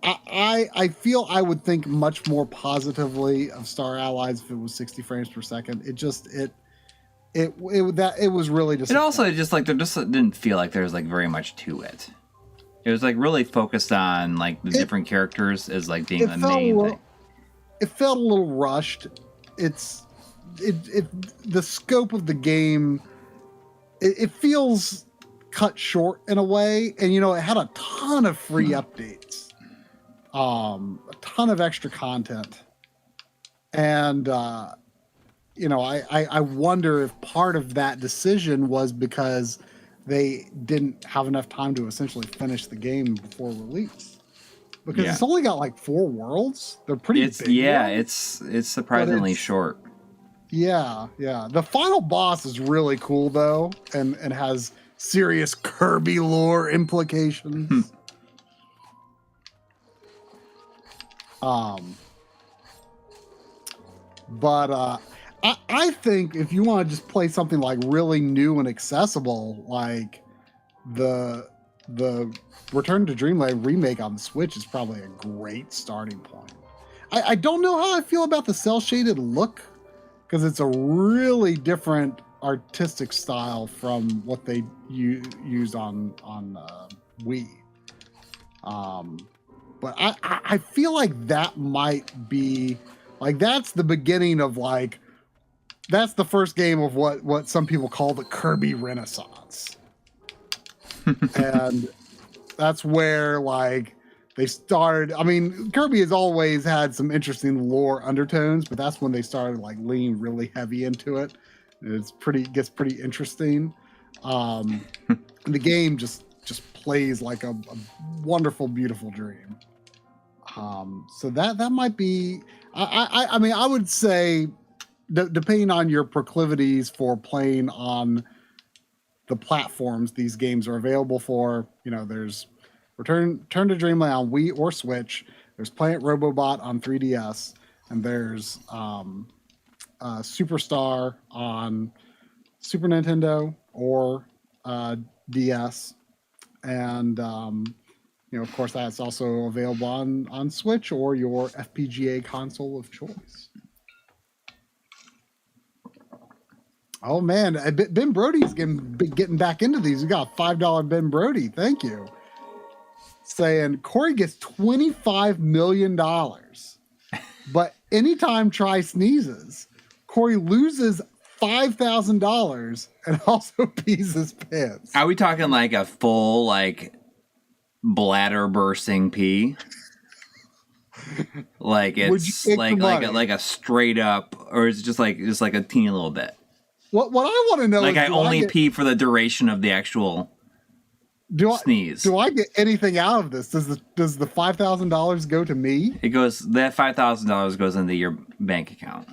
[SPEAKER 2] I feel I would think much more positively of Star Allies if it was 60 frames per second. It was really just.
[SPEAKER 1] It also just like there just didn't feel like there was like very much to it. It was like really focused on like the different characters as like being the main thing.
[SPEAKER 2] It felt a little rushed. The scope of the game. It feels cut short in a way, and you know it had a ton of free updates, a ton of extra content, and you know I wonder if part of that decision was because they didn't have enough time to essentially finish the game before release, because it's only got like 4 worlds. They're pretty big.
[SPEAKER 1] It's surprisingly short.
[SPEAKER 2] Yeah. The final boss is really cool though, and has serious Kirby lore implications. But I think if you want to just play something like really new and accessible, like the Return to Dreamland remake on the Switch is probably a great starting point. I don't know how I feel about the cell shaded look, because it's a really different artistic style from what they used on Wii. But I feel like that might be like that's the beginning of like that's the first game of what some people call the Kirby Renaissance. And that's where like they started. I mean, Kirby has always had some interesting lore undertones, but that's when they started like leaning really heavy into it. Gets pretty interesting. The game just plays like a wonderful, beautiful dream. So that might be. I mean, I would say, depending on your proclivities for playing on the platforms these games are available for, you know, there's Return to Dreamland on Wii or Switch. There's Planet Robobot on 3DS, and there's Superstar on Super Nintendo or DS, and you know, of course, that's also available on Switch or your FPGA console of choice. Oh man, Ben Brody's getting back into these. We got $5 Ben Brody. Thank you. Saying Corey gets $25 million, but anytime Try sneezes, Corey loses $5,000 and also pees his pants.
[SPEAKER 1] Are we talking like a full like bladder bursting pee? Like it's like a straight up, or is it just like a teeny little bit?
[SPEAKER 2] What I want to know
[SPEAKER 1] like
[SPEAKER 2] is,
[SPEAKER 1] I only pee for the duration of the actual sneeze.
[SPEAKER 2] Do I get anything out of this? Does the $5,000 go to me?
[SPEAKER 1] It goes, that $5,000 goes into your bank account.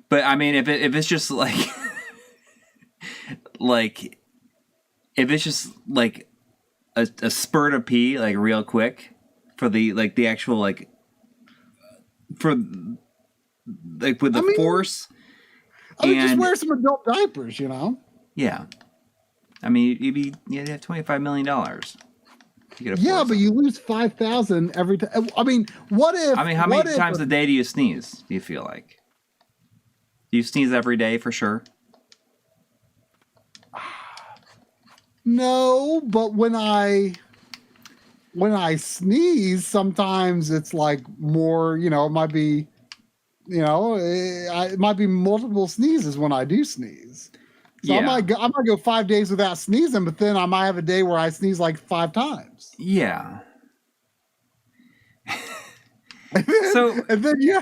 [SPEAKER 1] But I mean, if it's just like if it's just like a spurt of pee, like real quick, for the actual for with the force.
[SPEAKER 2] I mean, just wear some adult diapers,
[SPEAKER 1] Yeah. I mean, you'd have $25 million.
[SPEAKER 2] Yeah, but you lose 5,000 every time. I mean, what if?
[SPEAKER 1] I mean, how many times a day do you sneeze? Do you feel like? Do you sneeze every day for sure?
[SPEAKER 2] No, but when I sneeze, sometimes it's like more. It might be, it might be multiple sneezes when I do sneeze. So I might go 5 days without sneezing, but then I might have a day where I sneeze like 5 times.
[SPEAKER 1] Yeah.
[SPEAKER 2] And then you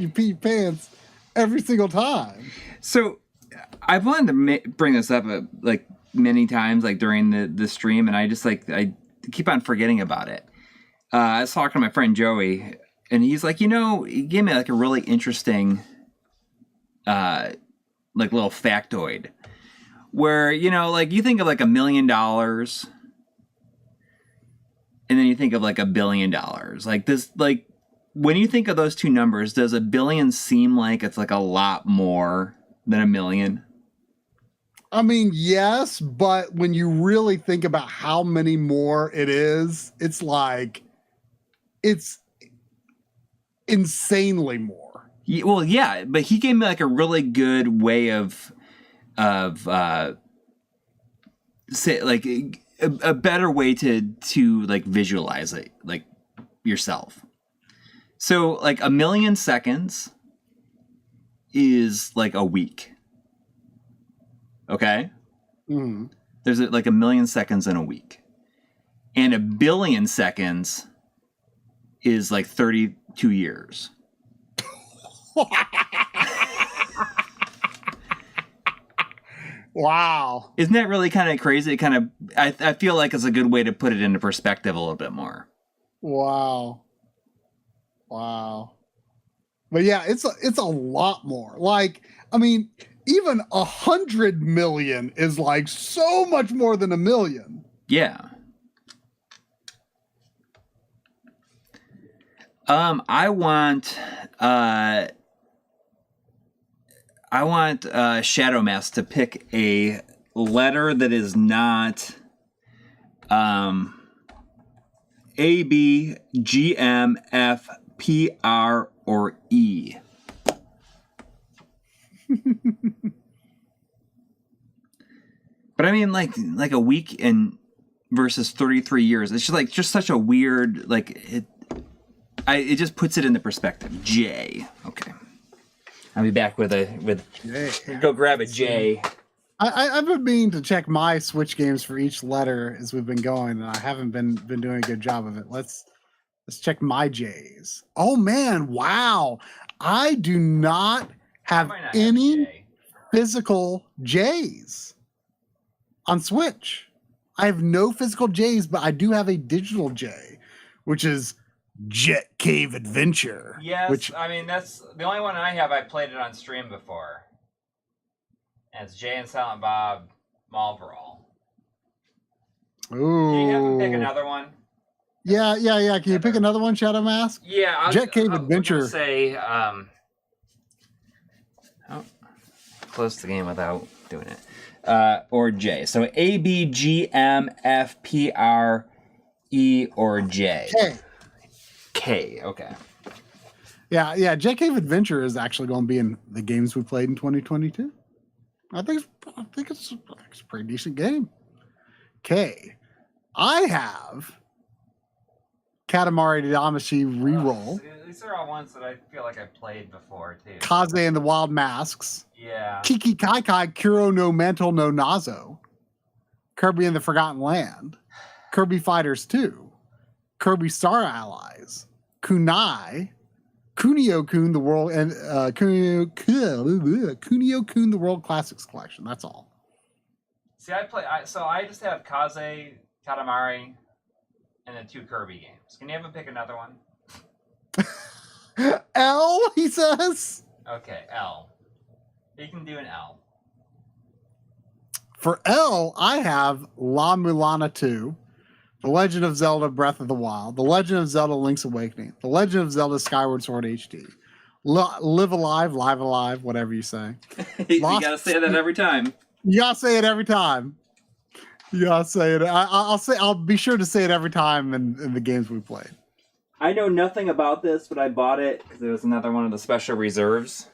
[SPEAKER 2] pee your pants every single time.
[SPEAKER 1] So I wanted to bring this up many times during the stream, and I just I keep on forgetting about it. I was talking to my friend Joey, and he's like, he gave me a really interesting little factoid where you think of $1 million, and then you think of $1 billion. When you think of those two numbers, does $1 billion seem like it's a lot more than $1 million?
[SPEAKER 2] I mean, yes, but when you really think about how many more it is, it's insanely more.
[SPEAKER 1] Well, yeah, but he gave me a really good way of say a better way to visualize it yourself. So 1 million seconds is a week. Okay?
[SPEAKER 2] Mm-hmm.
[SPEAKER 1] There's 1 million seconds in a week. And 1 billion seconds is 32 years.
[SPEAKER 2] Wow.
[SPEAKER 1] Isn't that really kind of crazy? I feel like it's a good way to put it into perspective a little bit more.
[SPEAKER 2] Wow. But yeah, it's a lot more. I mean, even 100 million is so much more than 1 million.
[SPEAKER 1] Yeah. I want Shadow Mask to pick a letter that is not A, B, G, M, F, P, R, or E. But I mean, like a week and versus 33 years. It's just such a weird it just puts it into perspective. J. Okay. I'll be back with
[SPEAKER 2] J.
[SPEAKER 1] Go grab a J.
[SPEAKER 2] I've been meaning to check my Switch games for each letter as we've been going, and I haven't been doing a good job of it. Let's check my J's. Oh man, wow! I do not have any physical J's on Switch. I have no physical J's, but I do have a digital J, which is Jet Cave Adventure.
[SPEAKER 1] Yes, I mean that's the only one I have. I played it on stream before. And it's Jay and Silent Bob Mall Brawl.
[SPEAKER 2] Ooh.
[SPEAKER 1] Can you have him pick another one?
[SPEAKER 2] Yeah. Can you pick another one, Shadow Mask?
[SPEAKER 1] Yeah,
[SPEAKER 2] Jet Cave Adventure.
[SPEAKER 1] I'll say close the game without doing it. Or J. So A, B, G, M, F, P, R, E, or J. K. Okay.
[SPEAKER 2] Yeah. Jet Cave Adventure is actually going to be in the games we played in 2022. I think it's a pretty decent game. K. I have Katamari Damacy Reroll.
[SPEAKER 1] These are all ones that I feel like I've played before too.
[SPEAKER 2] Kaze and the Wild Masks.
[SPEAKER 1] Yeah.
[SPEAKER 2] Kiki Kai Kai Kuro no Mantle no Nazo. Kirby and the Forgotten Land. Kirby Fighters 2. Kirby Star Allies. Kunai. Kunio-kun the World and Kunio-kun the World Classics Collection. That's all.
[SPEAKER 1] See, I just have Kaze, Katamari, and then 2 Kirby games. Can you have him pick another one?
[SPEAKER 2] L, he says.
[SPEAKER 1] Okay, L. You can do an L.
[SPEAKER 2] For L, I have La Mulana 2, The Legend of Zelda Breath of the Wild, The Legend of Zelda Link's Awakening, The Legend of Zelda Skyward Sword HD, Live Alive, Live Alive, whatever you say.
[SPEAKER 1] You gotta say that every time.
[SPEAKER 2] You gotta say it every time. You gotta say it. I'll be sure to say it every time in the games we play.
[SPEAKER 1] I know nothing about this, but I bought it because it was another one of the special reserves.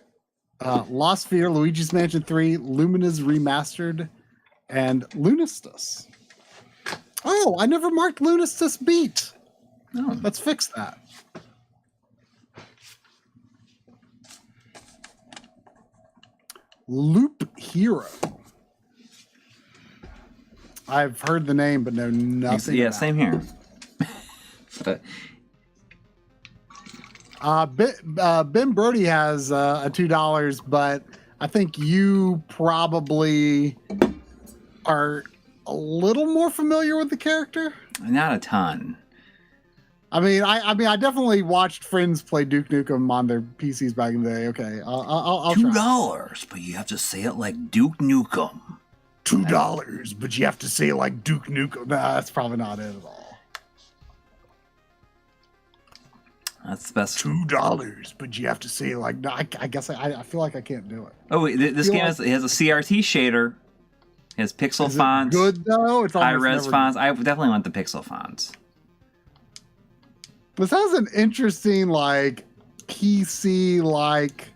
[SPEAKER 2] Lost Sphere, Luigi's Mansion 3, Lumina's Remastered, and Lunistus. Oh, I never marked Lunistus beat.
[SPEAKER 1] Oh.
[SPEAKER 2] Let's fix that. Loop Hero. I've heard the name, but know nothing.
[SPEAKER 1] Yeah,
[SPEAKER 2] about
[SPEAKER 1] same here. But,
[SPEAKER 2] Ben Brody has a $2, but I think you probably are a little more familiar with the character.
[SPEAKER 1] not a ton.
[SPEAKER 2] I mean, I definitely watched friends play Duke Nukem on their PCs back in the day. Okay, I'll try.
[SPEAKER 1] $2, but you have to say it like Duke Nukem.
[SPEAKER 2] $2, but you have to say it like Duke Nukem. Nah, that's probably not it at all.
[SPEAKER 1] That's the best.
[SPEAKER 2] $2, but you have to say it like. No, I guess I feel like I can't do it.
[SPEAKER 1] Oh wait, this game has a CRT shader. It has pixel
[SPEAKER 2] Is
[SPEAKER 1] fonts.
[SPEAKER 2] it good though? It's
[SPEAKER 1] High
[SPEAKER 2] almost
[SPEAKER 1] res
[SPEAKER 2] never
[SPEAKER 1] fonts. I definitely want the pixel fonts.
[SPEAKER 2] This has an interesting like PC like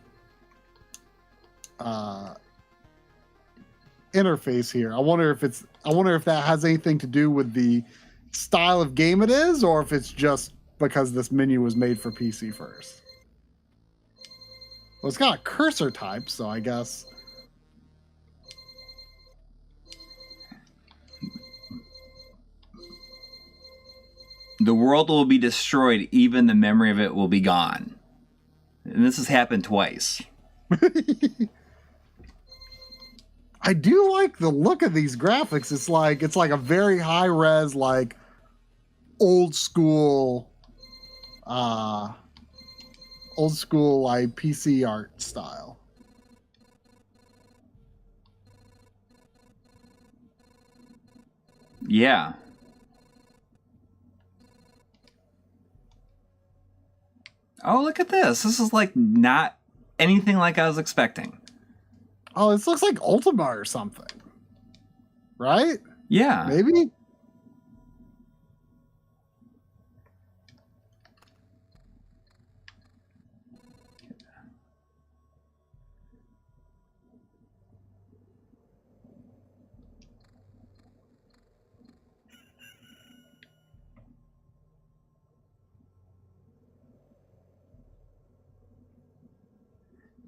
[SPEAKER 2] interface here. I wonder if that has anything to do with the style of game it is, or if it's just because this menu was made for PC first. Well, it's got a cursor type, so I guess.
[SPEAKER 1] The world will be destroyed, even the memory of it will be gone. And this has happened twice.
[SPEAKER 2] I do like the look of these graphics. It's like a very high res, like old school like PC art style.
[SPEAKER 1] Yeah. Oh, look at this. This is like not anything like I was expecting.
[SPEAKER 2] Oh, this looks like Ultima or something. Right?
[SPEAKER 1] Yeah.
[SPEAKER 2] Maybe?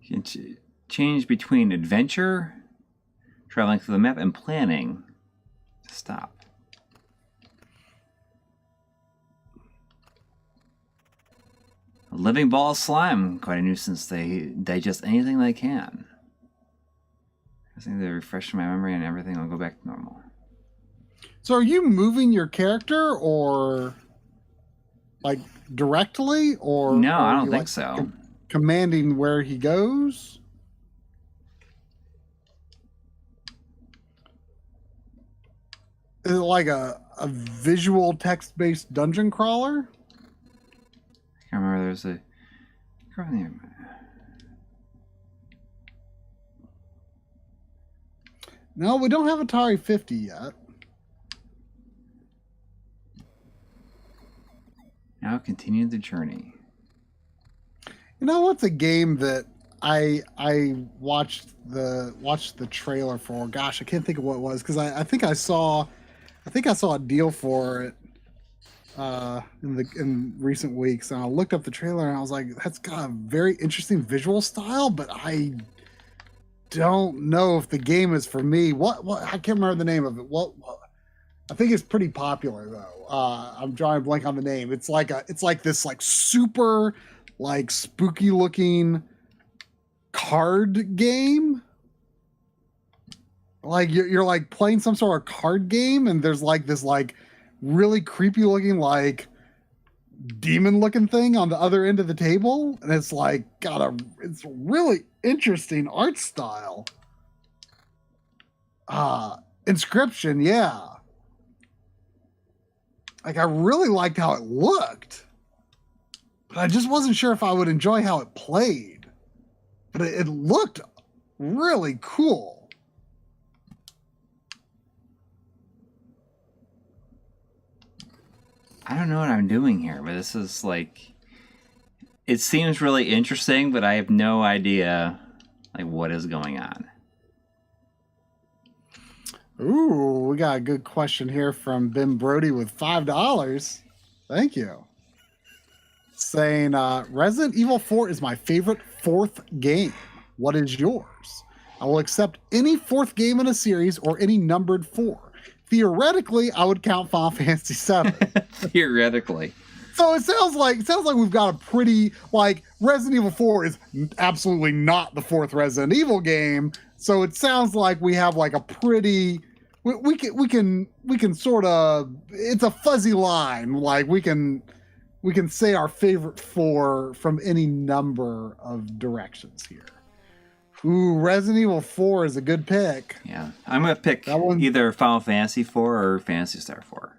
[SPEAKER 1] You can change between adventure, traveling through the map, and planning to stop. A living ball of slime, quite a nuisance. They digest anything they can. I think they refresh my memory and everything will go back to normal.
[SPEAKER 2] So are you moving your character or like directly or
[SPEAKER 1] No, I
[SPEAKER 2] are
[SPEAKER 1] don't
[SPEAKER 2] you,
[SPEAKER 1] think
[SPEAKER 2] like,
[SPEAKER 1] so.
[SPEAKER 2] Commanding where he goes? Is it like a visual text-based dungeon crawler?
[SPEAKER 1] I can't remember. There's a...
[SPEAKER 2] No, we don't have Atari 50 yet.
[SPEAKER 1] Now continue the journey.
[SPEAKER 2] You know what's a game that I watched the trailer for? Gosh, I can't think of what it was because I think I saw a deal for it in recent weeks, and I looked up the trailer and I was like, that's got a very interesting visual style, but I don't know if the game is for me. What I can't remember the name of it. What I think it's pretty popular though. I'm drawing a blank on the name. It's like this like super like spooky looking card game. Like you're like playing some sort of card game, and there's like this like really creepy looking like demon looking thing on the other end of the table, and it's like it's a really interesting art style. Inscription, yeah. Like, I really liked how it looked, but I just wasn't sure if I would enjoy how it played. But it looked really cool.
[SPEAKER 1] I don't know what I'm doing here, but this is like, it seems really interesting, but I have no idea like what is going on.
[SPEAKER 2] Ooh, we got a good question here from Ben Brody with $5. Thank you. Saying, Resident Evil 4 is my favorite fourth game. What is yours? I will accept any fourth game in a series or any numbered 4. Theoretically, I would count Final Fantasy VII.
[SPEAKER 1] Theoretically.
[SPEAKER 2] So it sounds like we've got a pretty, like, Resident Evil 4 is absolutely not the fourth Resident Evil game. So it sounds like we have like a pretty, we can sort of, it's a fuzzy line. Like we can say our favorite 4 from any number of directions here. Ooh, Resident Evil 4 is a good pick.
[SPEAKER 1] Yeah, I'm gonna pick either Final Fantasy 4 or Phantasy Star 4.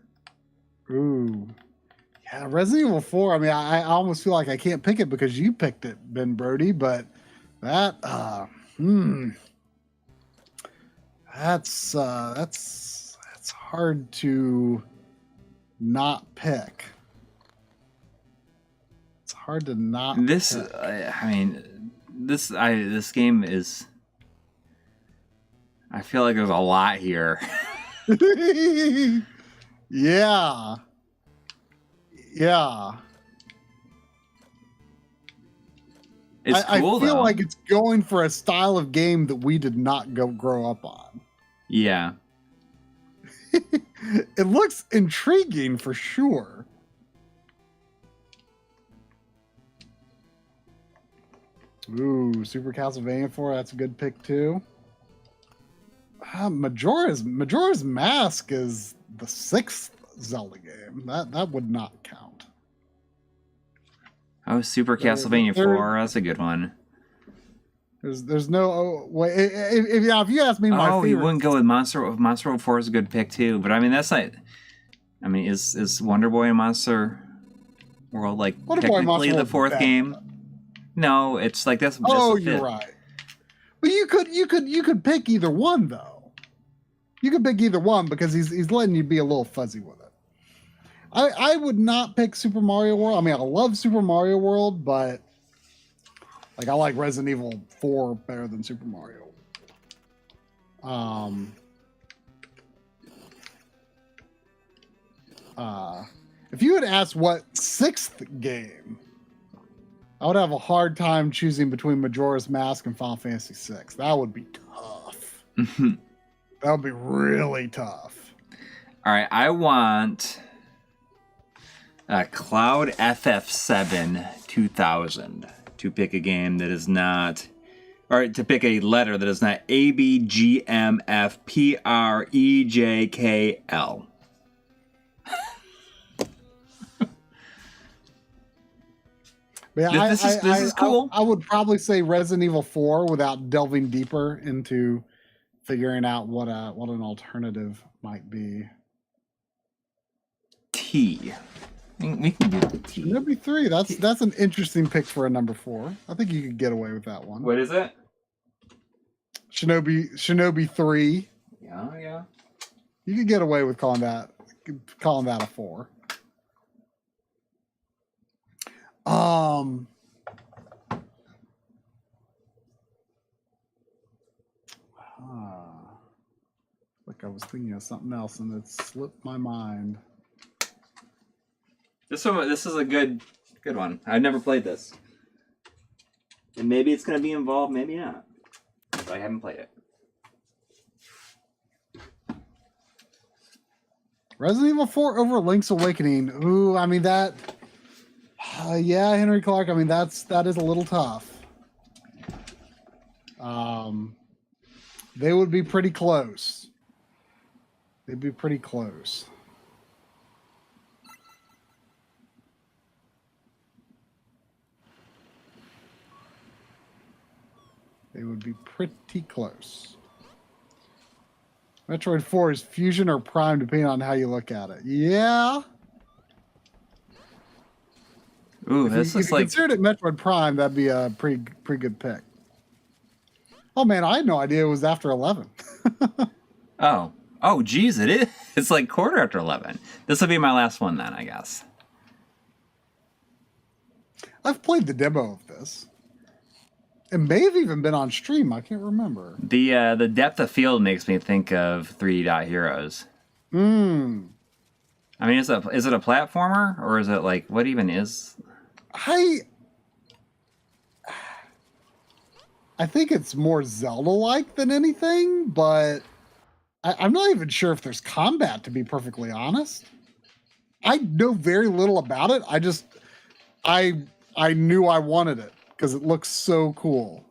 [SPEAKER 2] Ooh. Yeah, Resident Evil 4, I mean, I almost feel like I can't pick it because you picked it, Ben Brody, but that, that's hard to not pick. It's hard to not
[SPEAKER 1] This,
[SPEAKER 2] pick.
[SPEAKER 1] I mean, this game is, I feel like there's a lot here.
[SPEAKER 2] Yeah. Yeah.
[SPEAKER 1] It's cool,
[SPEAKER 2] I feel
[SPEAKER 1] though.
[SPEAKER 2] like it's going for a style of game that we did not grow up on.
[SPEAKER 1] Yeah.
[SPEAKER 2] It looks intriguing for sure. Ooh, Super Castlevania 4, that's a good pick too. Majora's Mask is the 6th Zelda game. That would not count.
[SPEAKER 1] Oh, Super Castlevania 4, that's a good one.
[SPEAKER 2] There's no way. If you ask me, my favorite.
[SPEAKER 1] You wouldn't go with Monster World 4 is a good pick too, but I mean that's not. I mean, is Wonder Boy and Monster World like technically the 4th game? No, it's like that's.
[SPEAKER 2] Oh, you're right. But you could pick either one though. You could pick either one because he's letting you be a little fuzzy with it. I would not pick Super Mario World. I mean, I love Super Mario World, but like I like Resident Evil 4 better than Super Mario. If you had asked what 6th game, I would have a hard time choosing between Majora's Mask and Final Fantasy VI. That would be tough. That would be really tough.
[SPEAKER 1] All right, I want Cloud FF7 2000 to pick a game that is not, or to pick a letter that is not ABGMFPREJKL.
[SPEAKER 2] Yeah,
[SPEAKER 1] this is cool.
[SPEAKER 2] I would probably say Resident Evil 4 without delving deeper into figuring out what an alternative might be.
[SPEAKER 1] T. We can do the T.
[SPEAKER 2] Shinobi 3. That's an interesting pick for a number 4. I think you could get away with that one.
[SPEAKER 1] What is it?
[SPEAKER 2] Shinobi 3.
[SPEAKER 1] Yeah.
[SPEAKER 2] You could get away with calling that a 4. Like I was thinking of something else and it slipped my mind.
[SPEAKER 1] This is a good one. I've never played this. And maybe it's going to be involved, maybe not. But I haven't played it.
[SPEAKER 2] Resident Evil 4 over Link's Awakening. Ooh, I mean that. Yeah, Henry Clark. I mean that is a little tough. They would be pretty close. They'd be pretty close. They would be pretty close. Metroid 4 is Fusion or Prime, depending on how you look at it. Yeah.
[SPEAKER 1] Ooh,
[SPEAKER 2] If
[SPEAKER 1] this
[SPEAKER 2] you
[SPEAKER 1] looks like
[SPEAKER 2] considered it Metroid Prime, that'd be a pretty good pick. Oh man, I had no idea it was after 11.
[SPEAKER 1] oh, geez, it is. It's like quarter after 11. This will be my last one then, I guess.
[SPEAKER 2] I've played the demo of this. It may have even been on stream. I can't remember.
[SPEAKER 1] The depth of field makes me think of 3D Dot Heroes.
[SPEAKER 2] Hmm.
[SPEAKER 1] I mean, is it a platformer or is it like what even is?
[SPEAKER 2] I think it's more Zelda-like than anything, but I'm not even sure if there's combat, to be perfectly honest. I know very little about it. I knew I wanted it because it looks so cool.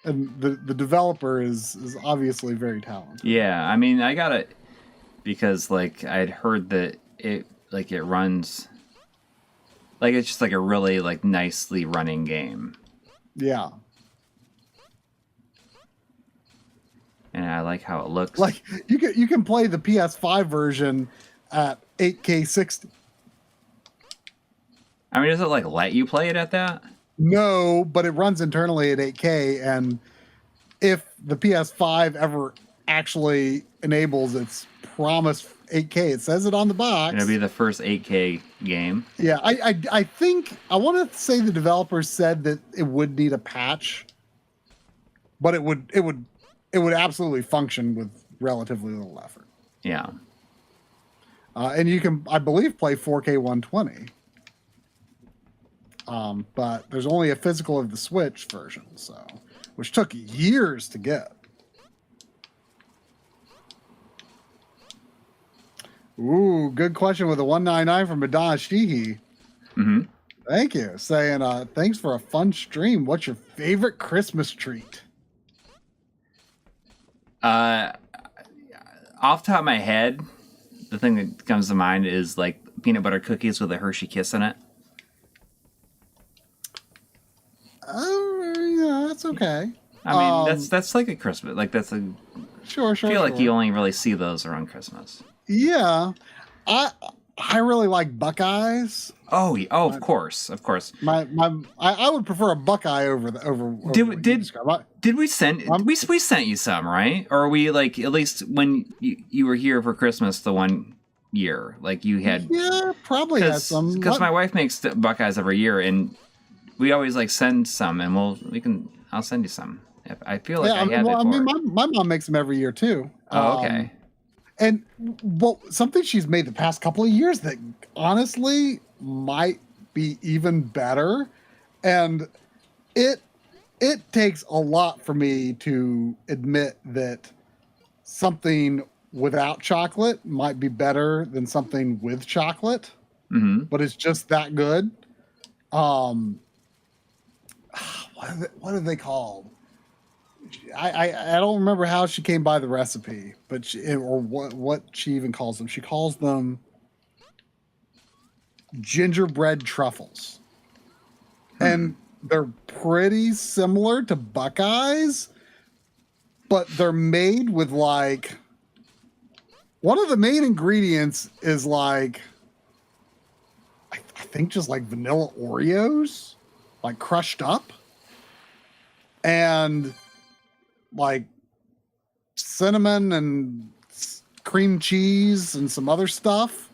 [SPEAKER 2] And the developer is obviously very talented.
[SPEAKER 1] Yeah, I mean, I got it because like I'd heard that it runs like it's just like a really like nicely running game.
[SPEAKER 2] Yeah.
[SPEAKER 1] And I like how it looks.
[SPEAKER 2] Like you can play the PS5 version at 8K 60.
[SPEAKER 1] I mean, does it like let you play it at that?
[SPEAKER 2] No, but it runs internally at 8K, and if the PS5 ever actually enables its promised 8K, it says it on the box.
[SPEAKER 1] It'll be the first 8K game.
[SPEAKER 2] Yeah, I think I want to say the developers said that it would need a patch, but it would absolutely function with relatively little effort.
[SPEAKER 1] Yeah.
[SPEAKER 2] And you can, I believe, play 4K 120. But there's only a physical of the Switch version, so which took years to get. Ooh, good question with a 199 from Madonna Sheehy.
[SPEAKER 1] Mm-hmm.
[SPEAKER 2] Thank you. Saying, thanks for a fun stream. What's your favorite Christmas treat?
[SPEAKER 1] Off the top of my head, the thing that comes to mind is like peanut butter cookies with a Hershey Kiss in it.
[SPEAKER 2] Yeah, that's okay.
[SPEAKER 1] I mean, that's like a Christmas, like that's a.
[SPEAKER 2] Sure.
[SPEAKER 1] I feel like you only really see those around Christmas.
[SPEAKER 2] Yeah, I really like Buckeyes.
[SPEAKER 1] Oh, of course.
[SPEAKER 2] I would prefer a Buckeye over.
[SPEAKER 1] Did we send we sent you some, right? Or we like at least when you were here for Christmas the one year, like you had.
[SPEAKER 2] Yeah, probably had some.
[SPEAKER 1] Because my wife makes Buckeyes every year, and we always like send some, and I'll send you some. I feel like I had before.
[SPEAKER 2] I mean, my mom makes them every year too.
[SPEAKER 1] Oh, okay.
[SPEAKER 2] And something she's made the past couple of years that honestly might be even better, and it takes a lot for me to admit that something without chocolate might be better than something with chocolate.
[SPEAKER 1] Mm-hmm.
[SPEAKER 2] But it's just that good. What are they called? I don't remember how she came by the recipe, but or what she even calls them. She calls them gingerbread truffles, and they're pretty similar to Buckeyes, but they're made with like one of the main ingredients is like I think just like vanilla Oreos, like crushed up, and like cinnamon and cream cheese and some other stuff,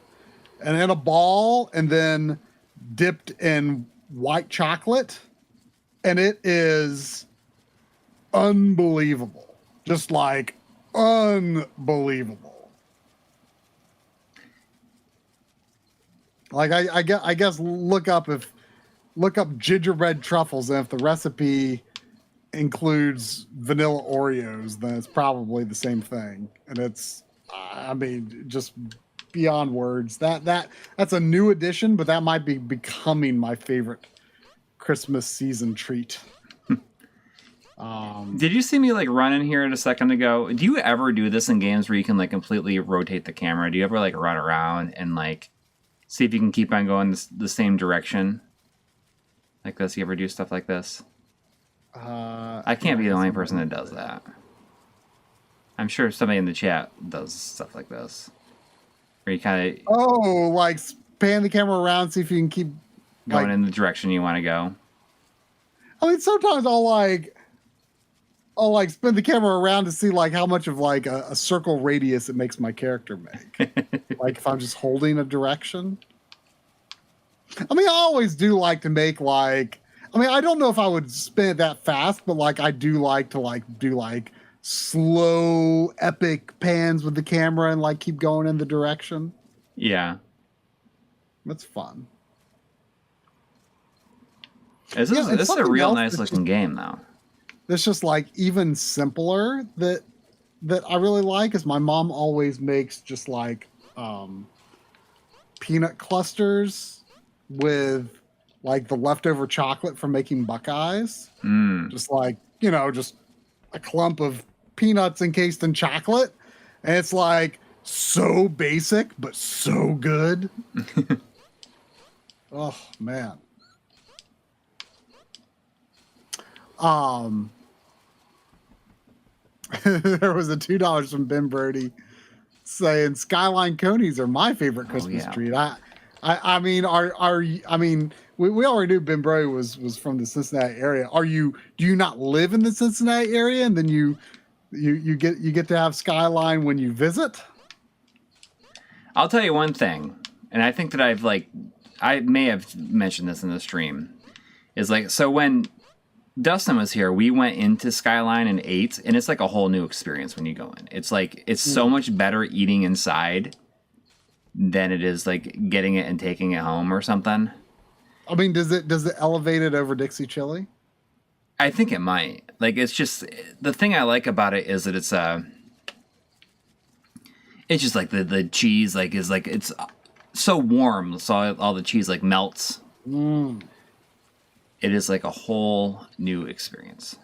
[SPEAKER 2] and in a ball, and then dipped in white chocolate, and it is unbelievable, just like unbelievable. Like I guess look up gingerbread truffles, and if the recipe includes vanilla Oreos, then it's probably the same thing. And it's, I mean, just beyond words. That's a new addition, but that might be becoming my favorite Christmas season treat.
[SPEAKER 1] Did you see me like run in here a second ago? Do you ever do this in games where you can like completely rotate the camera? Do you ever like run around and like see if you can keep on going the same direction like this? You ever do stuff like this? I can't be the only person that does that. I'm sure somebody in the chat does stuff like this. Where you kind of...
[SPEAKER 2] like pan the camera around, see if you can keep
[SPEAKER 1] going in the direction you want to go.
[SPEAKER 2] I mean, sometimes I'll spin the camera around to see like how much of like a circle radius it makes my character make. Like if I'm just holding a direction. I mean, I always do like to make like, I mean, I don't know if I would spin it that fast, but like I do like to like do like slow epic pans with the camera and like keep going in the direction.
[SPEAKER 1] Yeah.
[SPEAKER 2] That's fun.
[SPEAKER 1] This is a real nice looking game though.
[SPEAKER 2] That's just like even simpler that I really like is my mom always makes just like peanut clusters with like the leftover chocolate from making Buckeyes. Just like, you know, just a clump of peanuts encased in chocolate. And it's like so basic, but so good. Oh, man. There was a $2 from Ben Brody saying Skyline conies are my favorite Christmas treat. I mean, we already knew Ben Brody was from the Cincinnati area. Do you not live in the Cincinnati area and then you get to have Skyline when you visit?
[SPEAKER 1] I'll tell you one thing, and I think that I may have mentioned this in the stream, is like, so when Dustin was here, we went into Skyline and ate, and it's like a whole new experience when you go in. It's like, it's so much better eating inside than it is like getting it and taking it home or something.
[SPEAKER 2] I mean, does it elevate it over Dixie Chili?
[SPEAKER 1] I think it might. Like, it's just, the thing I like about it is that it's just like the cheese like is like, it's so warm, so all the cheese like melts. It is like a whole new experience.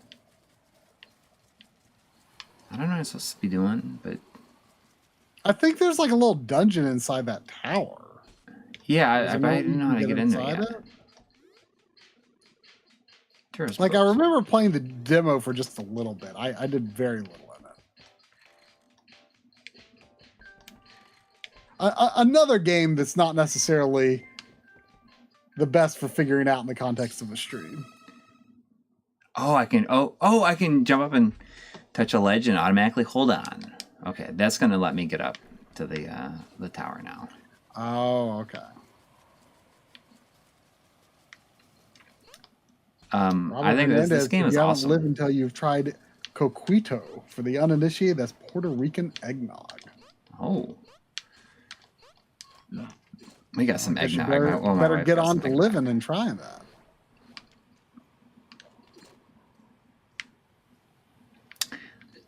[SPEAKER 1] I don't know what I'm supposed to be doing, but
[SPEAKER 2] I think there's like a little dungeon inside that tower.
[SPEAKER 1] Yeah, I didn't know how to get in there yet.
[SPEAKER 2] Like, I remember playing the demo for just a little bit. I did very little in it. Another game that's not necessarily the best for figuring out in the context of a stream.
[SPEAKER 1] I can jump up and touch a ledge and automatically hold on. Okay, that's gonna let me get up to the tower now.
[SPEAKER 2] Oh, okay.
[SPEAKER 1] I think this game is awesome.
[SPEAKER 2] Live until you've tried coquito. For the uninitiated, that's Puerto Rican eggnog.
[SPEAKER 1] Oh. We got some eggnog.
[SPEAKER 2] Better get on to living and trying that.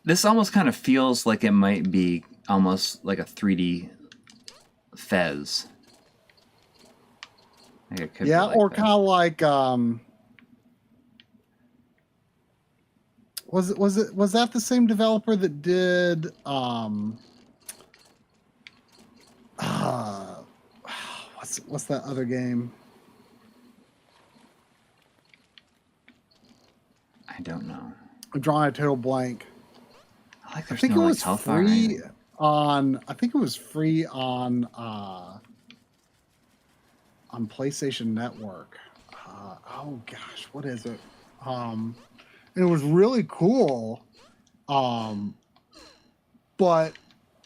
[SPEAKER 1] This almost kind of feels like it might be almost like a 3D Fez. Like it could be like
[SPEAKER 2] or
[SPEAKER 1] that.
[SPEAKER 2] kind of like was that the same developer that did what's that other game?
[SPEAKER 1] I don't know.
[SPEAKER 2] I'm drawing a total blank.
[SPEAKER 1] I
[SPEAKER 2] think it was free on PlayStation Network. Oh gosh, what is it? And it was really cool. But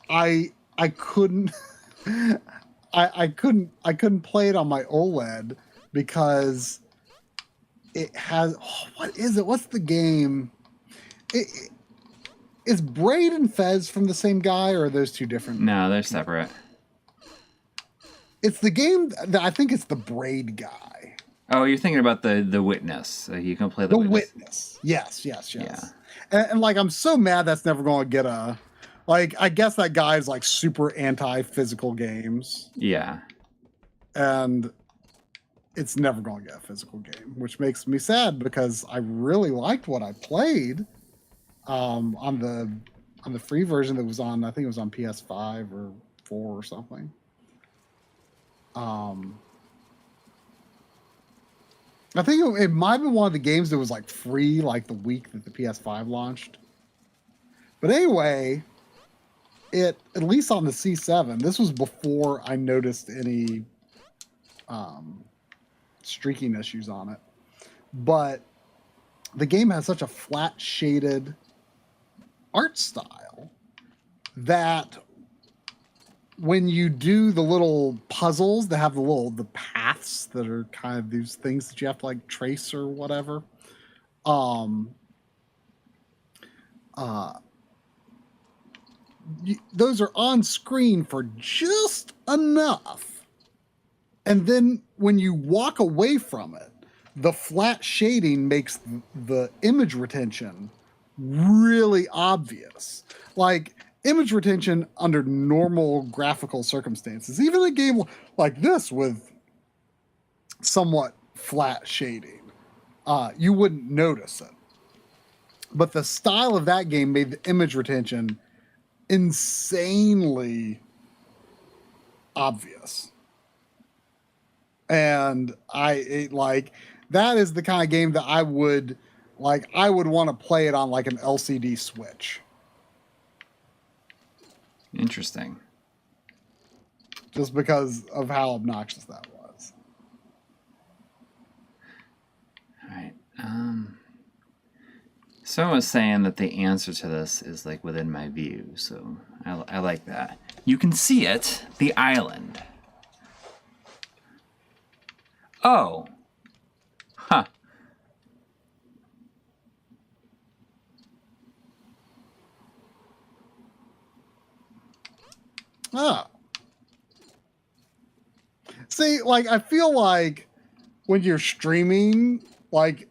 [SPEAKER 2] I couldn't I couldn't play it on my OLED because it has what is it? What's the game? Is Braid and Fez from the same guy, or are those two different?
[SPEAKER 1] No, they're separate.
[SPEAKER 2] It's the game that I think it's the Braid guy.
[SPEAKER 1] Oh, you're thinking about the Witness. You can play
[SPEAKER 2] the
[SPEAKER 1] Witness.
[SPEAKER 2] Witness. Yes.
[SPEAKER 1] Yeah.
[SPEAKER 2] And like, I'm so mad that's never going to get a. Like, I guess that guy is like super anti-physical games.
[SPEAKER 1] Yeah.
[SPEAKER 2] And it's never going to get a physical game, which makes me sad because I really liked what I played. On the free version that was on, I think it was on PS5 or 4 or something. I think it might have been one of the games that was like free like the week that the PS5 launched. But anyway, at least on the C7, this was before I noticed any streaking issues on it. But the game has such a flat shaded art style that when you do the little puzzles that have the paths that are kind of these things that you have to like trace or whatever, those are on screen for just enough. And then when you walk away from it, the flat shading makes the image retention really obvious. Like image retention under normal graphical circumstances, even a game like this with somewhat flat shading, you wouldn't notice it. But the style of that game made the image retention insanely obvious. And that is the kind of game that I would want to play it on like an LCD Switch.
[SPEAKER 1] Interesting.
[SPEAKER 2] Just because of how obnoxious that was.
[SPEAKER 1] All right. Someone was saying that the answer to this is like within my view, so I like that. You can see it, the island. Oh. Huh.
[SPEAKER 2] Oh. See, like, I feel like when you're streaming, like,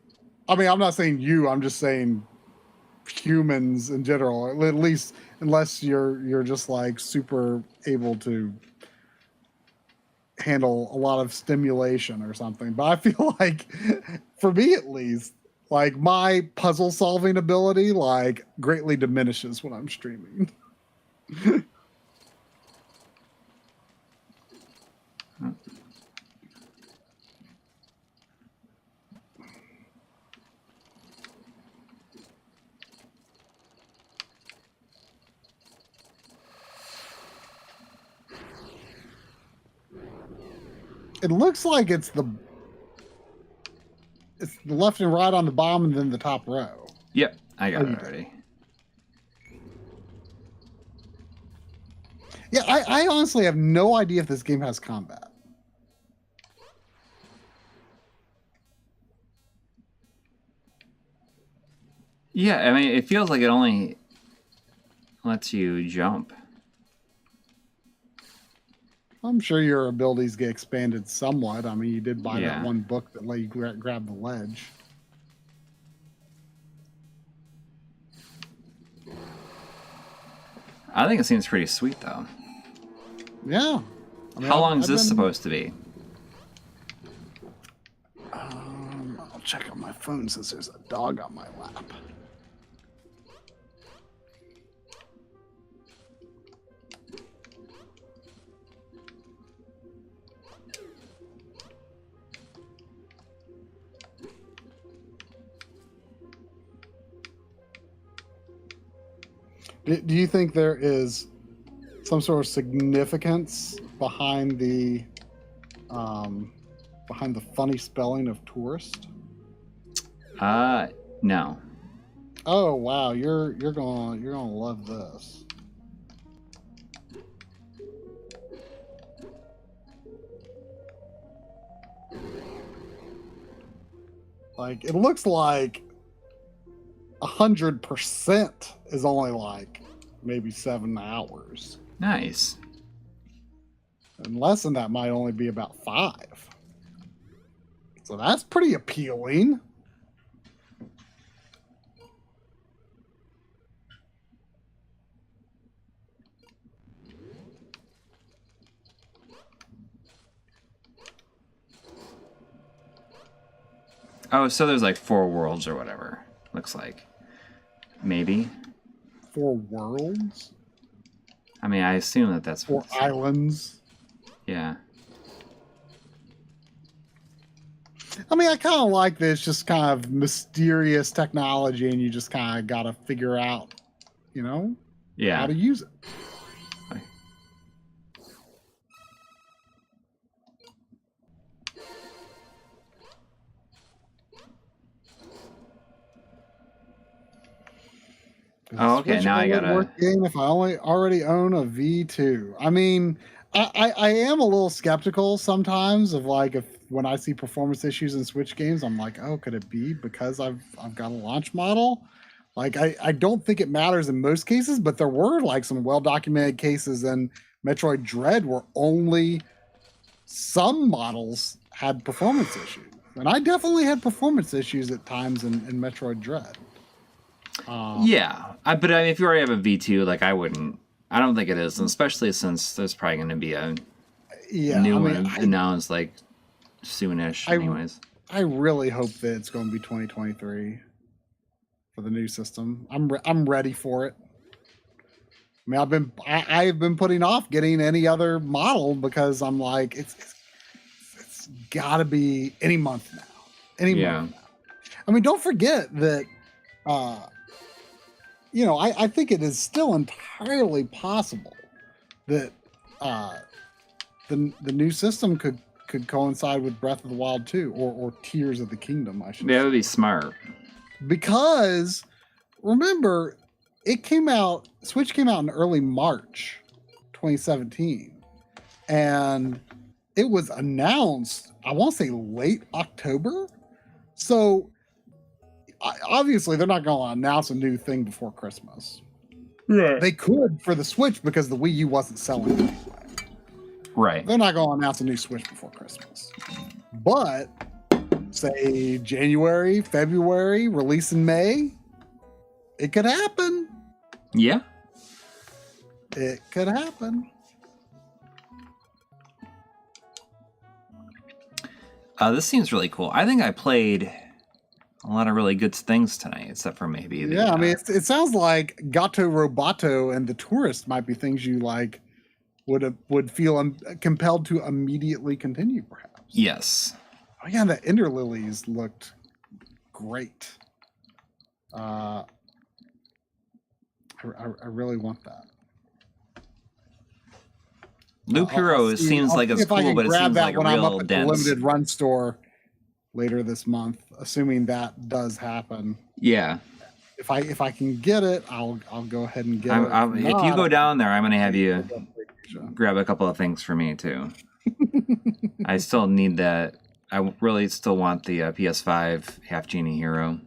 [SPEAKER 2] I mean, I'm not saying you, I'm just saying humans in general, at least unless you're just like super able to handle a lot of stimulation or something. But I feel like, for me at least, like my puzzle solving ability like greatly diminishes when I'm streaming. It looks like it's the left and right on the bottom and then the top row.
[SPEAKER 1] Yep, I got it already.
[SPEAKER 2] Yeah, I honestly have no idea if this game has combat.
[SPEAKER 1] Yeah, I mean, it feels like it only lets you jump.
[SPEAKER 2] I'm sure your abilities get expanded somewhat. I mean, you did buy
[SPEAKER 1] Yeah.
[SPEAKER 2] that one book that let you grab the ledge.
[SPEAKER 1] I think it seems pretty sweet, though.
[SPEAKER 2] Yeah. I mean,
[SPEAKER 1] How long is
[SPEAKER 2] I've
[SPEAKER 1] this
[SPEAKER 2] been-
[SPEAKER 1] supposed to be?
[SPEAKER 2] I'll check on my phone since there's a dog on my lap. Do you think there is some sort of significance behind the funny spelling of tourist?
[SPEAKER 1] No.
[SPEAKER 2] Oh wow, you're gonna love this. Like it looks like 100% is only like maybe 7 hours.
[SPEAKER 1] Nice.
[SPEAKER 2] And less than that might only be about 5. So that's pretty appealing.
[SPEAKER 1] Oh, so there's like 4 worlds or whatever. Looks like. Maybe.
[SPEAKER 2] 4 worlds?
[SPEAKER 1] I mean, I assume that that's
[SPEAKER 2] 4 islands?
[SPEAKER 1] Yeah.
[SPEAKER 2] I mean, I kind of like this just kind of mysterious technology, and you just kind of got to figure out, you know,
[SPEAKER 1] Yeah.
[SPEAKER 2] how to use it.
[SPEAKER 1] Oh, okay.
[SPEAKER 2] Switch
[SPEAKER 1] Now I
[SPEAKER 2] only
[SPEAKER 1] gotta.
[SPEAKER 2] work game if I already own a V2. I mean, I am a little skeptical sometimes of like if when I see performance issues in Switch games, I'm like, oh, could it be because I've got a launch model? Like I don't think it matters in most cases, but there were like some well documented cases in Metroid Dread where only some models had performance issues, and I definitely had performance issues at times in Metroid Dread.
[SPEAKER 1] Yeah, but I mean, if you already have a V2, like I don't think it is, and especially since there's probably going to be a new one announced like soonish. Anyways,
[SPEAKER 2] I really hope that it's going to be 2023 for the new system. I'm ready for it. I mean, I've been putting off getting any other model because I'm like it's got to be any month now. Any month now. I mean, don't forget that. I think it is still entirely possible that the new system could coincide with Breath of the Wild 2 or Tears of the Kingdom, I should say.
[SPEAKER 1] That would be smart.
[SPEAKER 2] Because remember, Switch came out in early March 2017, and it was announced, I want to say late October. So obviously, they're not going to announce a new thing before Christmas.
[SPEAKER 1] Right.
[SPEAKER 2] They could for the Switch because the Wii U wasn't selling anyway.
[SPEAKER 1] Right.
[SPEAKER 2] They're not going to announce a new Switch before Christmas. But, say, January, February, release in May, it could happen.
[SPEAKER 1] Yeah.
[SPEAKER 2] It could happen.
[SPEAKER 1] This seems really cool. I think I played a lot of really good things tonight, except for maybe the...
[SPEAKER 2] I mean, it sounds like Gato, Roboto, and the Touryst might be things you like would feel compelled to immediately continue, perhaps.
[SPEAKER 1] Yes.
[SPEAKER 2] Oh yeah, the Ender Lilies looked great. I really want that.
[SPEAKER 1] Loop Hero seems like it's cool, but it seems like
[SPEAKER 2] when I'm
[SPEAKER 1] real
[SPEAKER 2] up at
[SPEAKER 1] dense.
[SPEAKER 2] the limited run store later this month, assuming that does happen.
[SPEAKER 1] Yeah.
[SPEAKER 2] If I can get it, I'll go ahead and get it.
[SPEAKER 1] If you go down there, I'm going to have you grab a couple of things for me too. I still need that. I really still want the PS5 Half Genie Hero.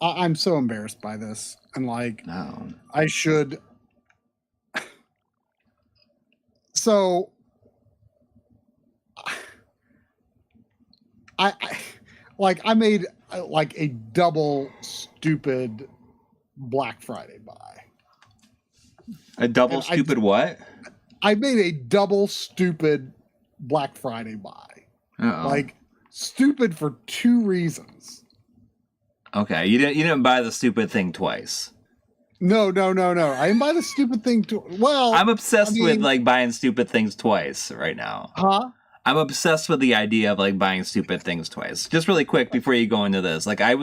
[SPEAKER 2] I'm so embarrassed by this, and like,
[SPEAKER 1] no.
[SPEAKER 2] I should. So, I made like a double stupid Black Friday buy.
[SPEAKER 1] A double stupid what?
[SPEAKER 2] I made a double stupid Black Friday buy.
[SPEAKER 1] Uh-oh.
[SPEAKER 2] Like stupid for two reasons.
[SPEAKER 1] Okay, you didn't buy the stupid thing twice.
[SPEAKER 2] No. I didn't buy the stupid thing. Well,
[SPEAKER 1] I'm obsessed with like buying stupid things twice right now.
[SPEAKER 2] Huh?
[SPEAKER 1] I'm obsessed with the idea of like buying stupid things twice. Just really quick before you go into this, like I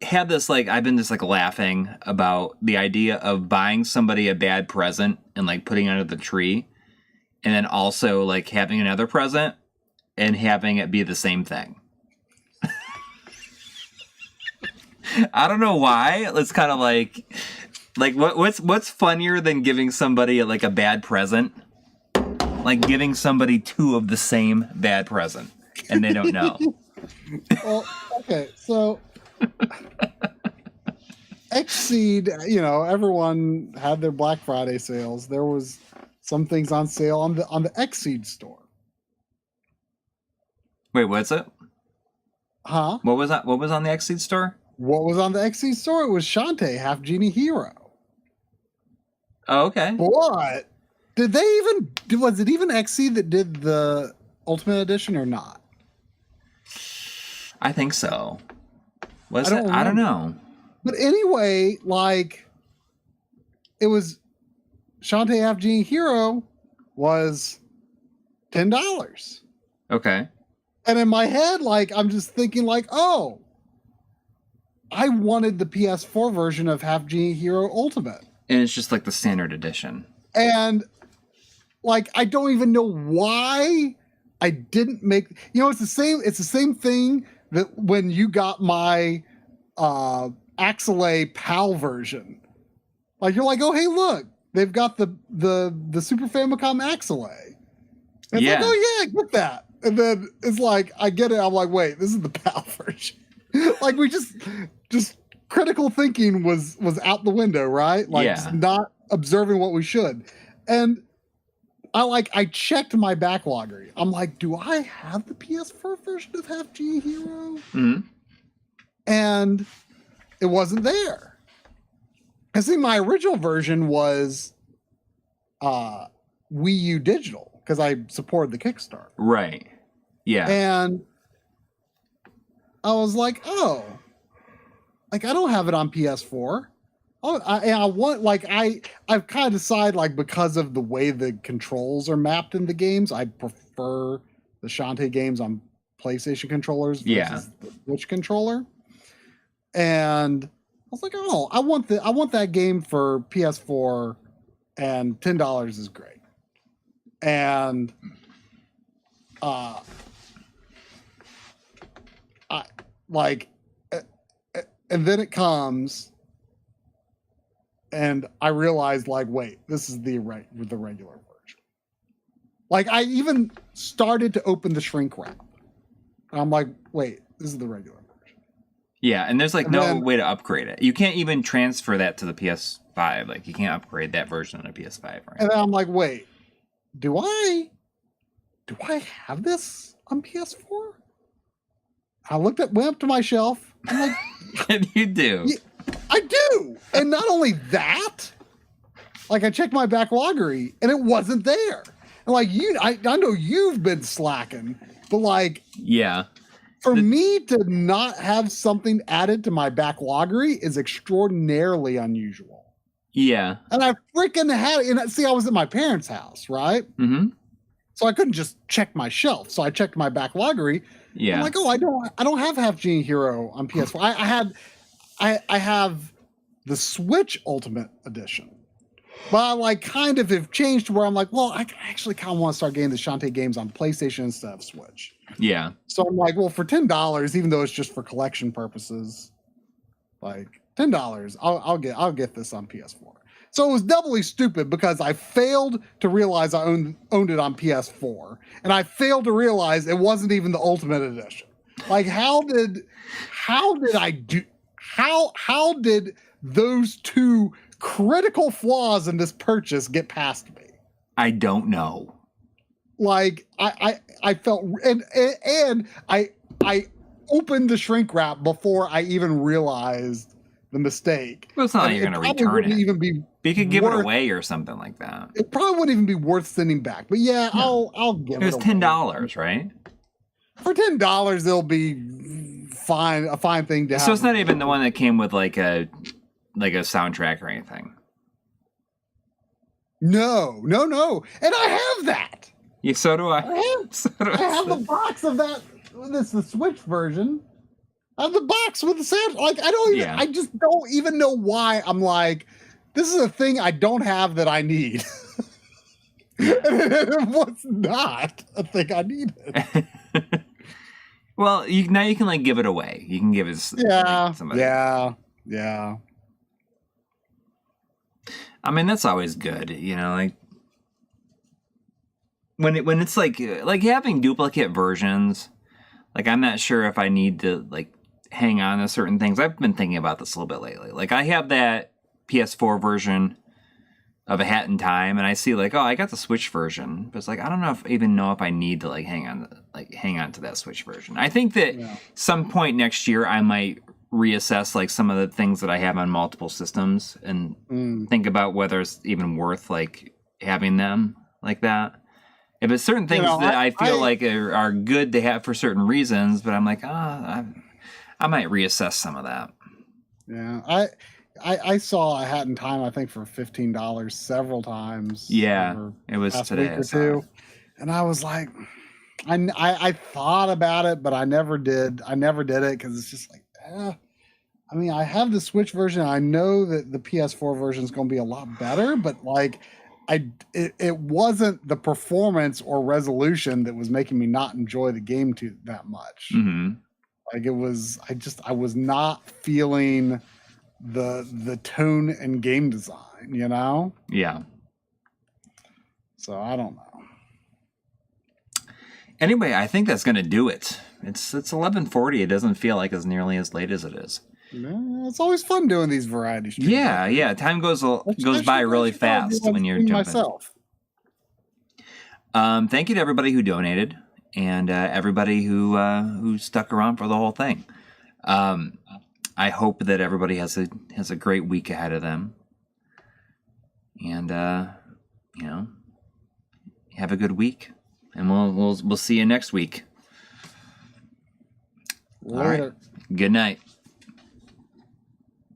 [SPEAKER 1] had this like I've been just like laughing about the idea of buying somebody a bad present and like putting it under the tree, and then also like having another present and having it be the same thing. I don't know why. It's kind of like what's funnier than giving somebody like a bad present? Like giving somebody two of the same bad present and they don't know.
[SPEAKER 2] Well, okay, so Xseed, everyone had their Black Friday sales. There was some things on sale on the Xseed store.
[SPEAKER 1] Wait, what's it?
[SPEAKER 2] Huh?
[SPEAKER 1] What was that? What was on the Xseed store?
[SPEAKER 2] What was on the Xseed store? It was Shantae, Half Genie Hero.
[SPEAKER 1] Oh, okay.
[SPEAKER 2] What? Was it even Xseed that did the Ultimate Edition or not?
[SPEAKER 1] I think so. Was it? I don't know.
[SPEAKER 2] But anyway, like, it was Shantae Half Genie Hero was $10.
[SPEAKER 1] Okay.
[SPEAKER 2] And in my head, like, I'm just thinking, like, oh, I wanted the PS4 version of Half Genie Hero Ultimate.
[SPEAKER 1] And it's just like the standard edition.
[SPEAKER 2] And, like, I don't even know why I didn't make, it's the same thing that when you got my Axelay PAL version. Like you're like, oh hey, look, they've got the Super Famicom Axelay. It's like, oh yeah, get that. And then it's like, I get it. I'm like, wait, this is the PAL version. Like we just critical thinking was out the window, right? Like just not observing what we should. And I checked my backloggery. I'm like, do I have the PS4 version of Half G Hero?
[SPEAKER 1] Mm-hmm.
[SPEAKER 2] And it wasn't there. I see my original version was Wii U digital because I supported the Kickstarter.
[SPEAKER 1] Right. Yeah.
[SPEAKER 2] And I was like, oh, like I don't have it on PS4. Oh, I want I've kind of decided like because of the way the controls are mapped in the games, I prefer the Shantae games on PlayStation controllers versus the Switch controller. And I was like, oh, I want that game for PS4, and $10 is great. And and then it comes. And I realized, like, wait, this is the regular version. Like, I even started to open the shrink wrap. And I'm like, wait, this is the regular version.
[SPEAKER 1] Yeah, and there's like no way to upgrade it. You can't even transfer that to the PS5. Like, you can't upgrade that version on a PS5. Right?
[SPEAKER 2] And then I'm like, wait, do I have this on PS4? I went up to my shelf. I'm like,
[SPEAKER 1] and you do.
[SPEAKER 2] Yeah, I do. And not only that, like I checked my backloggery and it wasn't there. And like I know you've been slacking, but like,
[SPEAKER 1] yeah,
[SPEAKER 2] for me to not have something added to my backloggery is extraordinarily unusual.
[SPEAKER 1] Yeah.
[SPEAKER 2] And I freaking had it. And see, I was at my parents' house, right?
[SPEAKER 1] Mm-hmm.
[SPEAKER 2] So I couldn't just check my shelf. So I checked my backloggery.
[SPEAKER 1] Yeah.
[SPEAKER 2] I'm like, oh, I don't have Half Genie Hero on PS4. I have the Switch Ultimate Edition, but I like kind of have changed to where I'm like, well, I actually kind of want to start getting the Shantae games on PlayStation instead of Switch.
[SPEAKER 1] Yeah.
[SPEAKER 2] So I'm like, well, for $10, even though it's just for collection purposes, like $10, I'll get this on PS4. So it was doubly stupid because I failed to realize I owned it on PS4, and I failed to realize it wasn't even the Ultimate Edition. Like, how did those two critical flaws in this purchase get past me?
[SPEAKER 1] I don't know.
[SPEAKER 2] Like I felt and I opened the shrink wrap before I even realized the mistake.
[SPEAKER 1] Well, it's not like you're going to return it.
[SPEAKER 2] Even be
[SPEAKER 1] but you could give it away or something like that.
[SPEAKER 2] It probably wouldn't even be worth sending back. But yeah, I'll give it.
[SPEAKER 1] It was $10, right?
[SPEAKER 2] For $10, it'll be a fine thing to have.
[SPEAKER 1] So it's not even the one that came with like a soundtrack or anything.
[SPEAKER 2] No. And I have that.
[SPEAKER 1] Yeah, so do I.
[SPEAKER 2] I have the box of that. This is the Switch version. I have the box with the sound. Like, I just don't even know why I'm like, this is a thing I don't have that I need. And it was not a thing I needed.
[SPEAKER 1] Well, now you can like give it away. You can give it to somebody.
[SPEAKER 2] Yeah.
[SPEAKER 1] I mean, that's always good, like when it's like having duplicate versions. Like, I'm not sure if I need to like hang on to certain things. I've been thinking about this a little bit lately. Like, I have that PS4 version of A Hat in Time, and I see like, oh, I got the Switch version, but it's like I don't even know if I need to hang on to that Switch version. I think that some point next year I might reassess like some of the things that I have on multiple systems and think about whether it's even worth like having them like that. If it's certain things that I feel like are good to have for certain reasons, but I'm like, I might reassess some of that.
[SPEAKER 2] Yeah, I saw A Hat in Time, I think, for $15 several times.
[SPEAKER 1] Yeah, it was today.
[SPEAKER 2] Week or two, and I was like, I thought about it, but I never did. I never did it because it's just like, I mean, I have the Switch version. I know that the PS4 version is going to be a lot better, but like, it wasn't the performance or resolution that was making me not enjoy the game that much.
[SPEAKER 1] Mm-hmm.
[SPEAKER 2] Like it was, I was not feeling the tone and game design, you know?
[SPEAKER 1] Yeah.
[SPEAKER 2] So I don't know.
[SPEAKER 1] Anyway, I think that's going to do it. It's 11:40. It doesn't feel like as nearly as late as it is.
[SPEAKER 2] Yeah, it's always fun doing these variety streams.
[SPEAKER 1] Yeah. Time goes by really fast when you're jumping.
[SPEAKER 2] Myself.
[SPEAKER 1] Thank you to everybody who donated and everybody who stuck around for the whole thing. I hope that everybody has a great week ahead of them, and have a good week. And we'll see you next week.
[SPEAKER 2] Later.
[SPEAKER 1] All right. Good night.